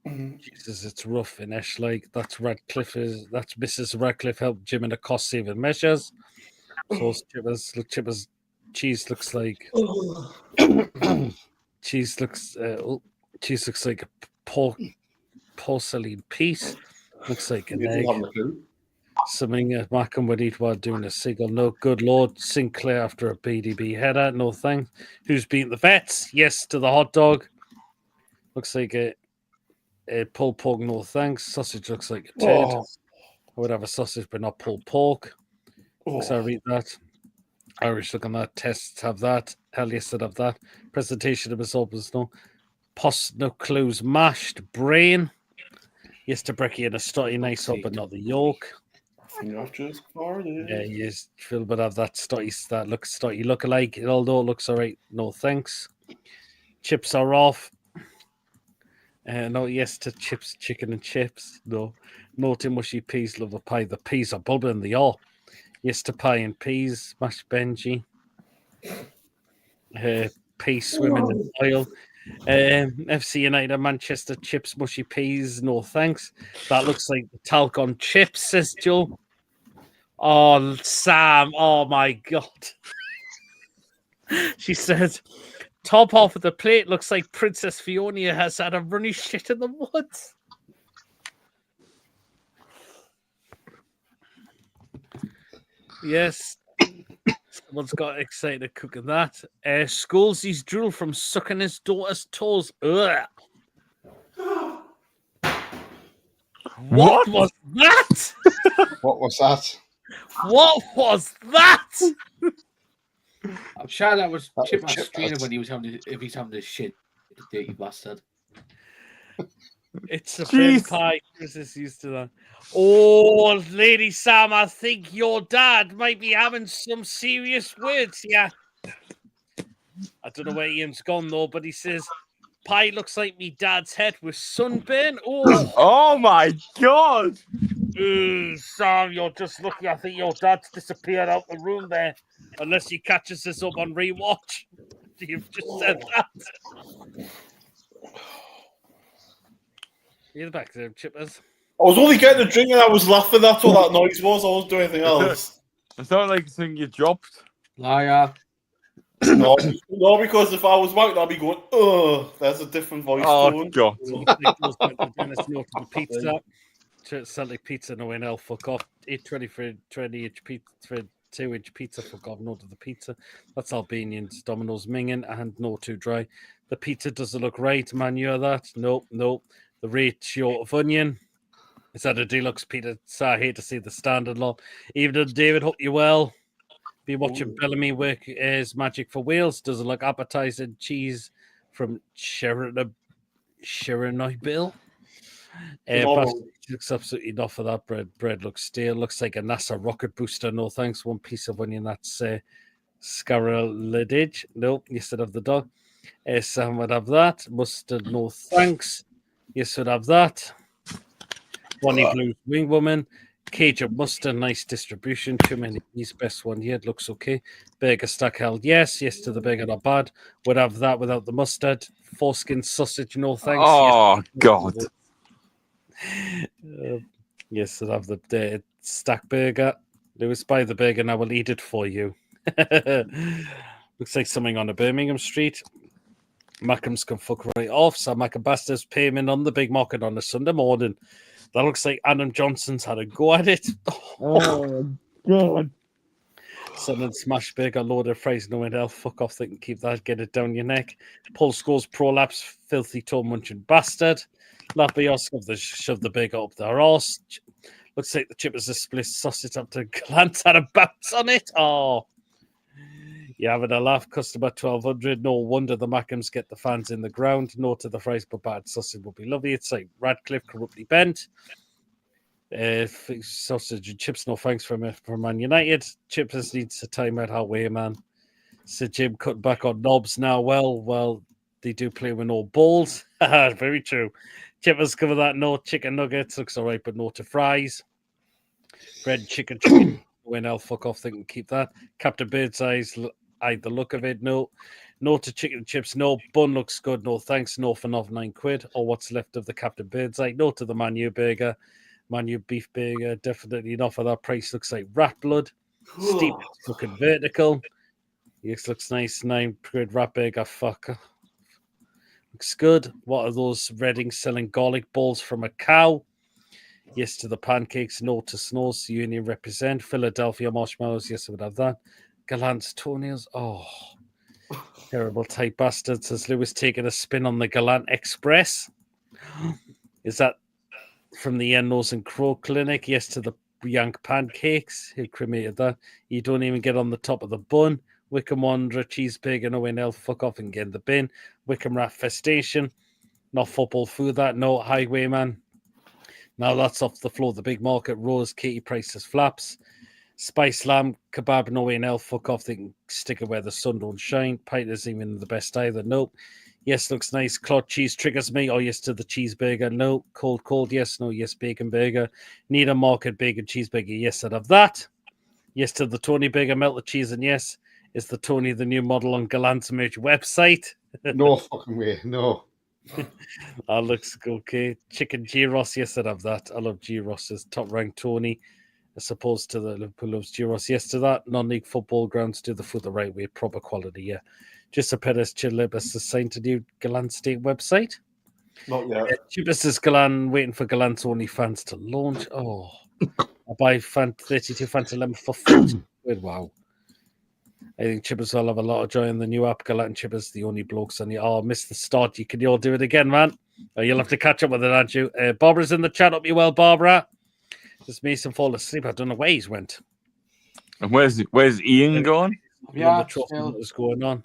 Jesus, it's rough in Esh. Like that's Mrs. Radcliffe helped Jim in a cost-saving measures. So chippers cheese looks like cheese looks like a porcelain piece. Looks like an egg. Something Markham would eat while doing a seagull. No, good Lord. Sinclair after a BDB header. No thanks. Who's beating the vets? Yes to the hot dog. Looks like a pulled pork. No thanks. Sausage looks like a turd. I would have a sausage, but not pulled pork. So I read that. Irish look on that. Tests have that. Hell yes, I'd have that. Presentation of his opus. No clues. Mashed brain. Yes to brekkie and a stotty nice up, but not the yolk. Yeah, yes, Phil, but have that stotty that looks stotty look-alike. Although it looks all right, no thanks. Chips are off. No, yes to chips, chicken and chips. No to mushy peas, love a pie. The peas are bubbling, they are. Yes to pie and peas, mashed Benji. Peas swimming in oil. FC United, Manchester chips, mushy peas, no thanks. That looks like the talc on chips, says Joe. Oh, Sam, oh my God. She said, top half of the plate looks like Princess Fiona has had a runny shit in the woods. Yes. Someone's got excited cooking that. Schoolsy's drool from sucking his daughter's toes. Ugh. What was that?
What was that?
What was that?
I'm sure that was
That
Chip
was Chip
Streeter
Nuts.
when he was having if he's having this shit, the dirty bastard.
It's a bin pie. Chris is used to that. Oh, Lady Sam, I think your dad might be having some serious words here. I don't know where Ian's gone though, but he says pie looks like me dad's head with sunburn. Oh,
Oh my God!
ooh, Sam, you're just lucky. I think your dad's disappeared out the room there, unless he catches this up on rewatch. You've just said that. You're back there, Chippers.
I was only getting a drink and I was laughing. That's what that noise was. I wasn't doing anything else.
It sounded like something you dropped.
Liar.
No, because if I was white, I'd be going, oh, there's a different voice
Oh
tone.
God!
Pizza. Celtic pizza, no NL, fuck off. 8.20 for 20-inch pizza, for 2-inch pizza, fuck off. No to the pizza. That's Albanians, Domino's, Mingin, and no too dry. The pizza doesn't look right, man. You hear that? Nope. The ratio of onion. Is that a deluxe pizza? So I hate to see the standard law. Even David, hope you well. Be watching Bellamy work as Magic for Wales. Doesn't look appetizing. Cheese from Chernobyl. Looks absolutely not for that bread. Bread looks stale. Looks like a NASA rocket booster. No thanks. One piece of onion. That's scaralidage. Nope. Yes, I'd have the dog. Sam would have that. Mustard. No thanks. Yes, I'd have that. Bonnie Blues Wing Woman. Cage of mustard, nice distribution. Too many. He's best one yet. Looks okay. Burger stack held. Yes to the burger, not bad. Would have that without the mustard. Foreskin sausage, no thanks.
Oh God!
Yes, I'll have the stack burger. Lewis, buy the burger and I will eat it for you. Looks like something on a Birmingham street. Mackems can fuck right off. So Mackem Bastards payment on the big market on a Sunday morning. That looks like Adam Johnson's had a go at it. Oh, God. Sun and smash burger, load of fries, no one else. Fuck off, they can keep that, get it down your neck. Paul scores prolapse, filthy toe munching bastard. Lappy Oscar, shove the burger up their arse. Looks like the chippers are split sausage up to glance at a bounce on it. Oh, you're having a laugh. Customer 1200. No wonder the Mackems get the fans in the ground. No to the fries, but bad sausage will be lovely. It's like Radcliffe, corruptly bent. Sausage and chips, no thanks from Man United. Chips needs a timeout halfway, man. So Jim cut back on knobs now. Well, they do play with no balls. Very true. Chippers cover that. No chicken nuggets. Looks all right, but no to fries. Bread, chicken. When I'll fuck off, they can keep that. Captain Birdseye's eyed the look of it. No to chicken and chips. No bun looks good. No thanks. No for £9. Or what's left of the Captain Birdseye. No to the Man U burger. Man U beef burger. Definitely not for that price. Looks like rat blood. Steep fucking vertical. Yes, looks nice. £9 rat burger. Fuck. Looks good. What are those Reading selling garlic balls from a cow? Yes to the pancakes. No to snows. Union represent. Philadelphia marshmallows. Yes, I would have that. Gallant's toenails. Oh, terrible type bastard. Says Lewis taking a spin on the Gallant Express. Is that from the Ear, Nose and Crow Clinic? Yes to the Yank pancakes. Who cremated that? You don't even get on the top of the bun. Wickham Wanderer cheeseburger. No NL. Fuck off and get in the bin. Wickham Rat Festation. Not football food. That no Highwayman. Now that's off the floor. The big market rose. Katie Price's flaps. Spice lamb kebab. No NL. Fuck off. They can stick it where the sun don't shine. Pint isn't even the best either. Nope. Yes, looks nice. Clot cheese triggers me. Oh, yes to the cheeseburger. No. Cold. Yes. No. Yes. Bacon burger. Need a market bacon cheeseburger. Yes, I'd have that. Yes to the Tony burger. Melt the cheese. And yes, is the Tony the new model on Gallant's merch website?
No fucking way. No.
That looks okay. Chicken gyros. Yes, I'd have that. I love gyros. Top ranked Tony. As opposed to the Liverpool loves gyros. Yes to that. Non-league football grounds do the food the right way. Proper quality. Yeah. Just a Perez Chilibus assigned to new Gallant State website.
Not yet.
Chibus is Gallant waiting for Gallant's only fans to launch. Oh, I buy 32 Fanta Lemon for £40. Wow. I think Chibbers will have a lot of joy in the new app. Gallant Chibbers, the only blokes on the. Oh, missed the start. You can all do it again, man. You'll have to catch up with it, aren't you? Barbara's in the chat. Up you well, Barbara. Just Mason fall asleep. I don't know where he's went.
And where's Ian going?
Yeah,
the trophy what was going on.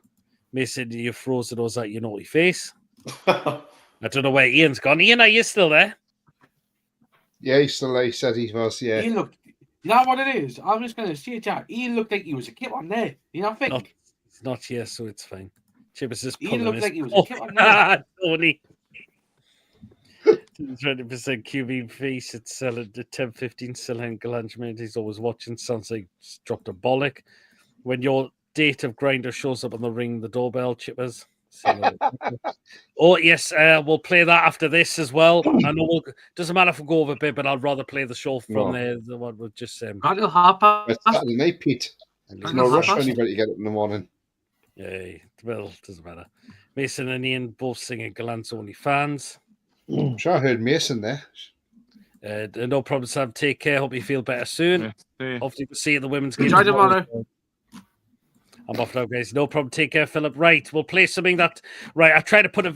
Mason, you froze it. Was that your naughty face? I don't know where Ian's gone. Ian, are you still there?
Yeah, he's still there. He said he was. Yeah.
He looked. You know what it is? I'm just going to see it out. He looked like he was a kid on there. You know, I think.
It's not here, so it's fine. Chibbers is
He looked like he was a kid on there.
Tony. 20% QB face. It's selling the 10-15 selling Galange. He's always watching. Sounds like he's dropped a bollock. When your date of grinder shows up on the ring, the doorbell, Chippers. Oh, yes, we'll play that after this as well. I know doesn't matter if we go over a bit, but I'd rather play the show from the one we'll just
It's Saturday night, Pete. There's no rush for anybody to get up in the morning.
Yeah, well, doesn't matter. Mason and Ian both singing Gallant's Only Fans.
I'm sure I heard Mason there.
No problem, Sam. Take care. Hope you feel better soon.
Yeah.
Hopefully we'll see you at the women's game.
Enjoy tomorrow.
I'm off now, guys. No problem. Take care, Philip. Right, we'll play something that... Right, I tried to put a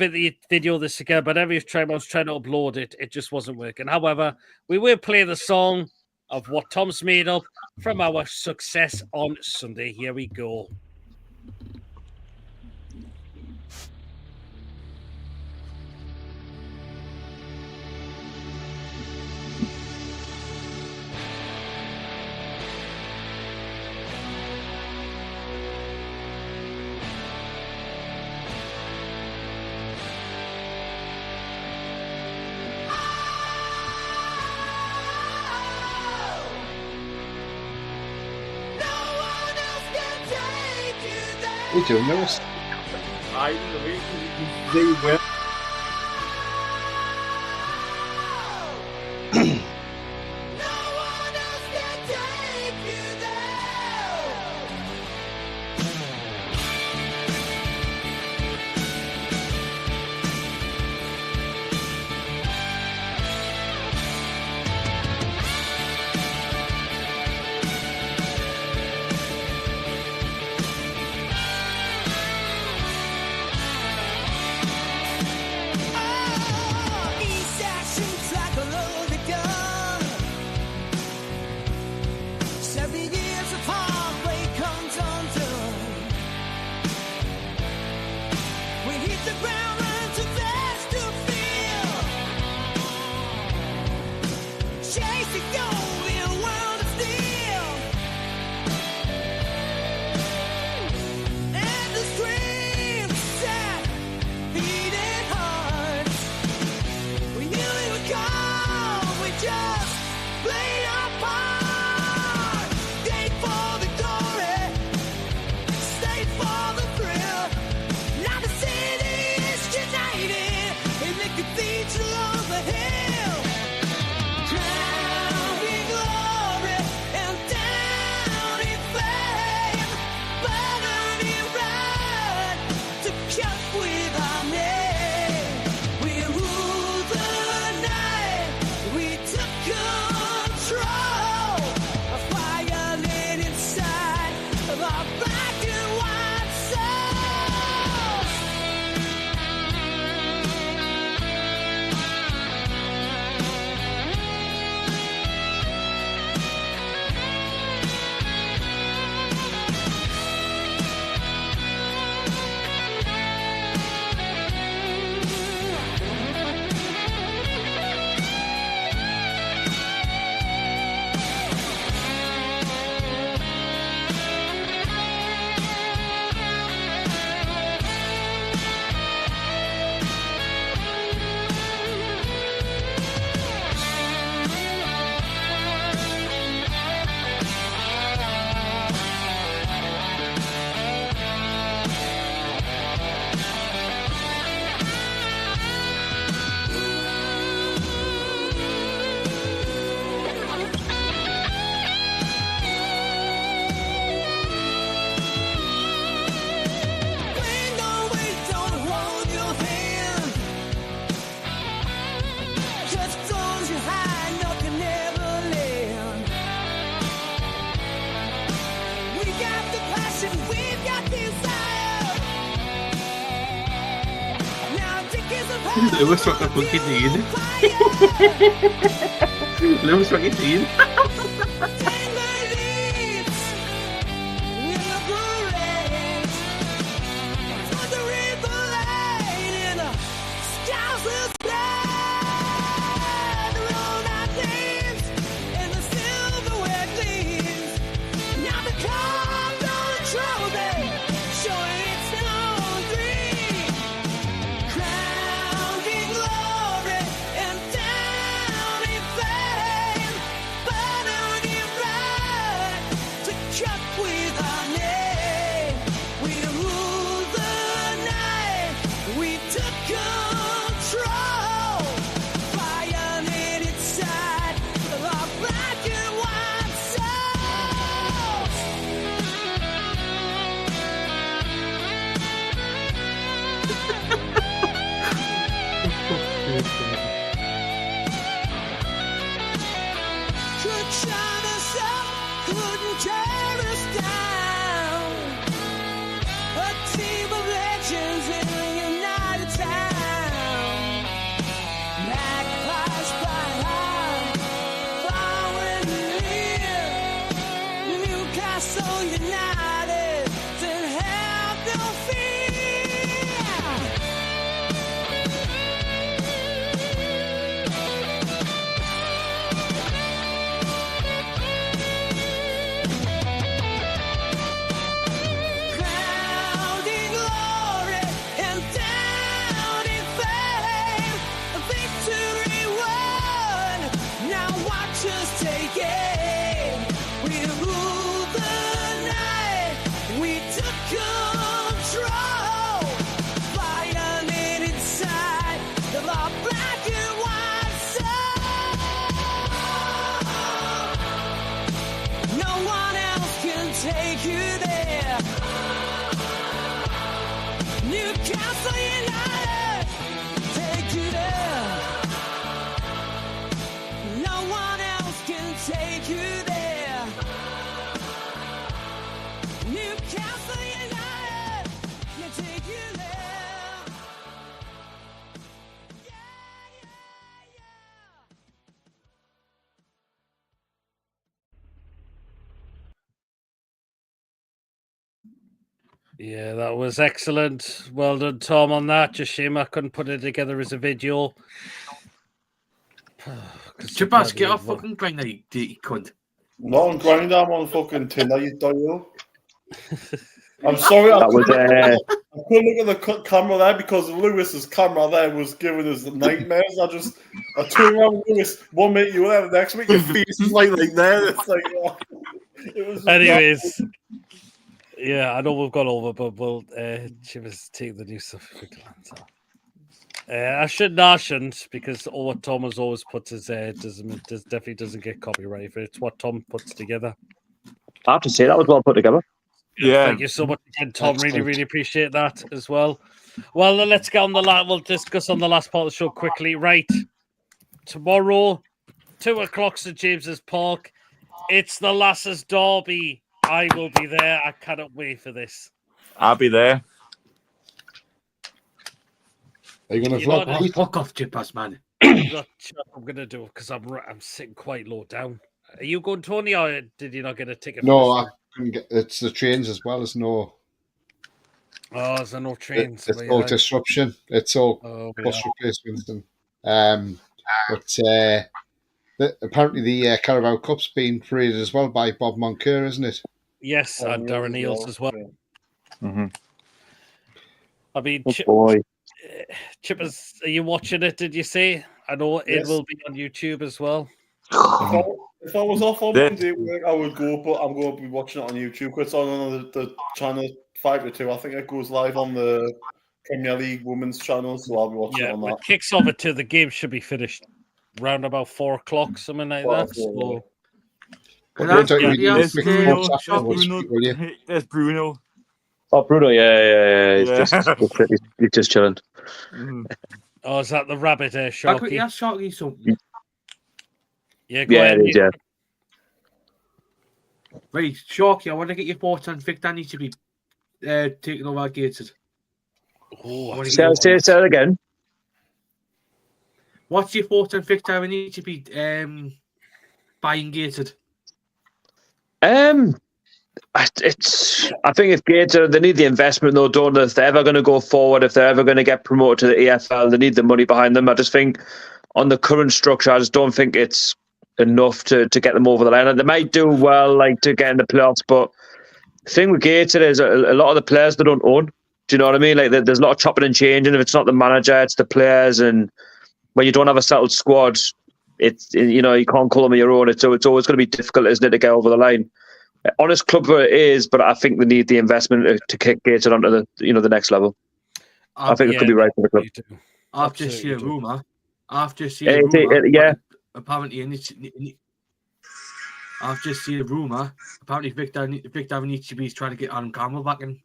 video of this together, but every time I was trying to upload it, it just wasn't working. However, we will play the song of what Tom's made up from our success on Sunday. Here we go.
What are you doing, Lewis?
I they will.
Lewis wat een fucking ding. Lewis fucking ding.
Yeah, that was excellent. Well done, Tom, on that. Just shame I couldn't put it together as a video.
Chabas, get off fucking grinder, you dirty cunt.
No, I'm grinder, I'm on fucking Tinder, you doyle. I'm sorry, I couldn't look at the camera there because Lewis's camera there was giving us nightmares. I turned around with Lewis, 1 minute you were there, the next minute your face is like there. It's like, oh, it was
anyways. Yeah, I know we've gone over, but we'll Chivas take the new stuff if we can. I shouldn't, because what Tom has always put is definitely doesn't get copyright. It's what Tom puts together.
I have to say that was well put together.
Yeah.
Thank you so much again, Tom. Really, really appreciate that as well. Well, let's get on the last. We'll discuss on the last part of the show quickly. Right, tomorrow, 2:00 St James's Park. It's the Lasses Derby. I will be there. I cannot wait for this.
I'll be there.
Are you going to vlog?
Fuck off, Chipas, man.
I'm going to do it because I'm sitting quite low down. Are you going, Tony, or did you not get a ticket?
No, I couldn't get. It's the trains as well as no.
Oh, is there no trains?
It's all disruption. It's all bus replacements but apparently the Carabao Cup's been paraded as well by Bob Moncur, isn't it?
Yes, and Darren Eales as well.
Mm-hmm.
I mean, Chippers, are you watching it? Did you say? I know it will be on YouTube as well.
If I was off on Monday, I would go, but I'm going to be watching it on YouTube because it's on the channel 5 to 2. I think it goes live on the Premier League Women's channel, so I'll be watching it on that.
It kicks off at 2. The game should be finished round about 4:00, something like that. So.
There's Bruno.
Oh, Bruno, yeah. He's just chilling.
Mm-hmm.
Oh, is that the rabbit Sharky?
Yeah, Sharky, so...
Yeah, go ahead.
Yeah.
Right, Sharky, I want to get your thoughts on Victor needs to be taking over Gated.
Say it again.
What's your thoughts on Victor Anichebe buying Gated?
I think if Gator, they need the investment though, don't they? If they're ever going to go forward, if they're ever going to get promoted to the EFL, they need the money behind them. I just think on the current structure, I just don't think it's enough to get them over the line. And they might do well, like to get in the playoffs, but the thing with Gator is a lot of the players they don't own. Do you know what I mean? Like there's a lot of chopping and changing. If it's not the manager, it's the players, and when you don't have a settled squad, it's you can't call them your own. It's always going to be difficult, isn't it, to get over the line? Honest club where it is, but I think they need the investment to kick Gator onto the next level. I think it could be right for the club.
I've just seen a rumour. Apparently, I've just seen a rumour. Apparently, Victor Anichebe is trying to get Adam Campbell back in.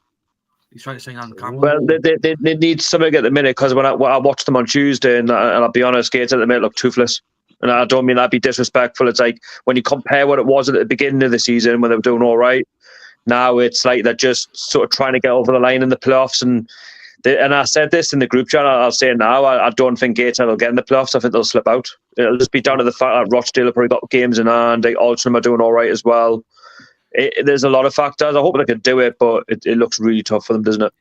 He's trying to sign Adam Campbell.
Well, they need something at the minute because when I watched them on Tuesday, and I'll be honest, Gator at the minute look toothless. And I don't mean that be disrespectful. It's like when you compare what it was at the beginning of the season when they were doing all right, now it's like they're just sort of trying to get over the line in the playoffs. And I said this in the group chat, I'll say it now, I don't think Gator will get in the playoffs. I think they'll slip out. It'll just be down to the fact that Rochdale have probably got games in hand. Altrincham are doing all right as well. There's a lot of factors. I hope they can do it, but it looks really tough for them, doesn't it?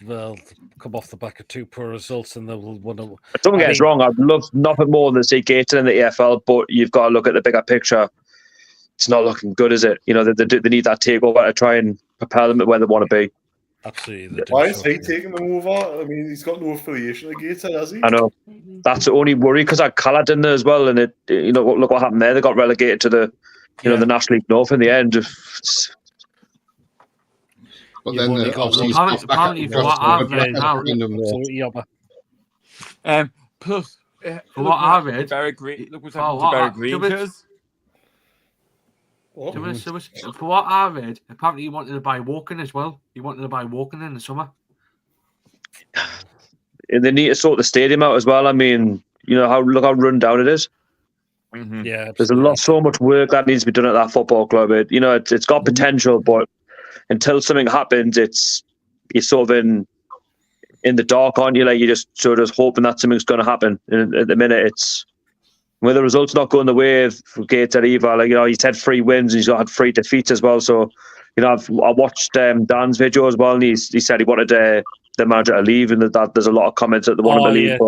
Well, come off the back of 2 poor results, and they'll want to.
Don't get us wrong. I'd love nothing more than to see Gator in the EFL, but you've got to look at the bigger picture. It's not looking good, is it? They need that takeover to try and propel them to where they want to be.
Absolutely.
Why is he taking them over? I mean, he's got no affiliation with Gator, has he?
I know. That's the only worry because I had Callard in there as well, and look what happened there. They got relegated to the the National League North in the end.
But then obviously
apparently for what I've read now,
plus
for what I've read,
look what's happened to Barry Green.
For what I read, apparently he wanted to buy Woking as well. He wanted to buy Woking in the summer.
And they need to sort the stadium out as well. I mean, look how run down it is.
Mm-hmm.
Yeah,
there's so much work that needs to be done at that football club. It's got potential, but until something happens, you're sort of in the dark, aren't you? Like you're just sort of hoping that something's going to happen. And at the minute, it's when the results not going the way of Gator either. Like he's had 3 wins and he's had 3 defeats as well. So I watched Dan's video as well, and he said he wanted the manager to leave, and that there's a lot of comments that they want him to leave.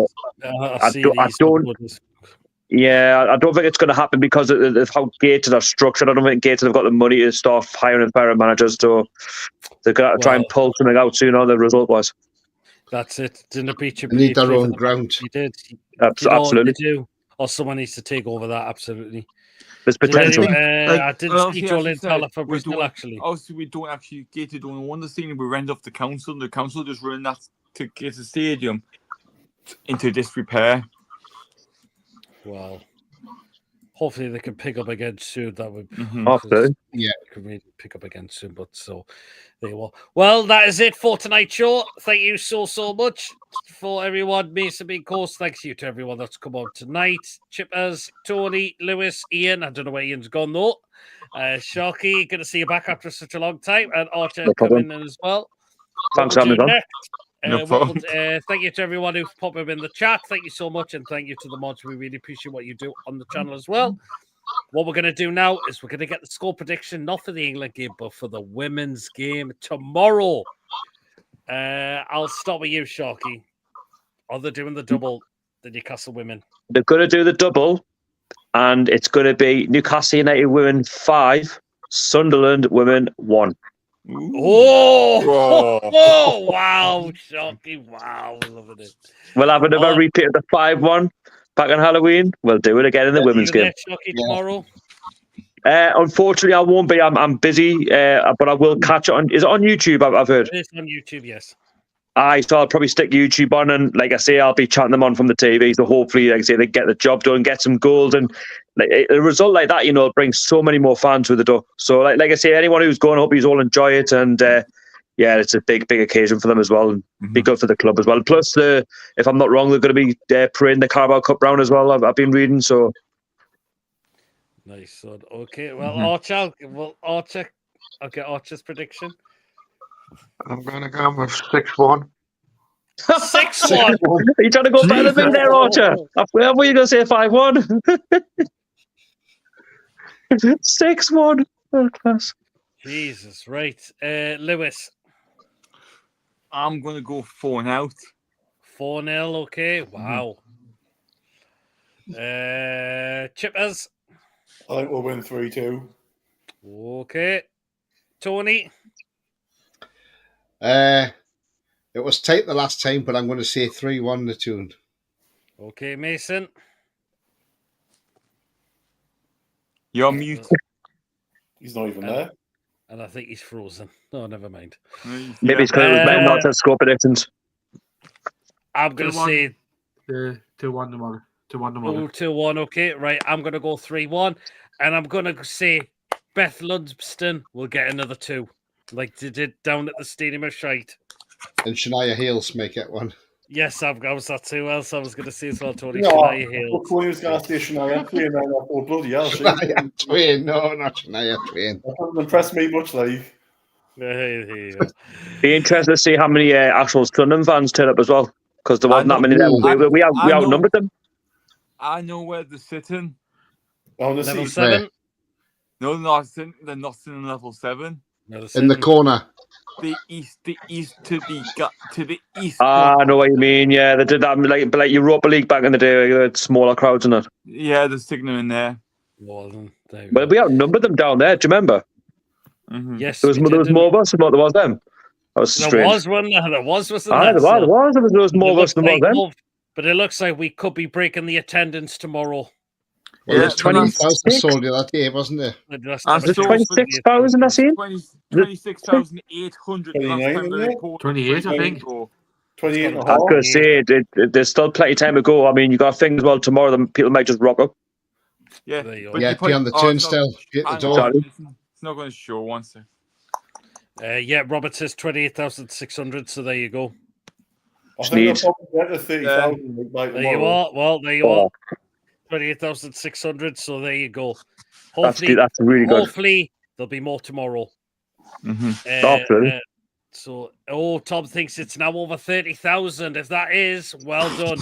Yeah.
I don't think it's going to happen because of how Gator are structured. I don't think Gator have got the money to start hiring and firing managers, so they're going to try and pull something out sooner than result-wise.
That's it. Didn't beat you.
They need their own ground.
You did.
Absolutely.
You do. Or someone needs to take over that. Absolutely.
There's potential.
I didn't see Joel Lindell for Bristol, actually.
Also, we don't actually Gator don't understand. We rent off the council. The council just run that to get the stadium into disrepair.
Well, hopefully they can pick up again soon. That would could really pick up again soon. But so there you go. Well, that is it for tonight's show. Thank you so much for everyone. Mason being course. Thanks you to everyone that's come on tonight. Chippers, Tony, Lewis, Ian. I don't know where Ian's gone though. Sharky, good to see you back after such a long time, and Archer coming in as well.
Thanks for having me on.
Thank you to everyone who's popped up in the chat. Thank you so much, and thank you to the mods. We really appreciate what you do on the channel as well. What we're going to do now is we're going to get the score prediction, not for the England game, but for the women's game tomorrow. I'll start with you, Sharky. Are they doing the double, the Newcastle women?
They're going to do the double, and it's going to be Newcastle United women 5, Sunderland women 1.
Oh, wow, Sharky, wow, loving it.
We'll have another repeat of the 5-1 back on Halloween. We'll do it again in the women's game.
Sharky, tomorrow?
Unfortunately, I won't be. I'm busy, but I will catch it on. Is it on YouTube? I've heard.
It is on YouTube, yes.
So I'll probably stick YouTube on, and like I say, I'll be chatting them on from the TV. So hopefully, like I say, they get the job done, get some goals, and a result like that, brings so many more fans through the door. So like I say, anyone who's going, I hope you all enjoy it, and it's a big occasion for them as well, and be good for the club as well. Plus, if I'm not wrong, they're going to be parading the Carabao Cup round as well. I've been reading, so
nice one. Okay, well, Archer, I'll get Archer's prediction.
I'm going to go with 6-1.
6-1.
Are you trying to go better than me there, Archer? Where were you going to say 5-1? 6-1. Oh, class.
Jesus, right. Lewis.
I'm going to go 4 out.
4-0, okay. Wow. Chippers.
I think we'll win 3-2.
Okay. Tony.
It was tight the last time, but I'm going to say 3-1 the tune.
Okay, Mason.
You're mute.
He's not even there.
And I think he's frozen. No, never mind.
Maybe it's because it was better not to score predictions.
I'm going to say
2-1 tomorrow. 2-1 tomorrow.
2-1, okay. Right, I'm going to go 3-1. And I'm going to say Beth Ludston will get another 2. Like they did down at the Stadium of Shite.
And Shania Hales may get one.
Yes, I've got that too. Else I was going to say as well, Tony.
No,
Shania Hales.
he was going to say Shania Twain, and I thought, bloody hell.
Shania Twain. No, not Shania Twain.
That hasn't impressed me much, like.
Be interested to see how many actual Sunderland fans turn up as well, because there wasn't that many there. We outnumbered them.
I know where they're sitting.
On the
Level
seat.
7?
No, they're not in level 7.
In the corner.
The east to the east.
I know what you mean. Yeah, they did that like Europa League back in the day. They had smaller crowds in it.
Yeah, they're sticking them in there.
Well,
But we outnumbered them down there. Do you remember?
Mm-hmm.
Yes,
there was more of us than what there was them. That was strange.
There was one. There was, wasn't
there?
there?
There was more of us than what them.
But it looks like we could be breaking the attendance tomorrow.
Well, there's 20,000 sold that day, wasn't there?
There's 26,000, I seen.
26,800.
28, I think.
28 and a half.
I was going to say, there's still plenty of time to go. I mean, you got things well tomorrow, then people might just rock up.
Yeah,
be on the turnstile. Get the door.
It's not going to show once.
Yeah, Robert says 28,600, so there you go.
I think they'll probably get to 30,000
there you are. Well, there you are. 28,600, so there you go. Hopefully,
that's really good.
Hopefully, there'll be more tomorrow.
So,
Tom thinks it's now over 30,000. If that is, well done.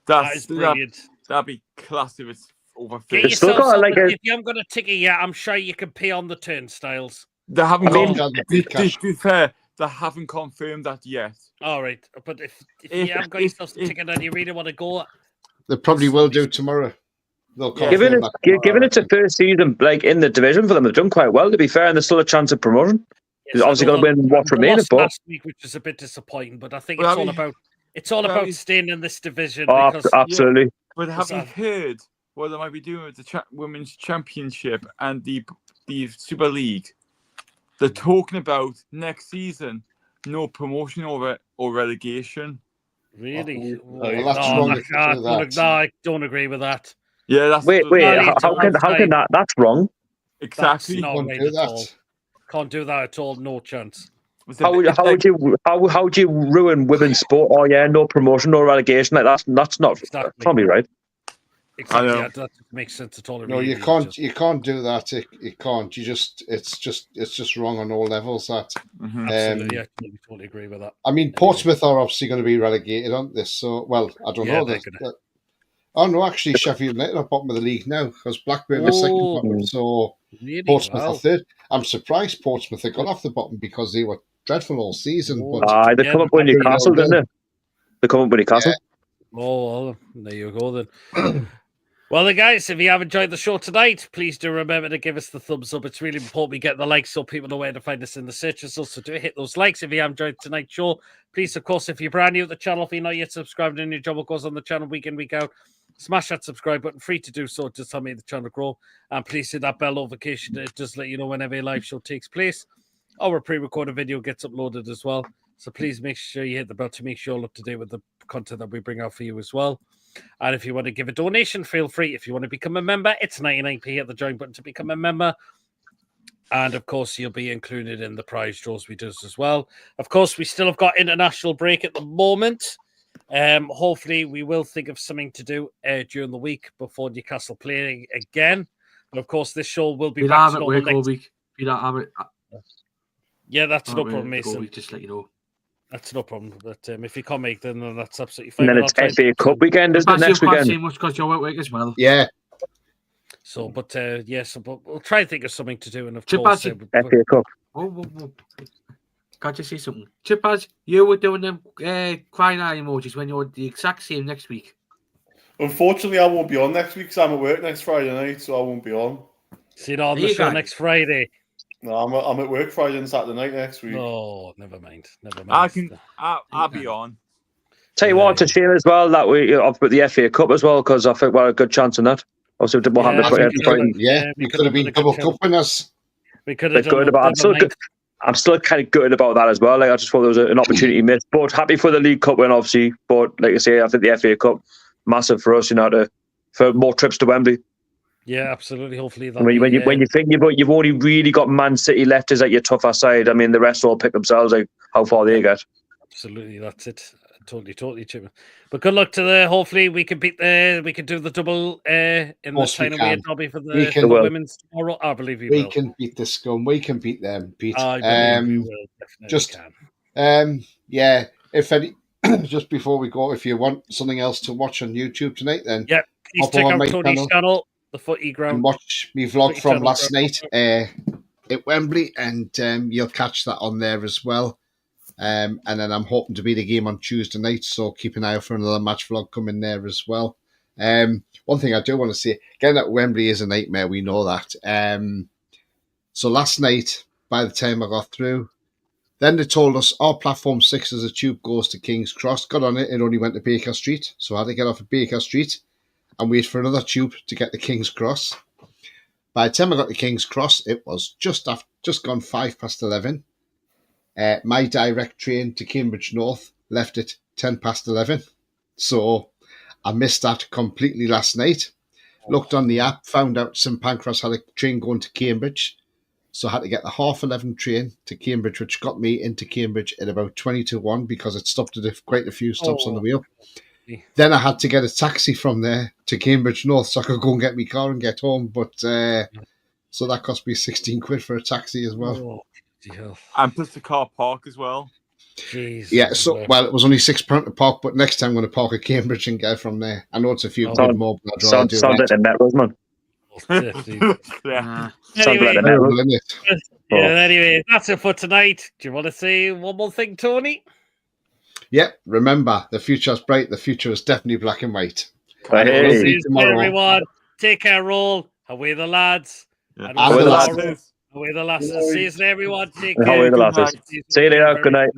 That is brilliant.
That'd be class if it's over 30.
Get yourself if you haven't got a ticket yet, I'm sure you can pay on the turnstiles.
They haven't to be fair, they haven't confirmed that yet.
All right, but if you haven't got yourself a ticket and you really want to go,
they probably will do tomorrow.
Given it's a first season, like in the division for them, they've done quite well. To be fair, and there's still a chance of promotion. They're obviously going to win what remaining for
last week, which is a bit disappointing. But I think it's all about staying in this division.
Absolutely.
Yeah, but have you heard what they might be doing with the Women's Championship and the Super League? They're talking about next season, no promotion or relegation.
Really?
That's wrong.
I don't agree with that.
Yeah, that's
wait. How can that? That's wrong.
Exactly.
Can't do that at all. No chance.
How would you ruin women's sport? Oh yeah, no promotion, no relegation. Like that's not can't be right.
Exactly. That doesn't make sense at all.
No, you can't. You can't do that. You can't. It's just wrong on all levels. That.
Absolutely. I totally agree with that.
I mean, Portsmouth are obviously going to be relegated, aren't they? So, well, I don't know. Oh no, actually, Sheffield United are bottom of the league now because Blackburn are second bottom. So Portsmouth are third. I'm surprised Portsmouth they got off the bottom because they were dreadful all season.
But they come up with Newcastle, didn't they? They come up with Newcastle.
Yeah. Oh, well, there you go then. Well, then, guys, if you have enjoyed the show tonight, please do remember to give us the thumbs up. It's really important we get the likes so people know where to find us in the search results. So do hit those likes if you have enjoyed tonight's show. Please, of course, if you're brand new to the channel, if you're not yet subscribed and your job goes on the channel week in, week out, smash that subscribe button. Free to do so. Just help me the channel grow. And please hit that bell notification. It just let you know whenever a live show takes place. Our pre-recorded video gets uploaded as well. So please make sure you hit the bell to make sure you're up to date with the content that we bring out for you as well. And if you want to give a donation, feel free. If you want to become a member, it's 99p. Hit the join button to become a member. And, of course, you'll be included in the prize draws we do as well. Of course, we still have got international break at the moment. Hopefully, we will think of something to do during the week before Newcastle playing again. But, of course, this show will be back to normal next week.
You don't have it.
Yeah, that's no problem, Mason.
Just let you know.
That's no problem. But if you can't make them, then that's absolutely
And
fine.
then
I'll
it's
try
FA Cup weekend, isn't it?
But you
Next
can't
weekend.
say much because you're at work as well.
Yeah.
So, but yes, but we'll try and think of something to do. And of
Chip
course,
Hatch-
FA Cup.
Oh. Can't you say something? Chipaz, you were doing them crying eye emojis when you're the exact same next week.
Unfortunately, I won't be on next week because I'm at work next Friday night, so I won't be on.
see you on
There
the
you
show
go.
next Friday.
No, I'm at work Friday and Saturday night next week.
Oh, never mind. Never
I
mind.
can. I'll be on.
Tell you what, it's a shame as well that I've put the FA Cup as well because I think we're a good chance in that. Also, what happened
Yeah,
to Brighton?
We could have been double cup winners.
We could
Bit
have done
good about. I'm still kind of good about that as well. Like I just thought there was an opportunity missed, but happy for the League Cup win, obviously. But like I say, I think the FA Cup massive for us, for more trips to Wembley.
Yeah, absolutely. Hopefully that.
When you think you've only really got Man City left is at your tougher side. I mean, the rest all pick themselves like how far they get.
Absolutely, that's it. Totally, Chip. But good luck to the. Hopefully, we can beat we can do the double in the
course we
China
can.
Way derby for
We
the
can-
women's tomorrow. I believe we will.
can beat the scum. We can beat them, Pete.
I believe we will. Definitely
just-
can.
Yeah. If any, just before we go, if you want something else to watch on YouTube tonight, then
Yeah, please
hop
check
over
out
my
Tony's channel, the Footy
and
Ground.
watch me vlog
Footy
from
channel
last
ground.
night at Wembley, and you'll catch that on there as well. And then I'm hoping to be the game on Tuesday night, so keep an eye out for another match vlog coming there as well. One thing I do want to say, getting at Wembley is a nightmare, we know that. So last night, by the time I got through, then they told us, platform 6 as a tube goes to King's Cross. Got on it, it only went to Baker Street, so I had to get off at Baker Street and wait for another tube to get to King's Cross. By the time I got to King's Cross, it was just gone 11:05. My direct train to Cambridge North left at 11:10. So I missed that completely last night. Looked on the app, found out St Pancras had a train going to Cambridge. So I had to get the 11:30 train to Cambridge, which got me into Cambridge at about 1 because it stopped at quite a few stops on the way up. Then I had to get a taxi from there to Cambridge North so I could go and get my car and get home. But so that cost me 16 quid for a taxi as well.
And plus the car park as well.
Jeez.
Yeah, so it was only £6 to park, but next time I'm going to park at Cambridge and go from there. I know it's a few quid more, but I'd rather do
Sounds like a net, wasn't it?
Yeah.
Sounds like a net.
Terrible, isn't it?
Yeah, anyway, that's it for tonight. Do you want to say one more thing, Tony?
Yep, remember, the future's bright, the future is definitely black and white.
Hey.
See you soon, everyone. Take care, all. Away the lads. And
Away the
also
lasses.
Away the lasses. See you soon, everyone. Take
Away
care.
the lasses. See you later. Good night.